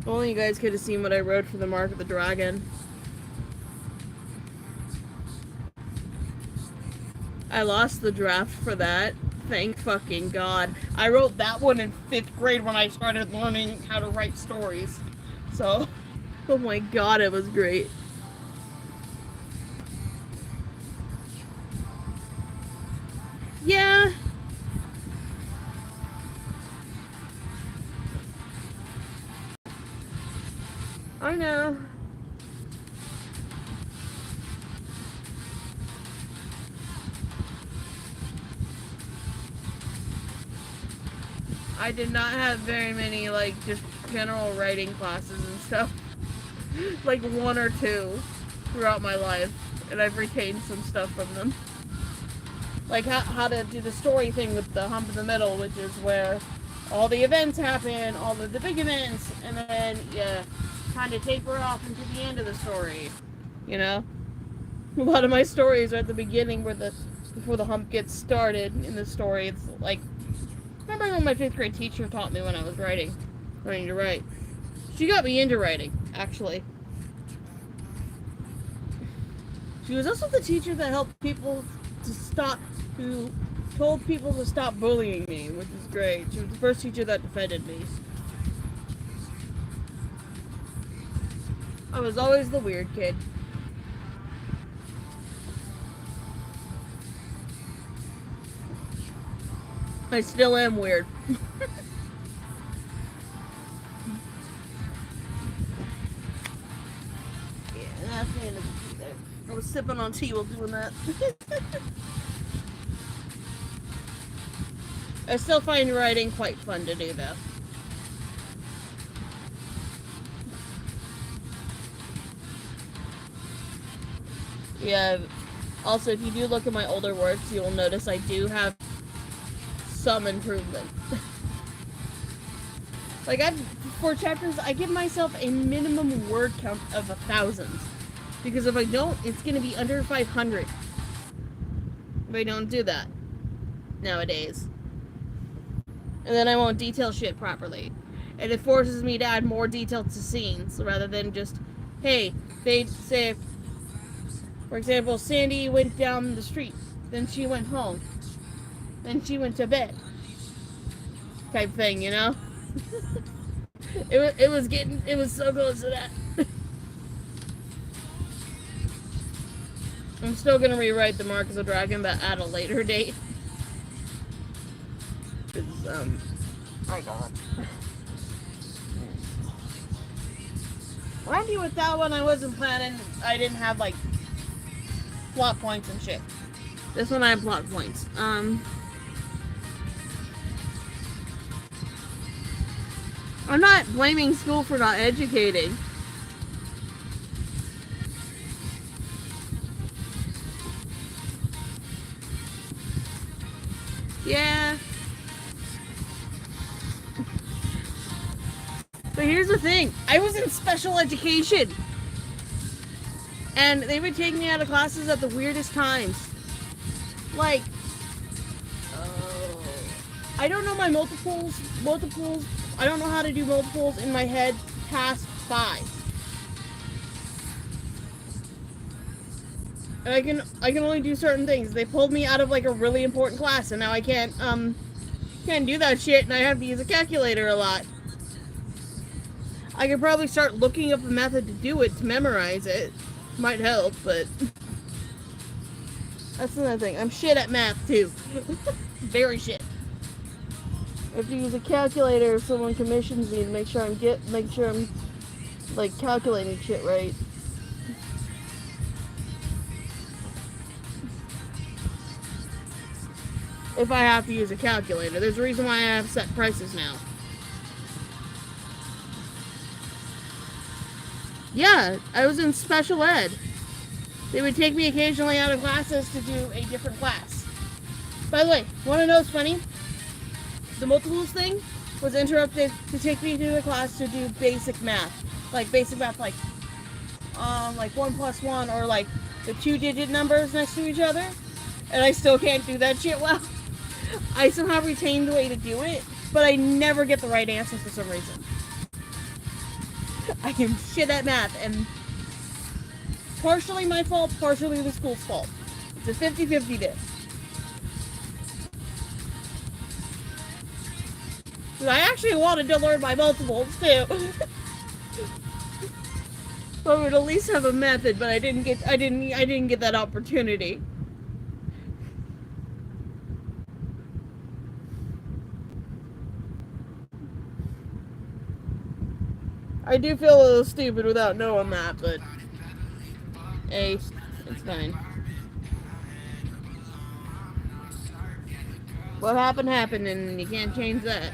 Only you guys could have seen what I wrote for the Mark of the Dragon. I lost the draft for that. Thank fucking God. I wrote that one in 5th grade when I started learning how to write stories. So, oh my God, it was great. Yeah. I know. I did not have very many, like, just general writing classes and stuff. Like 1 or 2 throughout my life. And I've retained some stuff from them. Like how to do the story thing with the hump in the middle, which is where all the events happen, all of the big events, and then you kind of taper off into the end of the story. You know? A lot of my stories are at the beginning before the hump gets started in the story. It's like, remember when my 5th grade teacher taught me when I was learning to write. She got me into writing, actually. She was also the teacher that helped people who told people to stop bullying me, which is great. She was the first teacher that defended me. I was always the weird kid. I still am weird. Yeah, that's the end of the tea there. I was sipping on tea while doing that. I still find writing quite fun to do, though. Yeah, also, if you do look at my older works, you will notice I do have some improvement. Like, for chapters, I give myself a minimum word count of 1,000. Because if I don't, it's going to be under 500. If I don't do that nowadays. And then I won't detail shit properly. And it forces me to add more detail to scenes rather than just, hey, they'd say, for example, Sandy went down the street, then she went home, then she went to bed. Type thing, you know? It was so close to that. I'm still gonna rewrite the Mark of the Dragon, but at a later date. Cause, my god. Mind you, with that one, I wasn't planning, I didn't have, like, plot points and shit. This one I have plot points. I'm not blaming school for not educating. Yeah. But here's the thing. I was in special education. And they would take me out of classes at the weirdest times. Like, I don't know my multiples. I don't know how to do multiples in my head past 5. And I can only do certain things. They pulled me out of like a really important class, and now I can't do that shit, and I have to use a calculator a lot. I could probably start looking up a method to do it, to memorize it. Might help, but that's another thing. I'm shit at math too. Very shit. I have to use a calculator if someone commissions me to make sure I'm like calculating shit right. If I have to use a calculator. There's a reason why I have set prices now. Yeah, I was in special ed. They would take me occasionally out of classes to do a different class. By the way, want to know what's funny? The multiples thing was interrupted to take me to the class to do basic math. Like 1 plus 1, or like the 2-digit numbers next to each other. And I still can't do that shit well. I somehow retain the way to do it, but I never get the right answer for some reason. I am shit at math, and partially my fault, partially the school's fault. It's a 50-50 dip. I actually wanted to learn my multiples too. I would at least have a method, but I didn't get that opportunity. I do feel a little stupid without knowing that, but hey, it's fine. What happened, and you can't change that.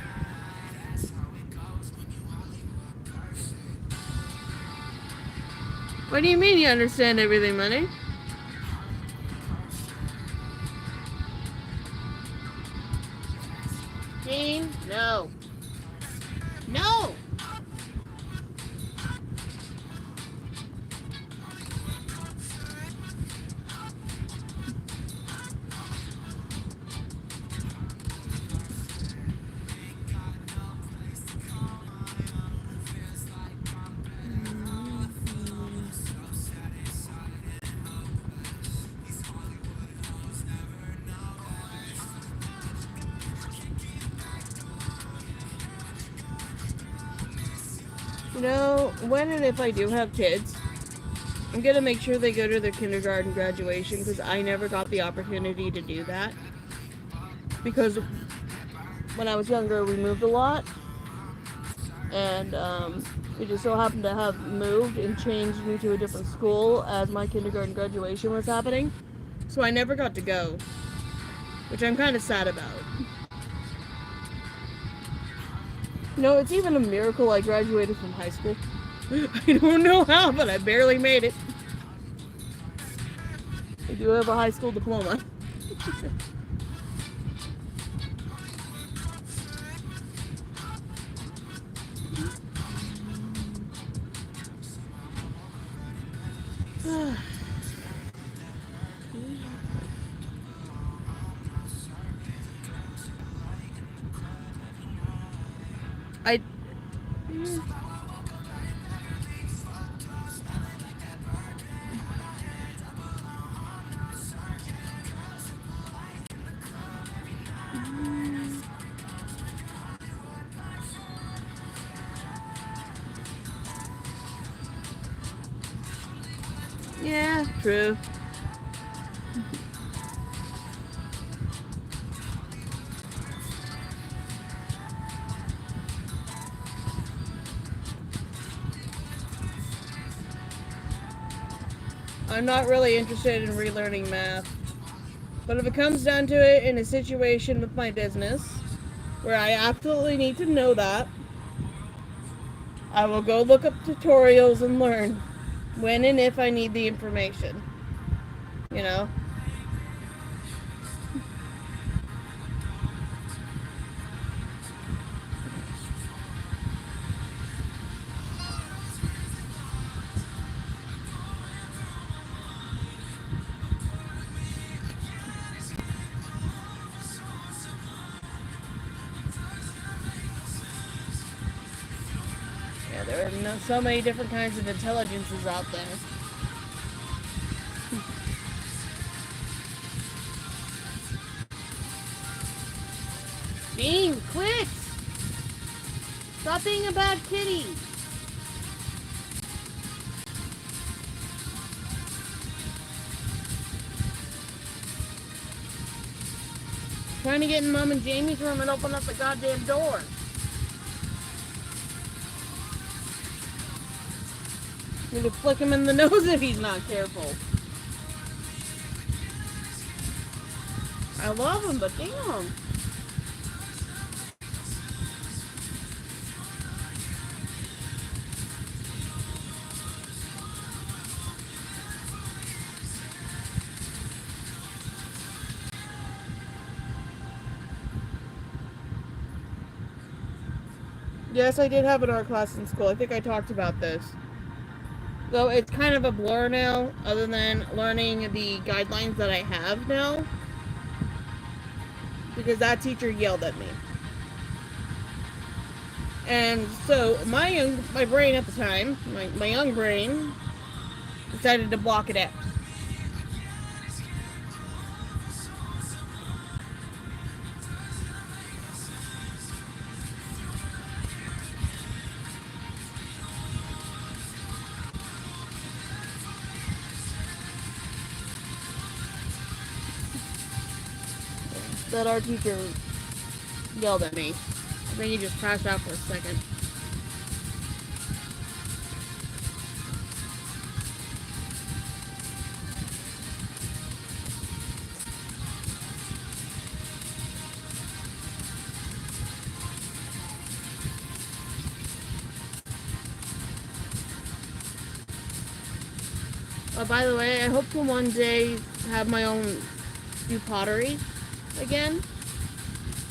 What do you mean you understand everything, Money? Jean, no. No! You know, when and if I do have kids, I'm gonna make sure they go to their kindergarten graduation because I never got the opportunity to do that. Because when I was younger, we moved a lot, and we just so happened to have moved and changed me to a different school as my kindergarten graduation was happening. So I never got to go, which I'm kind of sad about. You know, it's even a miracle I graduated from high school. I don't know how, but I barely made it. I do have a high school diploma. I... Yeah, true. I'm not really interested in relearning math. But if it comes down to it in a situation with my business, where I absolutely need to know that, I will go look up tutorials and learn when and if I need the information. You know? Yeah, there are so many different kinds of intelligences out there. Bean, quit! Stop being a bad kitty! Trying to get in Mom and Jamie's room and open up the goddamn door. I'm gonna flick him in the nose if he's not careful. I love him, but damn. Yes, I did have an art class in school. I think I talked about this. So it's kind of a blur now, other than learning the guidelines that I have now. Because that teacher yelled at me. And so my brain at the time, my young brain, decided to block it out. That our teacher yelled at me. I think he just crashed out for a second. By the way, I hope to one day have my own do pottery again.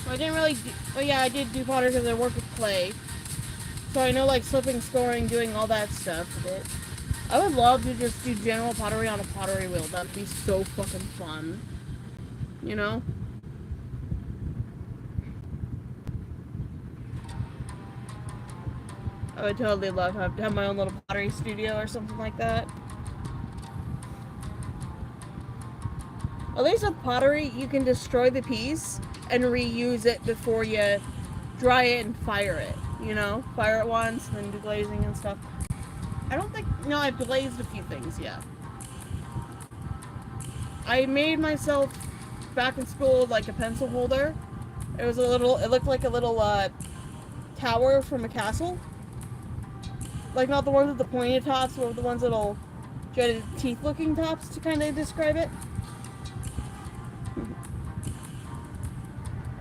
I didn't really do, oh yeah, I did do pottery because I work with clay. So I know like slipping, scoring, doing all that stuff with it. I would love to just do general pottery on a pottery wheel. That'd be so fucking fun. You know? I would totally love to have my own little pottery studio or something like that. At least with pottery, you can destroy the piece and reuse it before you dry it and fire it, You know, fire it once, then do glazing and stuff. I don't think, no, I've glazed a few things, yeah. I made myself, back in school, like a pencil holder. It was a little, it looked like a little, tower from a castle. Like, not the ones with the pointed tops, but the ones that'll jetted teeth-looking tops to kind of describe it.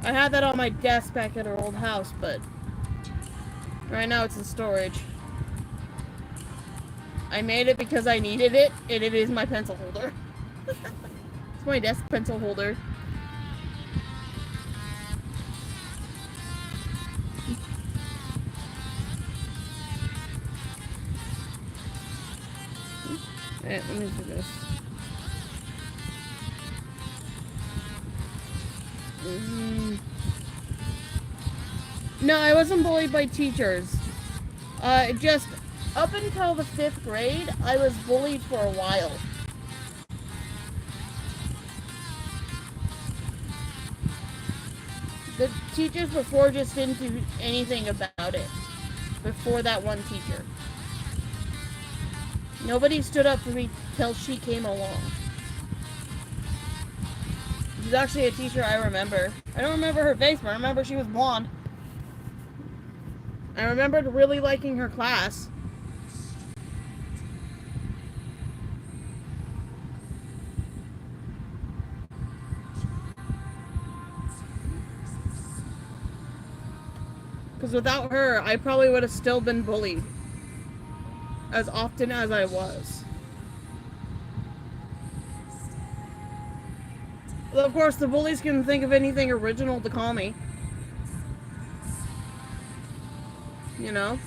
I had that on my desk back at our old house, but right now it's in storage. I made it because I needed it, and it is my pencil holder. It's my desk pencil holder. Alright, let me do this. No, I wasn't bullied by teachers. Just up until the 5th grade, I was bullied for a while. The teachers before just didn't do anything about it. Before that one teacher. Nobody stood up for me till she came along. She's actually a teacher I remember. I don't remember her face, but I remember she was blonde. I remembered really liking her class. Because without her, I probably would have still been bullied. As often as I was. Well, of course, the bullies can think of anything original to call me. You know?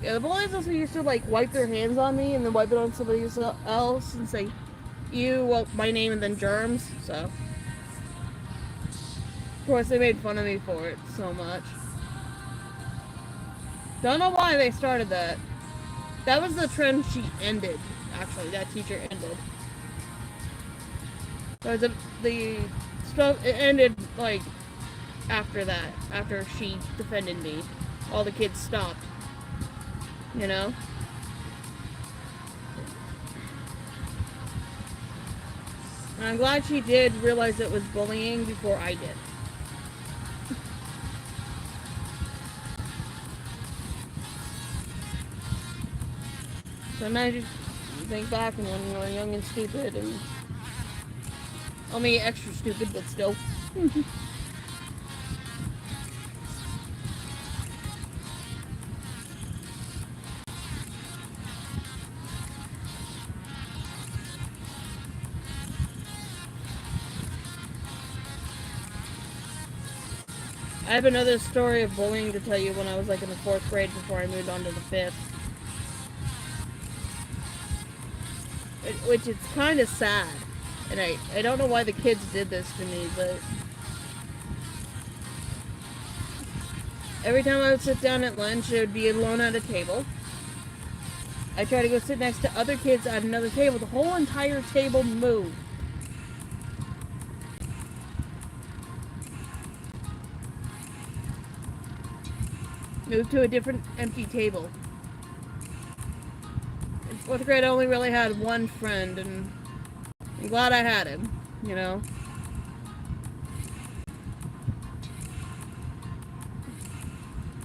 Yeah, the bullies also used to, like, wipe their hands on me and then wipe it on somebody else and say, "You," well, my name and then germs, so. Of course, they made fun of me for it so much. Don't know why they started that. That was the trend she ended, actually. That teacher ended. But the stuff, it ended, like, after that. After she defended me. All the kids stopped. You know? And I'm glad she did realize it was bullying before I did. Sometimes you think back and when you were young and stupid and... I mean, extra stupid, but still. I have another story of bullying to tell you when I was like in the 4th grade before I moved on to the 5th. Which is kind of sad. And I don't know why the kids did this to me, but... Every time I would sit down at lunch, it would be alone at a table. I try to go sit next to other kids at another table. The whole entire table moved. Moved to a different empty table. In 4th grade, I only really had one friend, and I'm glad I had him, you know?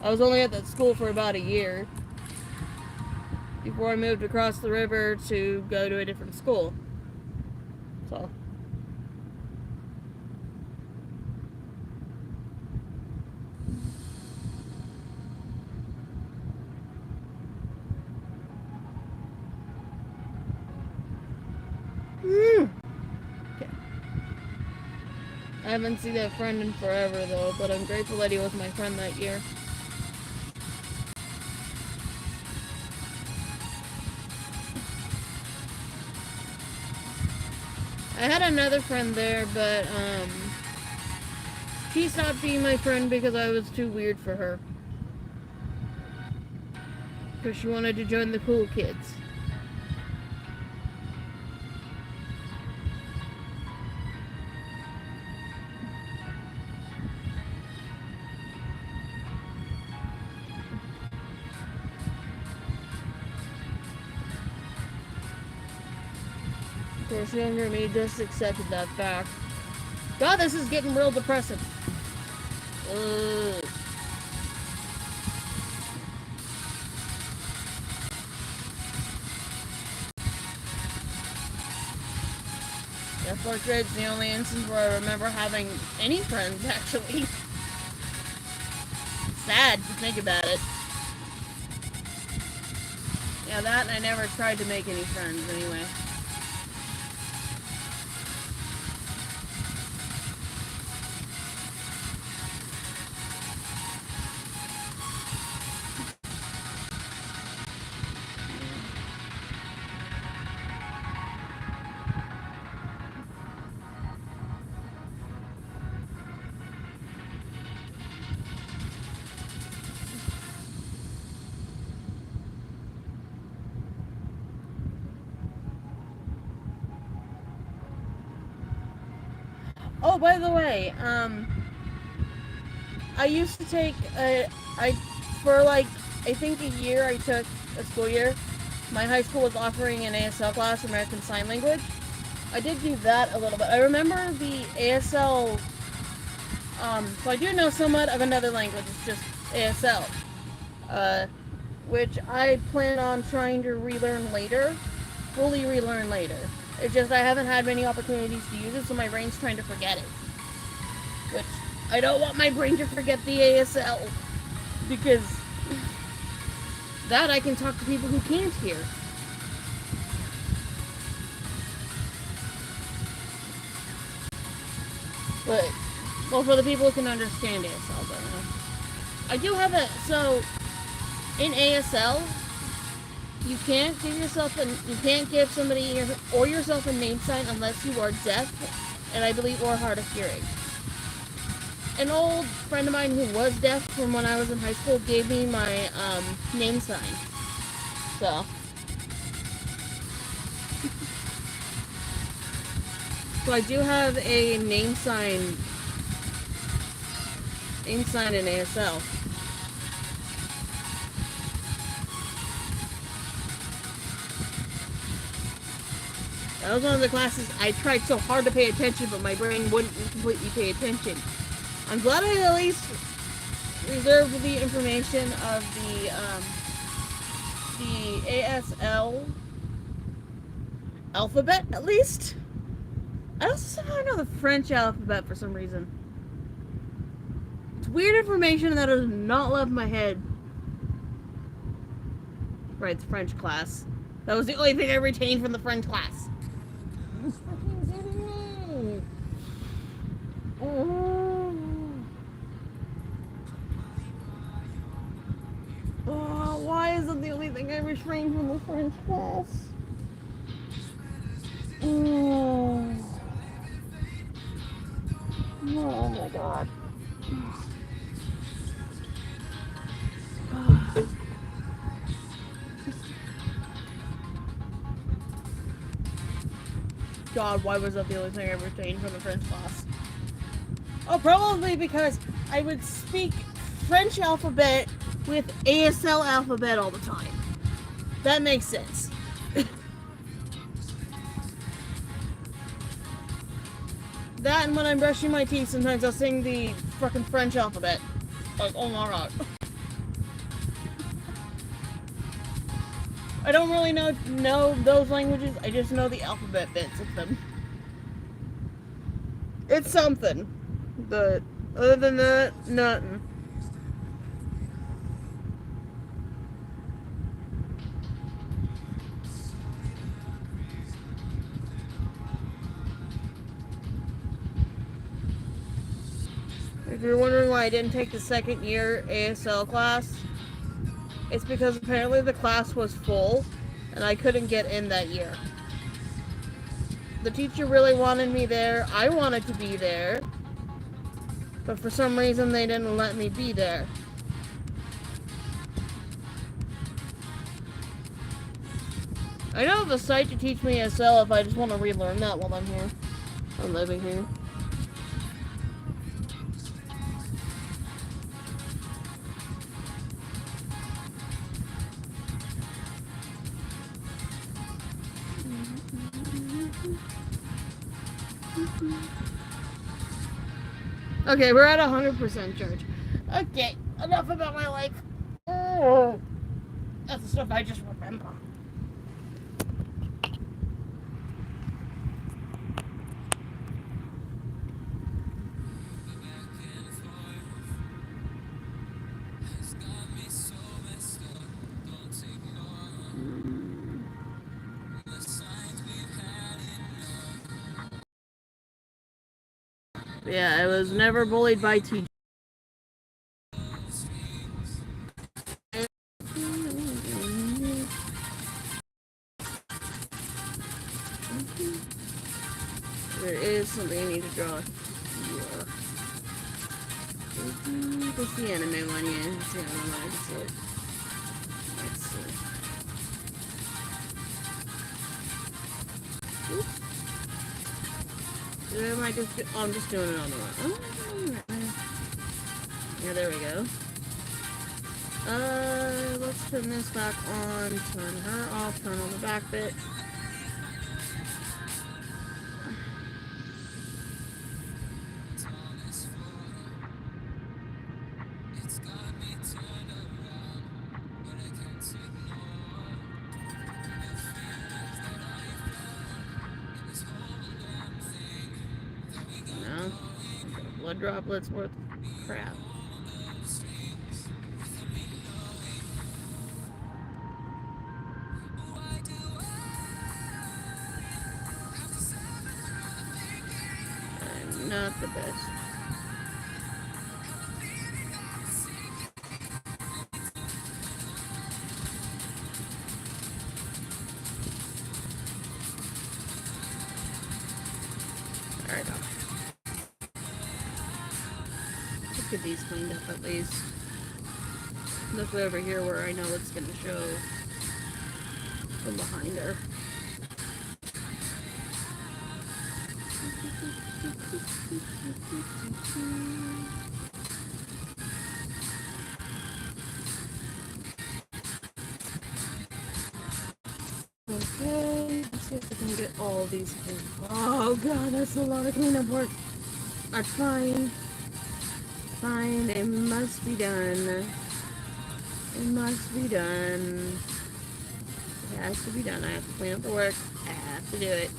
I was only at that school for about a year before I moved across the river to go to a different school. So... Okay. I haven't seen that friend in forever though, but I'm grateful that he was my friend that year. I had another friend there, but she stopped being my friend because I was too weird for her. Because she wanted to join the cool kids. This younger me just accepted that fact. God, this is getting real depressing. Yeah, 4th grade's the only instance where I remember having any friends, actually. Sad to think about it. Yeah, that and I never tried to make any friends anyway. Oh, by the way, I used to take for like, I think a year I took a school year. My high school was offering an ASL class, American Sign Language. I did do that a little bit. I remember the ASL, so I do know somewhat of another language, it's just ASL, which I plan on trying to relearn later, fully relearn later. It's just I haven't had many opportunities to use it, so my brain's trying to forget it. Which, I don't want my brain to forget the ASL, because that I can talk to people who can't hear. But, well, for the people who can understand ASL, but I do have so, in ASL, you can't give somebody or yourself a name sign unless you are deaf, and I believe, or hard of hearing. An old friend of mine who was deaf from when I was in high school gave me my, name sign. So. So I do have a name sign in ASL. That was one of the classes I tried so hard to pay attention, but my brain wouldn't completely pay attention. I'm glad I at least reserved the information of the ASL alphabet, at least. I also somehow know the French alphabet for some reason. It's weird information that does not left my head. Right, it's French class. That was the only thing I retained from the French class. Oh, why is it the only thing I retained from the French class? Oh my god. God, why was that the only thing I retained from the French class? Oh, probably because I would speak French alphabet with ASL alphabet all the time. That makes sense. That and when I'm brushing my teeth, sometimes I'll sing the fucking French alphabet. Like, oh my god. I don't really know those languages, I just know the alphabet bits of them. It's something. But other than that, nothing. If you're wondering why I didn't take the second year ASL class, it's because apparently the class was full and I couldn't get in that year. The teacher really wanted me there. I wanted to be there. But for some reason they didn't let me be there. I know of a site to teach me ASL if I just want to relearn that while I'm here. I'm living here. Okay, we're at 100% charge. Okay, enough about my life. Oh, that's the stuff I just remember. Yeah, I was never bullied by teachers. There is something I need to draw here. That's the anime one, yeah. That's the anime one, I can see it. Let's see. Oops. Am I just, oh, I'm just doing it on the one. Oh, yeah, there we go. Let's turn this back on, turn her off, turn on the back bit. No, blood droplets worth crap. I'm not the best. Alright, let's get these cleaned up at least. Look over here where I know it's gonna show from behind her. Okay, let's see if I can get all these things. Oh god, that's a lot of cleanup work. That's fine. Fine, it must be done. It must be done. It has to be done. I have to clean up the work. I have to do it.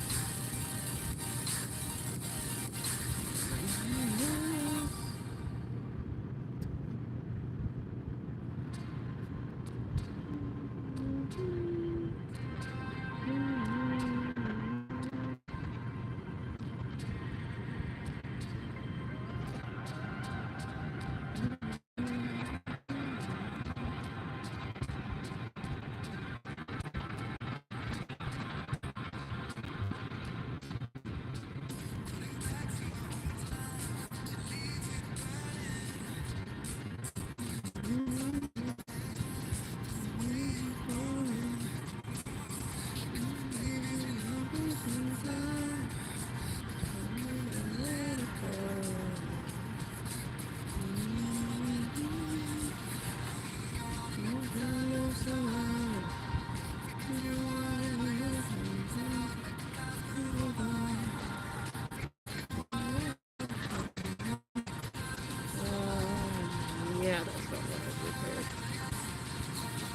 Yeah, that's not what I repaired.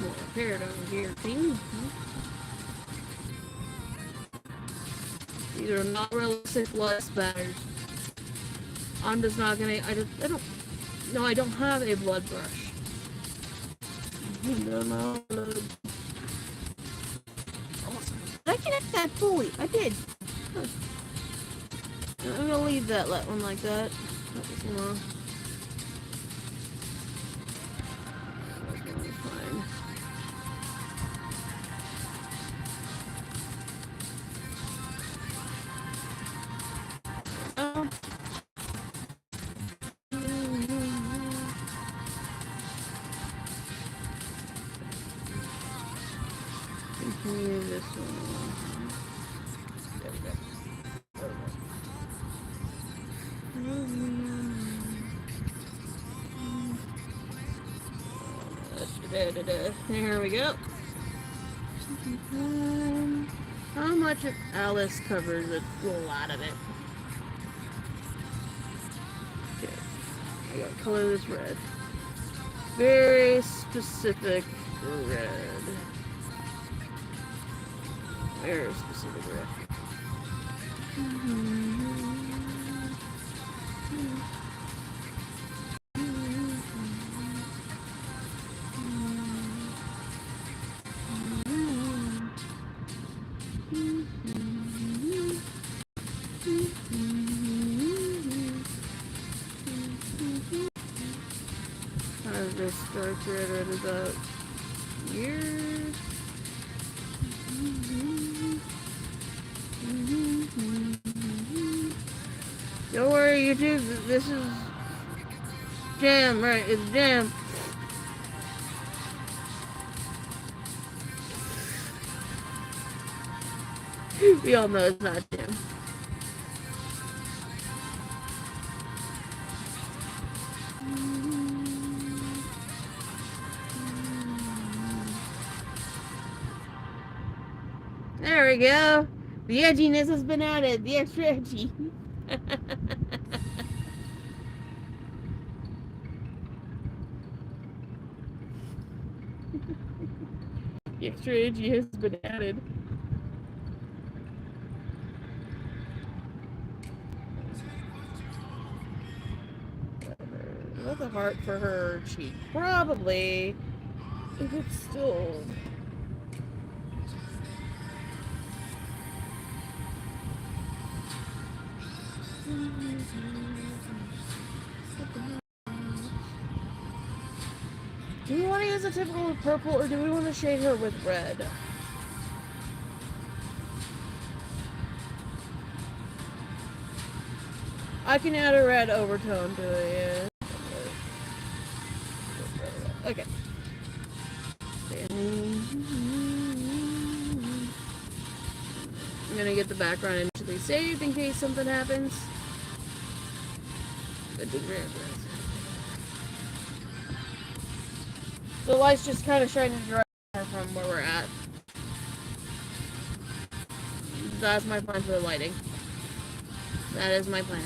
More repaired over here, too. These are not realistic blood spatters. I'm just not gonna. I don't. No, I don't have a blood brush. No. Did I connect that fully? I did. Huh. I'm gonna leave that one like that. That was long. That's fine. Oh. Continue this one. There we go. There we go. How much of Alice covers a lot of it? I gotta color this red. Very specific red. Very specific red. This dark red is about here. Don't worry, YouTube. This is jam, right? It's jam. We all know it's not jam. There we go. The edginess has been added. The extra edgy. The extra edgy has been added. What's a heart for her cheek? Probably. If it's still... Do we want to use a typical purple or do we want to shade her with red? I can add a red overtone to it, yeah. Okay. I'm gonna get the background initially saved in case something happens. The light's just kind of shining directly from where we're at. That's my plan for the lighting. That is my plan.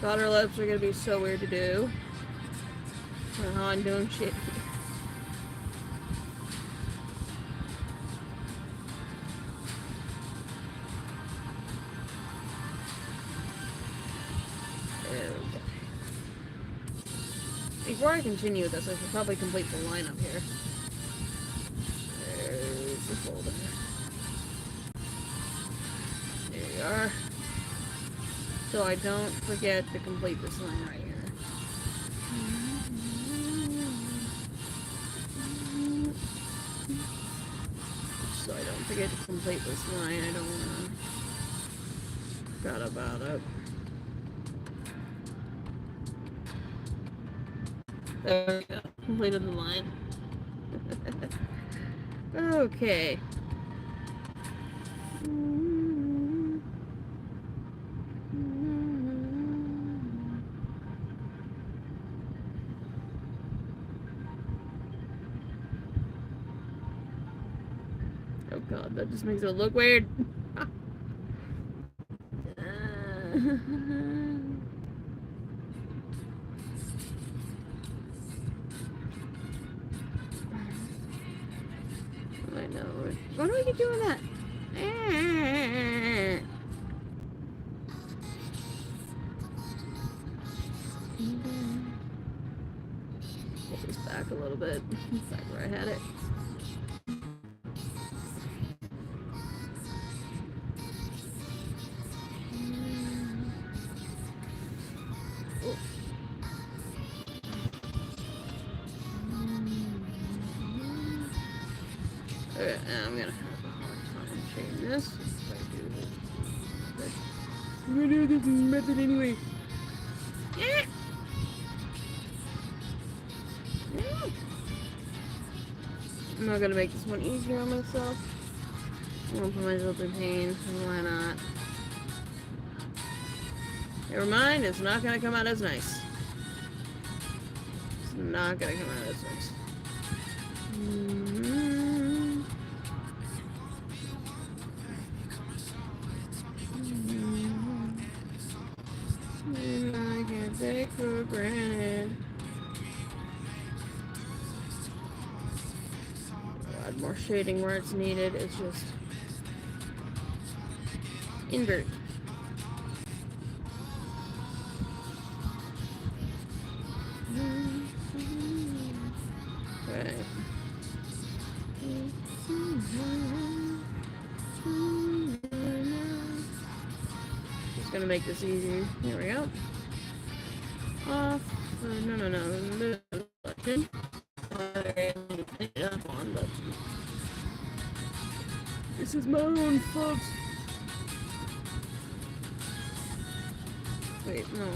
God, her lips are gonna be so weird to do. I don't know how I'm doing shit. Before I continue with this, I should probably complete the line up here. There's the folder. There you are. So I don't forget to complete this line right here. So I don't forget to complete this line. I don't want to forgot about it. There we go. Completed the line. Okay. Oh god, that just makes it look weird. I know. Why do I keep doing that? Pull this back a little bit. Back where I had it. I'm gonna have a hard time shading this if I do this. I'm gonna do this method anyway. Yeah. Yeah. I'm not gonna make this one easier on myself. I'm gonna put myself in pain. Why not? Never mind, it's not gonna come out as nice. It's not gonna come out as nice. I can't take for granted. Add more shading where it's needed. It's just invert. Right. Just gonna make this easier. Here we go. Off. No. Button. On button. This is my own fault. Wait, no.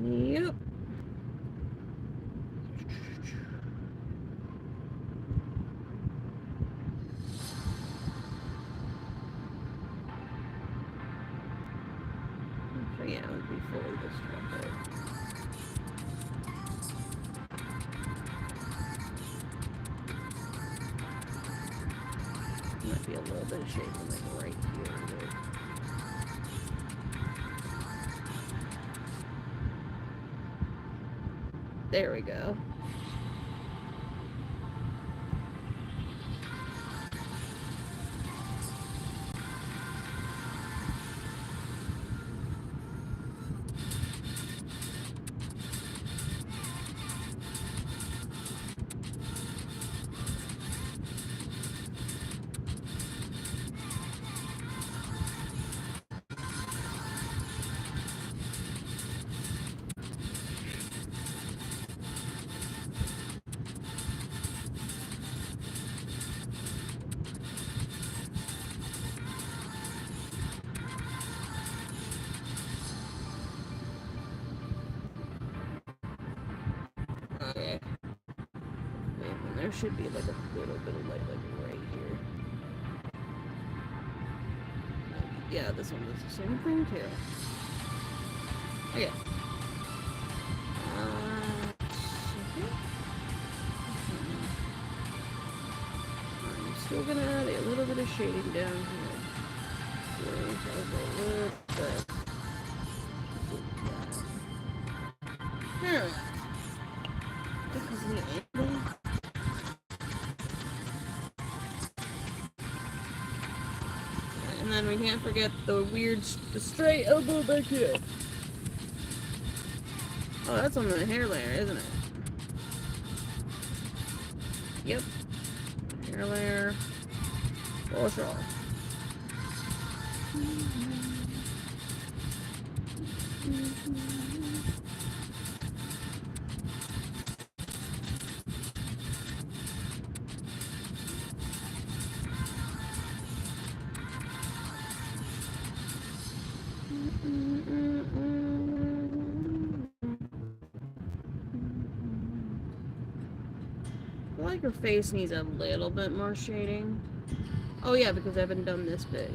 Yep. So yeah, it would be fully disrupted. Might be a little bit of shape like right here. There we go. Okay. And there should be like a little bit of light like right here. Yeah, this one does the same thing too. Okay. I'm still gonna add a little bit of shading down here. A little bit. There we go. Because of the angle. And then we can't forget the stray elbow back here. Oh, that's on the hair layer, isn't it? Yep. Hair layer. For sure. I feel like her face needs a little bit more shading. Oh yeah, because I haven't done this bit.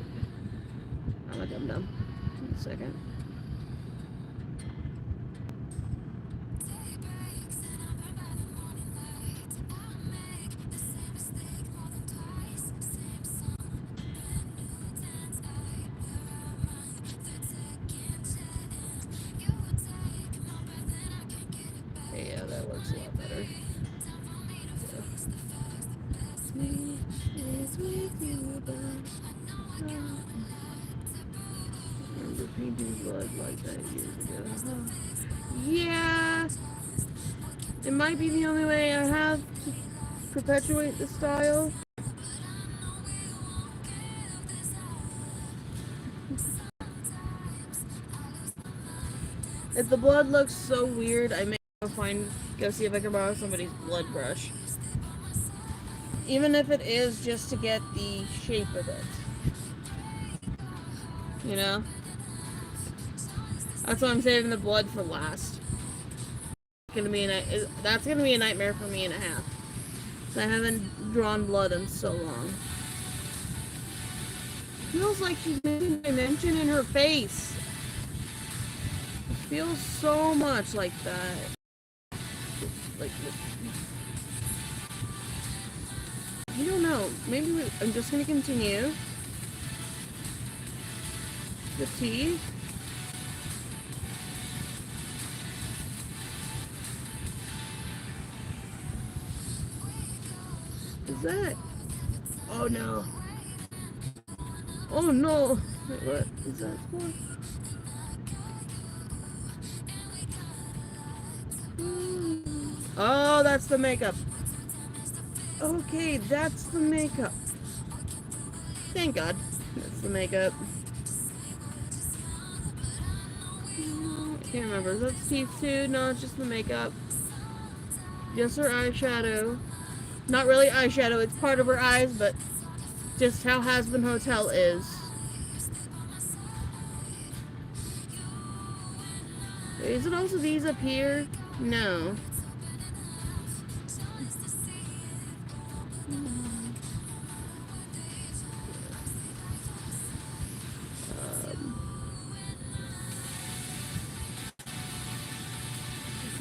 I'm a dum-dum. In a second. Yeah, that looks a lot better. painting blood like that years ago. Yeah, it might be the only way I have to perpetuate the style. If the blood looks so weird, I may go see if I can borrow somebody's blood brush. Even if it is just to get the shape of it. You know? That's why I'm saving the blood for last. That's gonna be a nightmare for me and a half. I haven't drawn blood in so long. Feels like she's making a dimension in her face. It feels so much like that. Like, I don't know. Maybe I'm just gonna continue. The teeth. Is that? Oh no. Oh no. Wait, what is that for? Oh, that's the makeup. Okay, that's the makeup. Thank God. That's the makeup. I can't remember. Is that the teeth too? No, it's just the makeup. Just her eyeshadow. Not really eyeshadow, it's part of her eyes, but just how Hasbin Hotel is. Is it also these up here? No.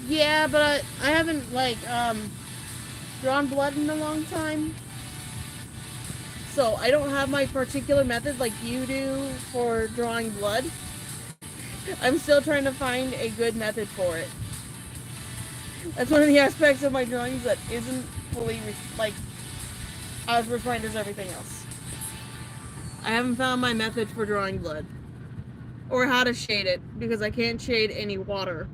Yeah, but I haven't, like, drawn blood in a long time. So, I don't have my particular method like you do for drawing blood. I'm still trying to find a good method for it. That's one of the aspects of my drawings that isn't fully, like, as refined as everything else. I haven't found my method for drawing blood. Or how to shade it, because I can't shade any water.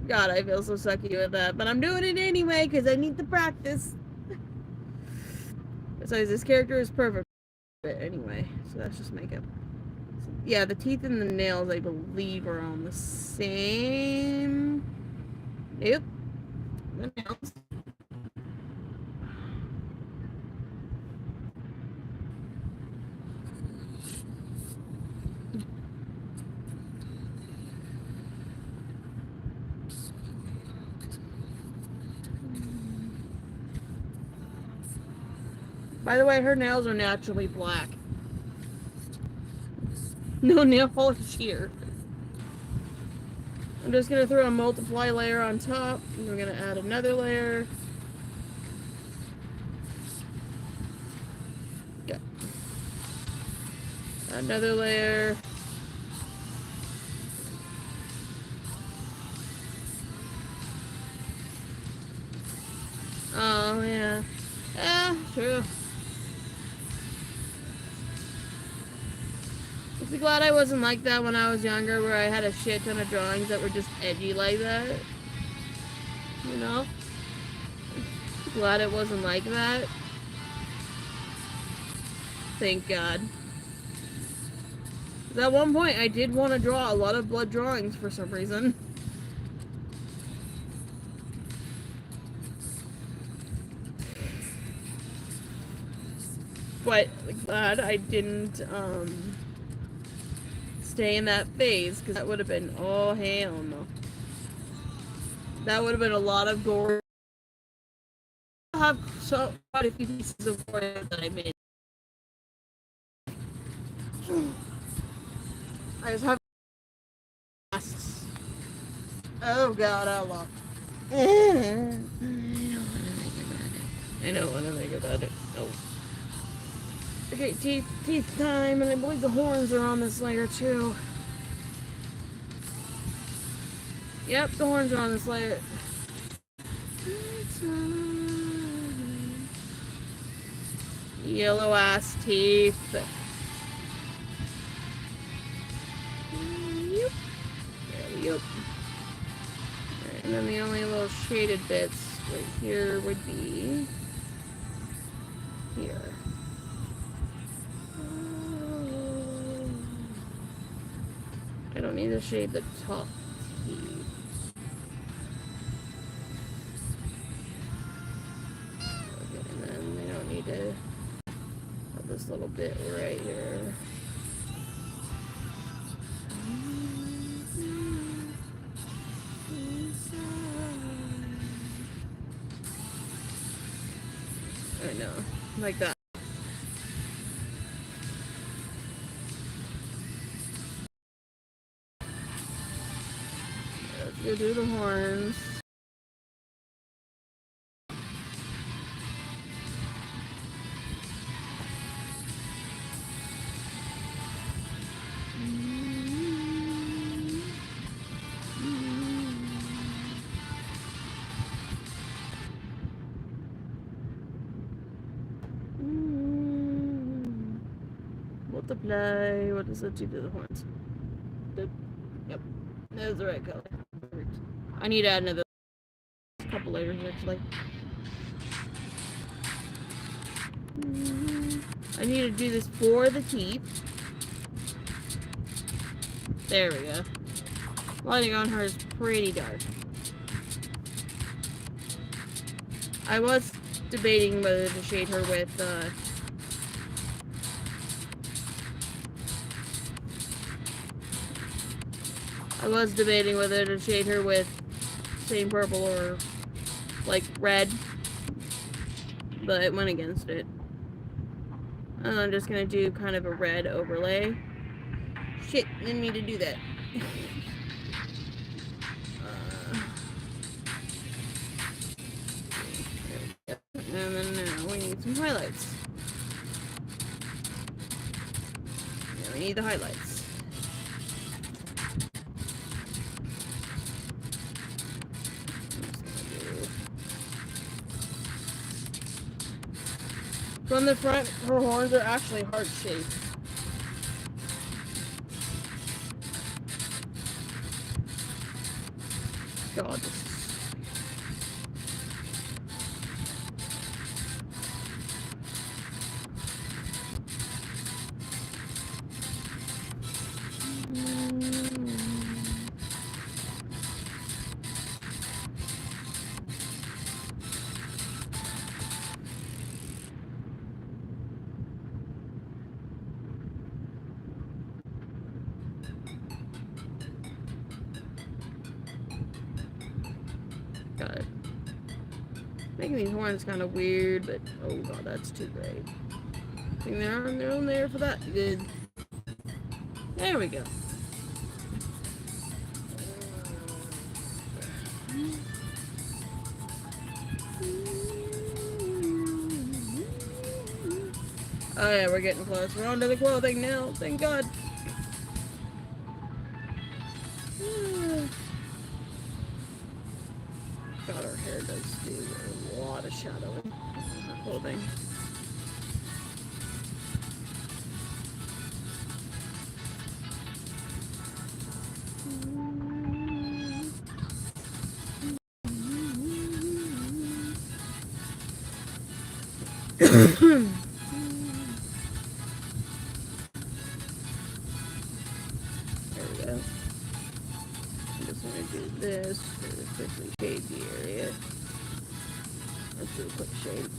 God, I feel so sucky with that. But I'm doing it anyway, because I need to practice. Besides, this character is perfect. But anyway, so that's just makeup. Yeah, the teeth and the nails, I believe, are on the same... Yep. The nails. By the way, her nails are naturally black. No nail polish here. I'm just gonna throw a multiply layer on top, and we're gonna add another layer. Yeah. Another layer. Oh, yeah. True. I'm so glad I wasn't like that when I was younger, where I had a shit ton of drawings that were just edgy like that. You know? Glad it wasn't like that. Thank God. 'Cause at one point, I did want to draw a lot of blood drawings for some reason. But glad I didn't, stay in that phase, because that would have been, oh hell no. That would have been a lot of gore. I have quite a few pieces of gore that I made. I just have masks. Oh God, I love. I don't want to think about it. No. Okay, teeth time, and I believe the horns are on this layer too. Yep, the horns are on this layer. Yellow ass teeth. Yep. Alright, and then the only little shaded bits right here would be here. I don't need to shade the top teeth. Okay, and then we don't need to have this little bit right here. I know, like that. Let's go do the horns. Multiply. What does that do to the horns? Yep. That was the right color. Perfect. I need to add another couple layers actually. I need to do this for the teeth. There we go. Lighting on her is pretty dark. I was debating whether to shade her with same purple or like red, but it went against it. And I'm just gonna do kind of a red overlay. Shit, didn't mean to do that. And then now we need some highlights. Now we need the highlights. From the front, her horns are actually heart-shaped. God, this is... Got it. Making these horns kind of weird, but oh god, that's too great. I think they're on there for that. Good. There we go. Oh yeah, we're getting close. We're onto the clothing now. Thank God. God, her hair does do a lot of shadowing on her clothing. There we go. I'm just gonna do this to quickly shade the area. Let's do a quick shade.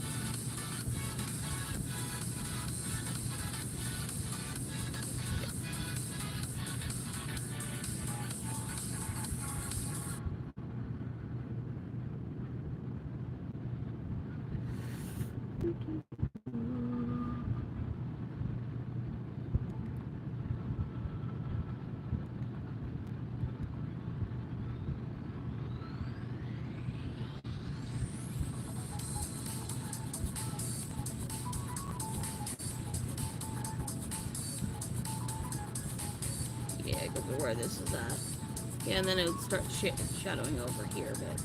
Yeah, because of where this is at. Yeah, and then it would start shadowing over here a bit.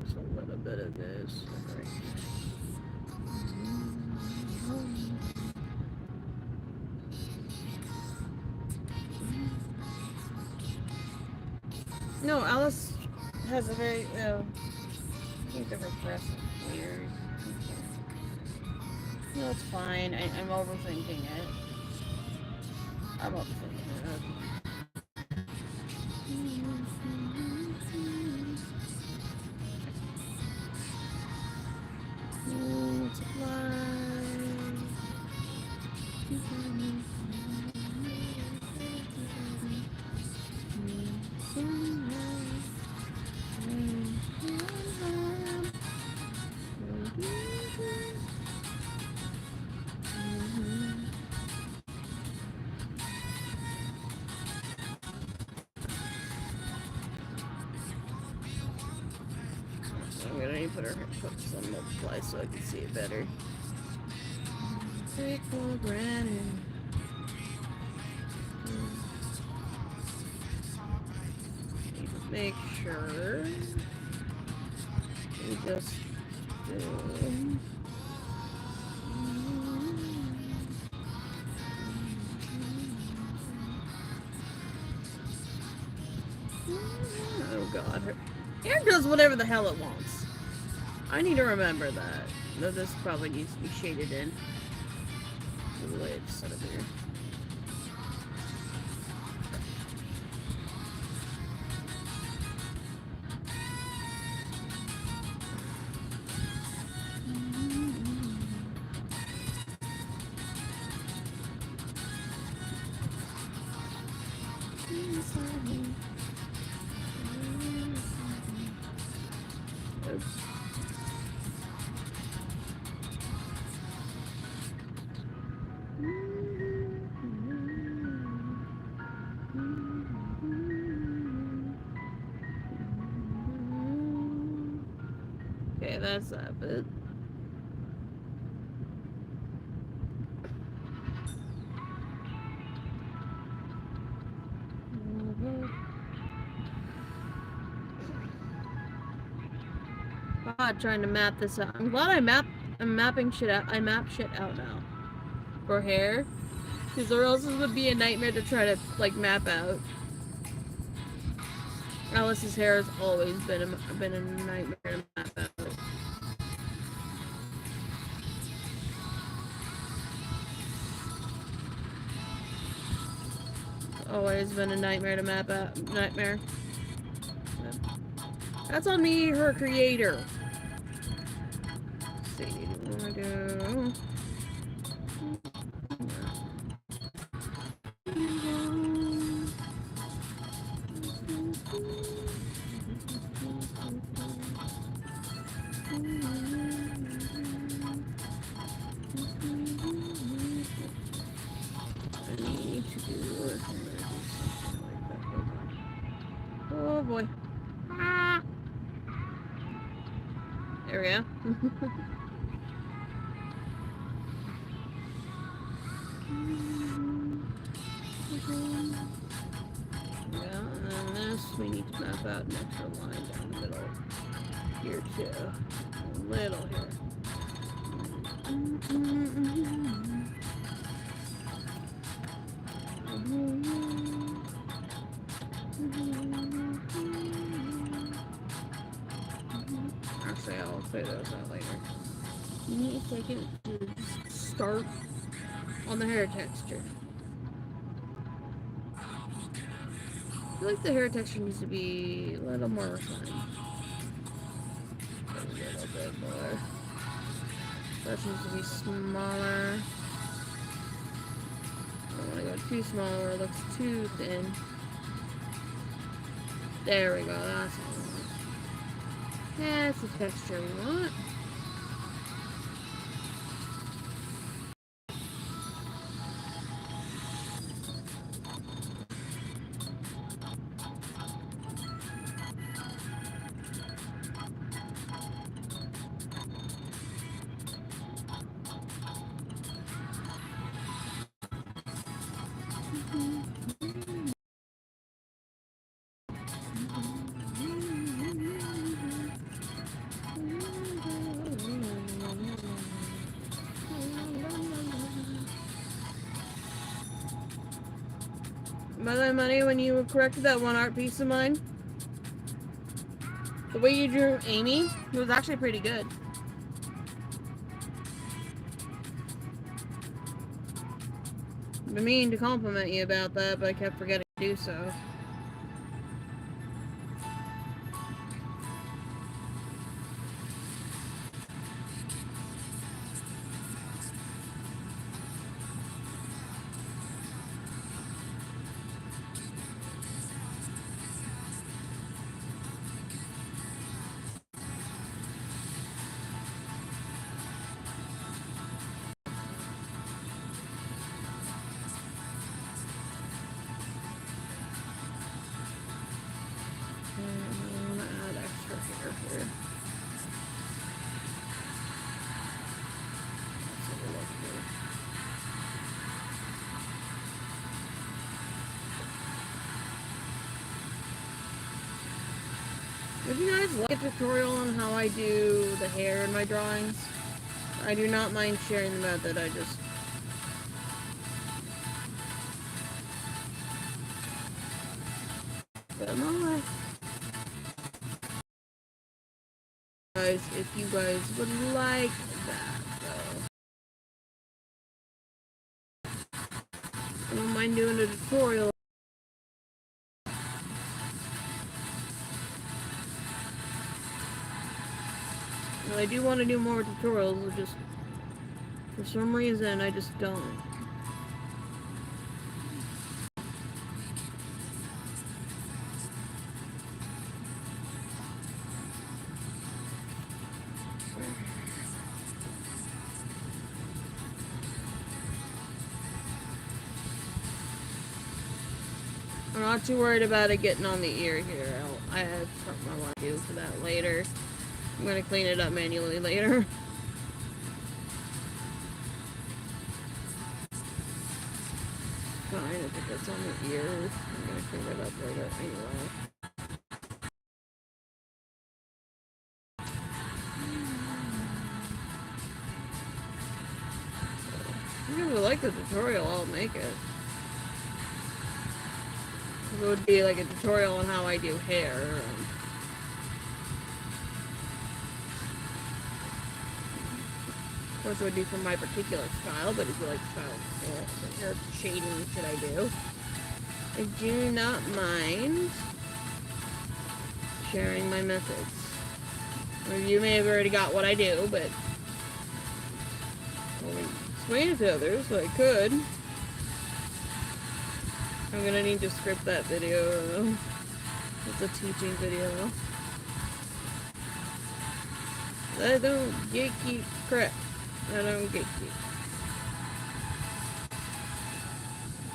Just a little bit of this. Right. No, Alice has a very, I think the repressed weird. No, it's fine. I'm overthinking it. I'm overthinking it. I'm gonna need to put some multiply so I can see it better. Take for granted. Need to make sure we just do. Oh god, her hair does whatever the hell it wants. I need to remember that. Though this probably needs to be shaded in. The way it's set up here. Oops. Okay, that's that bit. God, trying to map this out. I'm glad I'm mapping shit out. I map shit out now. For hair. Because or else it would be a nightmare to try to, like, map out. Alice's hair has always been a nightmare to map out. Always been a nightmare to map out. Nightmare. That's on me, her creator. Let's see, what do I do? Oh boy. Ah. There we go. Yeah, and then this, we need to map out an extra line down the middle here too. A little here. Actually, I'll figure those out later. You need to take it to start on the hair texture. I feel like the hair texture needs to be a little more refined. A little bit more. That needs to be smaller. I don't want to go too small or it looks too thin. There we go, that's what we want. That's the texture we want. By the way, Money, when you corrected that one art piece of mine, the way you drew Amy, it was actually pretty good. I've been meaning to compliment you about that, but I kept forgetting to do so. I want to add extra hair here. Let's have a look here. Would you guys like a tutorial on how I do the hair in my drawings? I do not mind sharing the method, I just... Come on. Guys, if you guys would like that, though. I don't mind doing a tutorial. Well, I do want to do more tutorials, just for some reason I just don't. I'm not too worried about it getting on the ear here. I have something I want to do for that later. I'm going to clean it up manually later. Fine, if it gets on the ear, I'm going to clean it up later anyway. If you guys like the tutorial, I'll make it. It would be like a tutorial on how I do hair. Of course, it would be for my particular style, but if you like style what hair shading should I do? I do not mind sharing my methods. Or you may have already got what I do, but I'll explain it to others, so I could. I'm gonna need to script that video, though. It's a teaching video. I don't gatekeep crap. I don't gatekeep.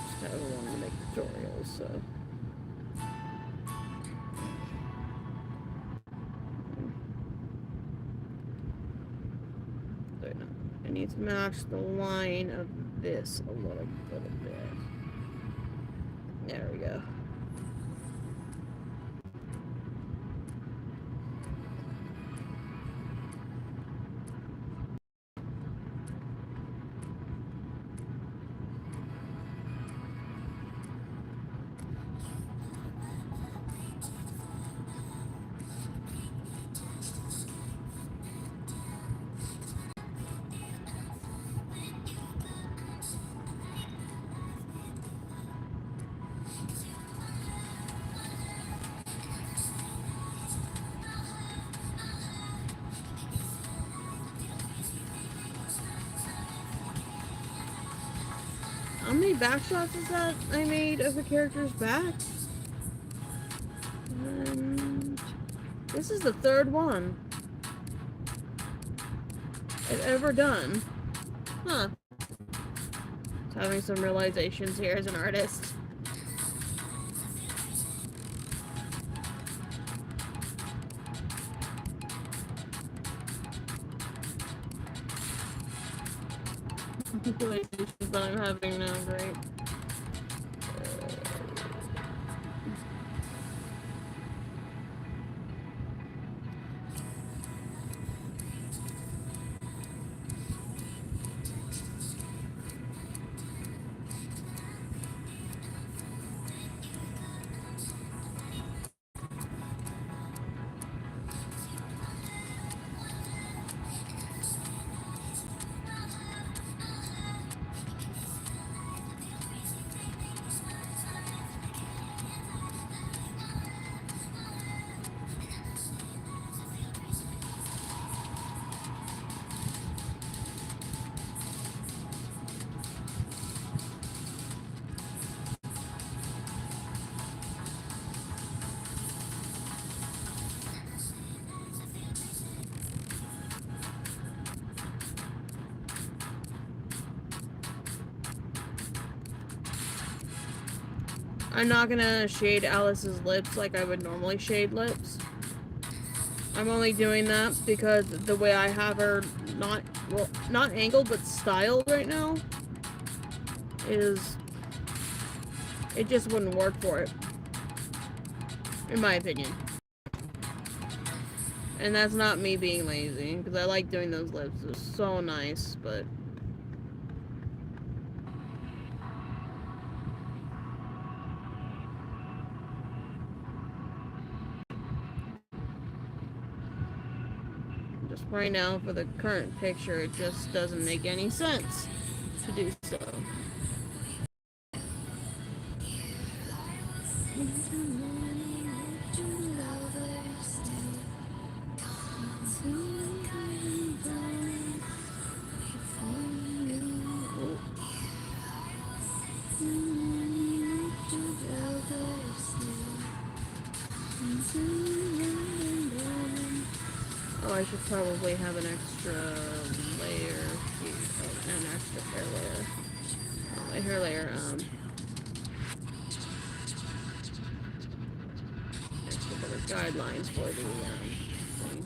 Just have one to make tutorials, so. I need to match the line of this a little bit. There we go. many backshots is that I made of the character's back? And this is the third one I've ever done. Huh. Having some realizations here as an artist. Realizations that I'm having now, great. I'm not gonna shade Alice's lips like I would normally shade lips. I'm only doing that because the way I have her not, well, not angled, but styled right now is, it just wouldn't work for it. In my opinion. And that's not me being lazy, because I like doing those lips. They're so nice, but... just right now, for the current picture, it just doesn't make any sense to do so. Oh, I should probably have an extra layer here. Oh, an extra hair layer. Oh, my hair layer, extra better guidelines for the, thing.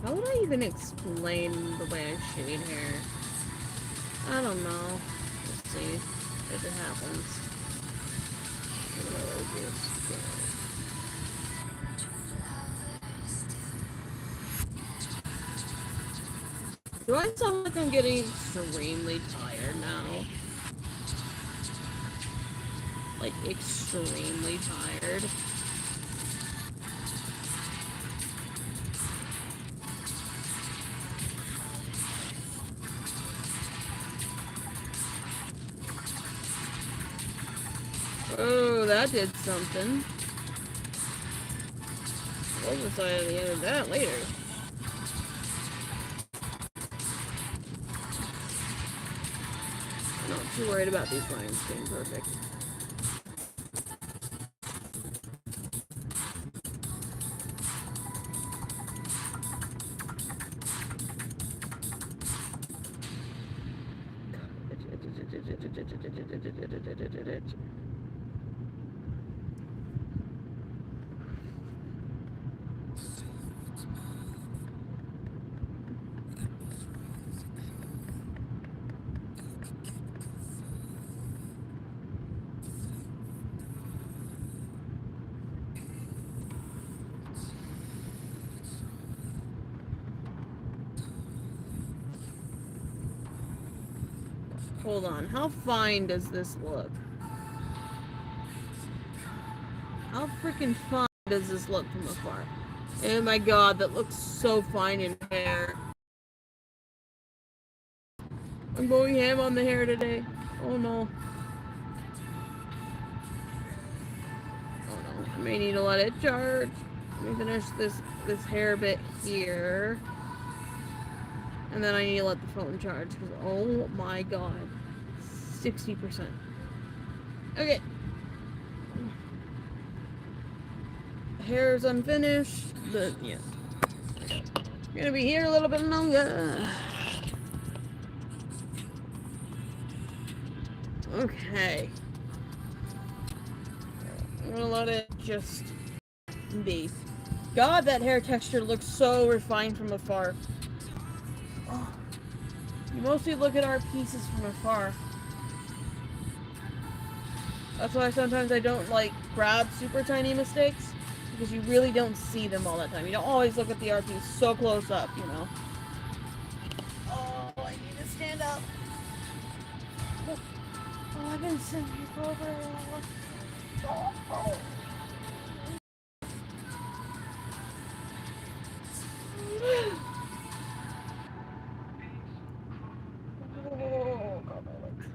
How would I even explain the way I shade hair? I don't know. Let's see if it happens. Do I sound like I'm getting extremely tired now? Like, extremely tired? Oh, that did something. We'll decide at the end of that later. I'm not too worried about these lines being perfect. Hold on. How fine does this look? How freaking fine does this look from afar? Oh my god, that looks so fine in hair. I'm going ham on the hair today. Oh no. Oh no. I may need to let it charge. Let me finish this hair bit here. And then I need to let the phone charge because oh my god. 60%. Okay. Hair's unfinished, but yeah. Gonna be here a little bit longer. Okay. I'm gonna let it just be. God, that hair texture looks so refined from afar. Oh. You mostly look at our pieces from afar. That's why sometimes I don't like grab super tiny mistakes. Because you really don't see them all the time. You don't always look at the art piece so close up, you know. Oh, I need to stand up. Oh, I've been sitting here for over an hour. Oh. Oh, God, my legs.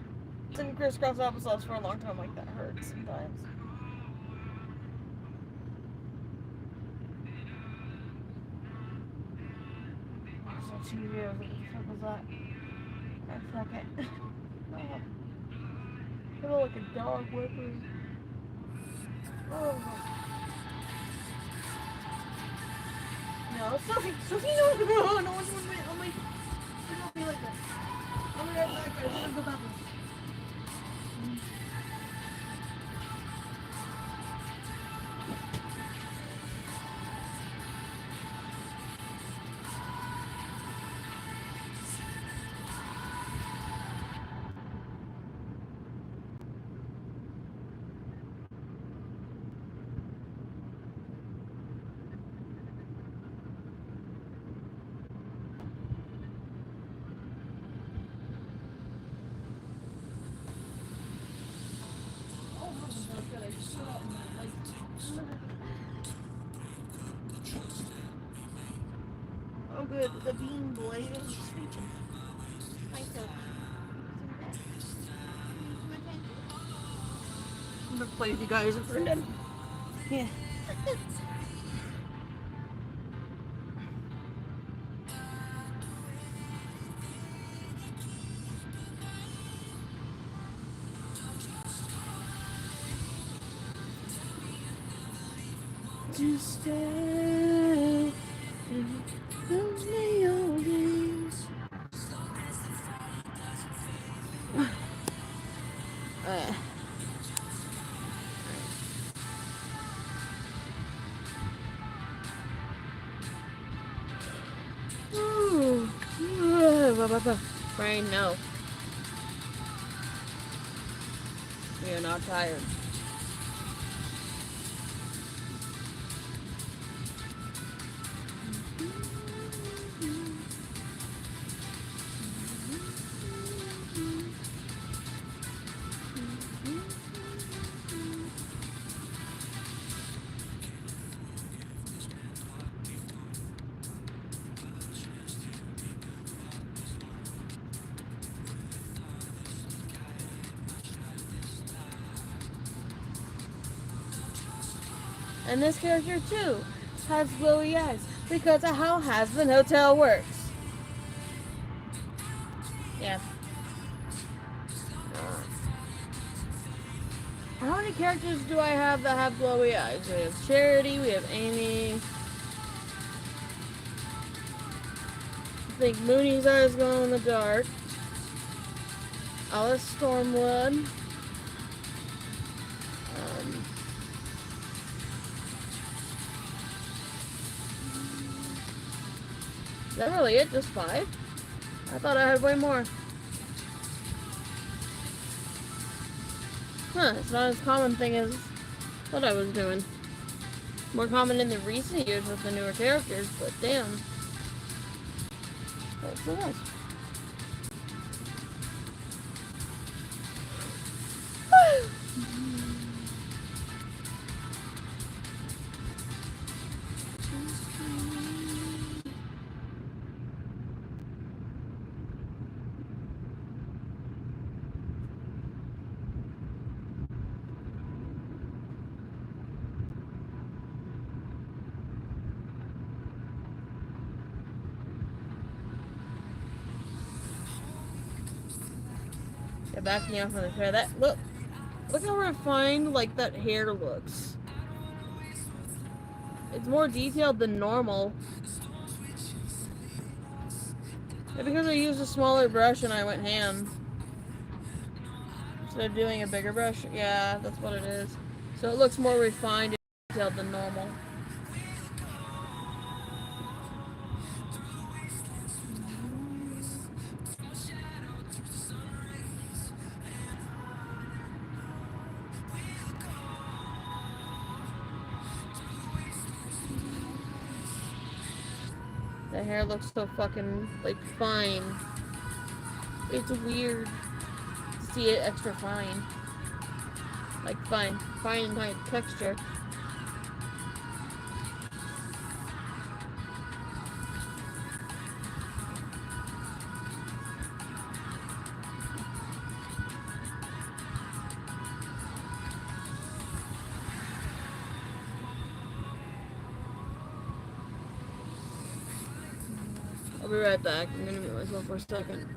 Sitting crisscross applesauce for a long time like that hurts sometimes. So 2 years, what the fuck was that? A second. I feel like a dog whipping. Oh. No, Sophie, no, no one's with me. Oh my, don't be like that. I'll be right back, guys. Let's go back. Oh good, the bean boy is sleeping. Hi, Sophie. I'm gonna play with you guys if we're done. Yeah. To stay in lonely old days. Ooh. Brain, no. We are not tired. And this character too has glowy eyes because of how Hasbin Hotel works. Yeah. How many characters do I have that have glowy eyes? We have Charity, we have Amy. I think Mooney's eyes glow in the dark. Alice Stormwood. Is that really it? Just 5? I thought I had way more. Huh, it's not as common thing as I thought I was doing. More common in the recent years with the newer characters, but damn. That's so nice. backing off of the hair. That look how refined like that hair looks. It's more detailed than normal. Maybe because I used a smaller brush and I went ham. Instead of doing a bigger brush. Yeah, that's what it is. So it looks more refined and detailed than normal. The hair looks so fucking, like, fine. It's weird to see it extra fine. Like, fine and fine texture. I'll be right back. I'm gonna mute myself for a second.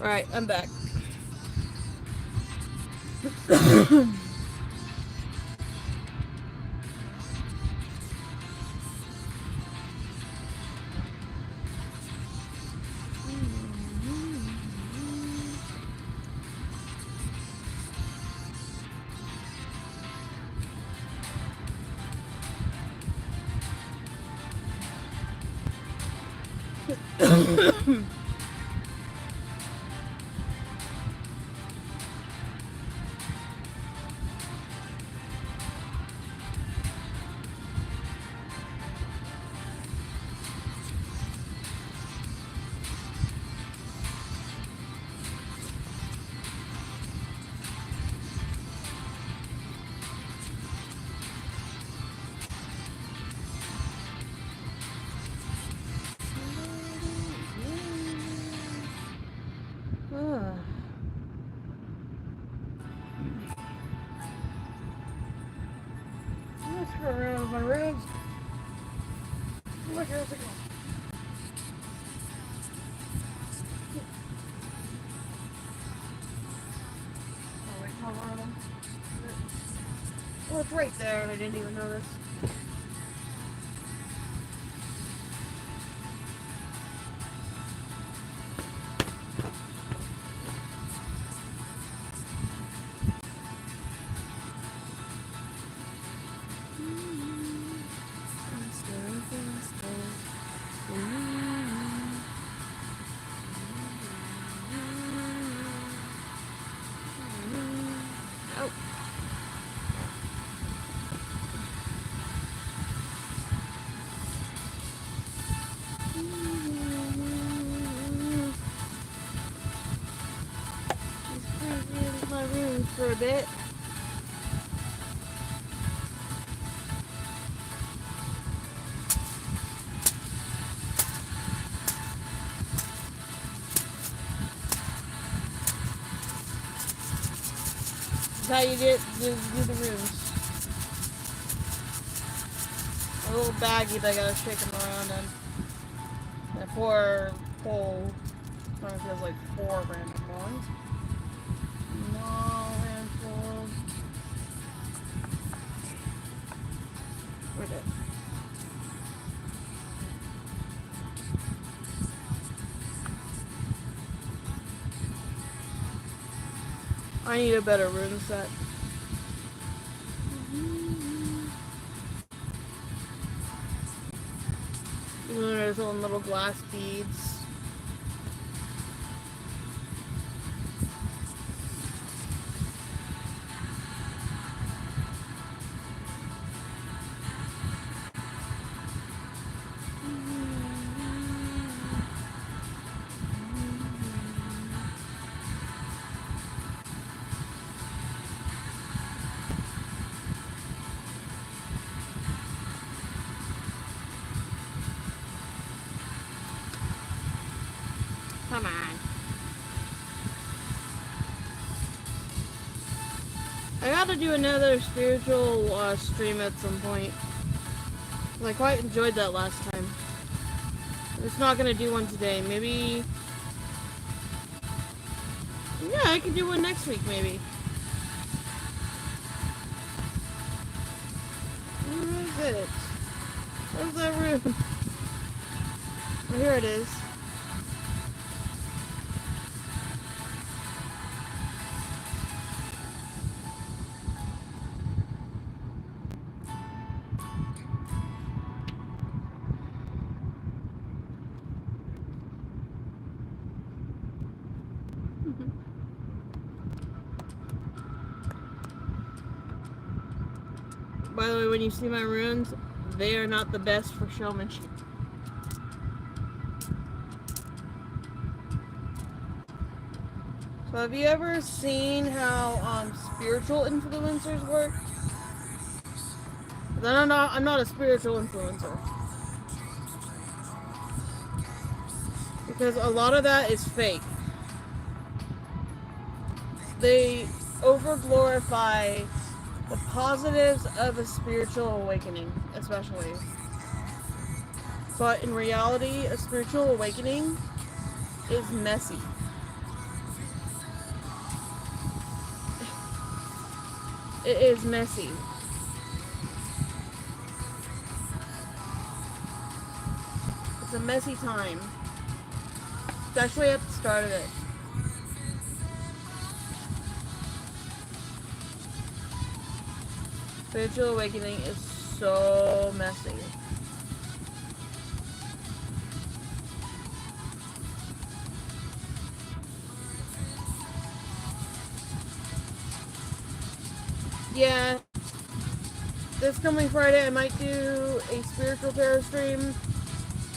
Alright, I'm back. Let's go around my ribs. Look, here's it go. Oh, wait, hold on. Oh, it's right there, and I didn't even notice. Oh. Just my room for a bit. How you do the rooms. A little baggie that I gotta shake them around in. And 4 whole, I don't know if it was like 4 random ones. No handful. Where's it? I need a better room set. Even though there's little glass beads. Come on. I gotta do another spiritual stream at some point. I quite enjoyed that last time. I'm just not gonna do one today. Maybe... Yeah, I can do one next week, maybe. Where is it? Where's that room? Oh, here it is. By the way, when you see my runes, they are not the best for showmanship. So have you ever seen how spiritual influencers work? I'm not a spiritual influencer. Because a lot of that is fake. They over-glorify the positives of a spiritual awakening, especially. But in reality, a spiritual awakening is messy. It is messy. It's a messy time. Especially at the start of it. Spiritual awakening is so messy. Yeah, this coming Friday I might do a spiritual tarot stream,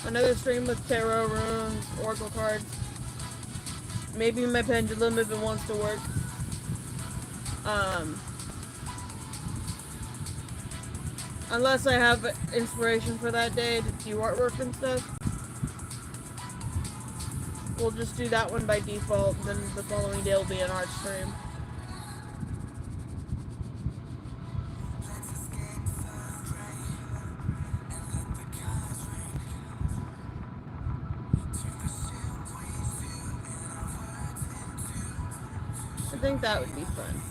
another stream with tarot runes, oracle cards. Maybe my pendulum if it wants to work. Unless I have inspiration for that day to do artwork and stuff. We'll just do that one by default, then the following day will be an art stream. I think that would be fun.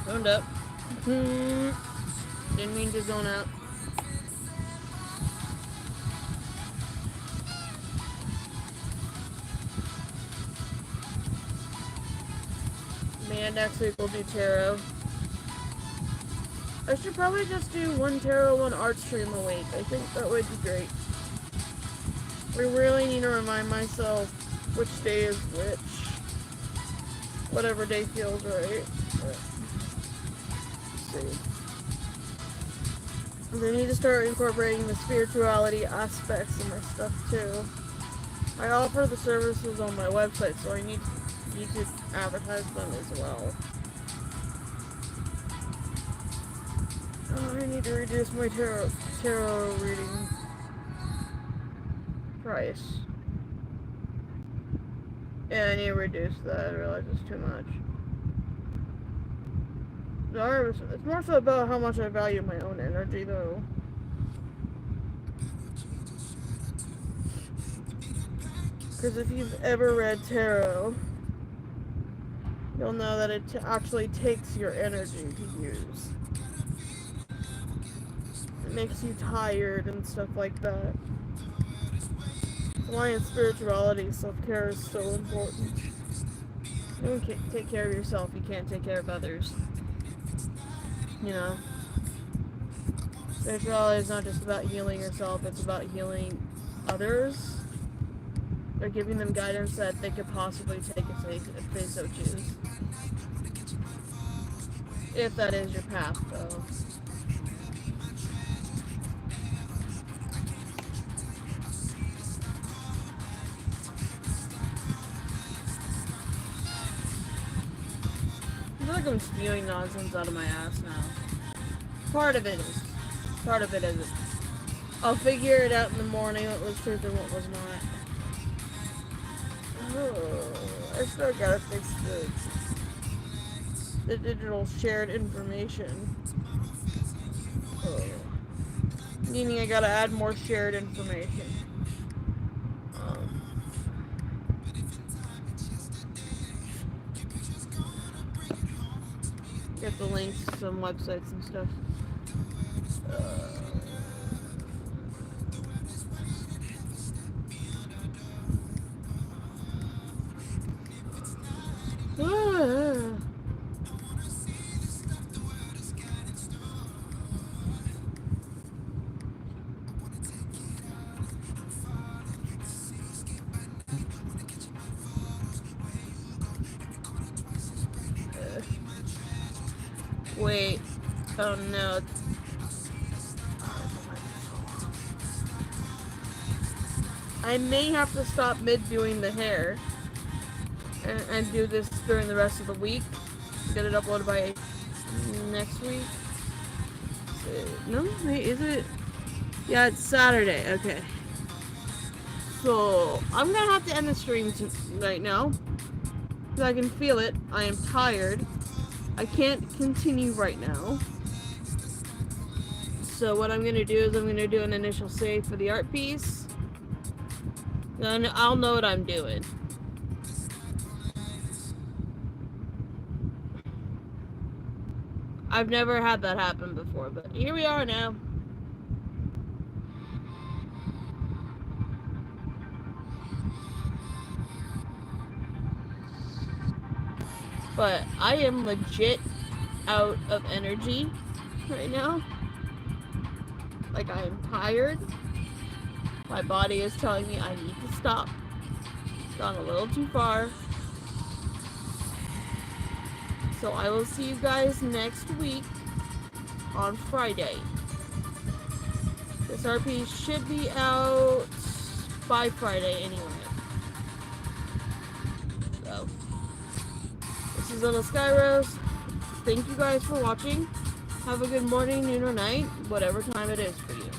Zoned up. Didn't mean to zone out. Man, next week we'll do tarot. I should probably just do one tarot, one art stream a week. I think that would be great. We really need to remind myself which day is which. Whatever day feels right. Let's see. I need to start incorporating the spirituality aspects of my stuff too. I offer the services on my website, so I need to advertise them as well. I need to reduce my tarot reading price. Yeah, I need to reduce that. I realize it's too much. It's more so about how much I value my own energy, though. Because if you've ever read tarot, you'll know that it actually takes your energy to use. It makes you tired and stuff like that. That's why in spirituality, self-care is so important. You can't take care of yourself, you can't take care of others. You know? Spirituality is not just about healing yourself, it's about healing others. Or giving them guidance that they could possibly take if they so choose. If that is your path, though. I feel like I'm spewing nonsense out of my ass now. Part of it is. Part of it isn't. I'll figure it out in the morning what was truth and what was not. Oh, I still gotta fix the digital shared information. Oh. Meaning I gotta add more shared information. Get the links to some websites and stuff. Wait. Oh no. I may have to stop mid-doing the hair and do this during the rest of the week. Get it uploaded by next week. No? Wait, is it? Yeah, it's Saturday. Okay. So, I'm gonna have to end the stream right now. Because I can feel it. I am tired. I can't continue right now. So what I'm gonna do is I'm gonna do an initial save for the art piece. Then I'll know what I'm doing. I've never had that happen before, but here we are now. but I am legit out of energy right now. Like, I am tired. My body is telling me I need to stop. Gone a little too far. So I will see you guys next week on Friday. This RP should be out by Friday anyway. So, this is LittleSkyRose. Thank you guys for watching. Have a good morning, noon, or night, whatever time it is for you.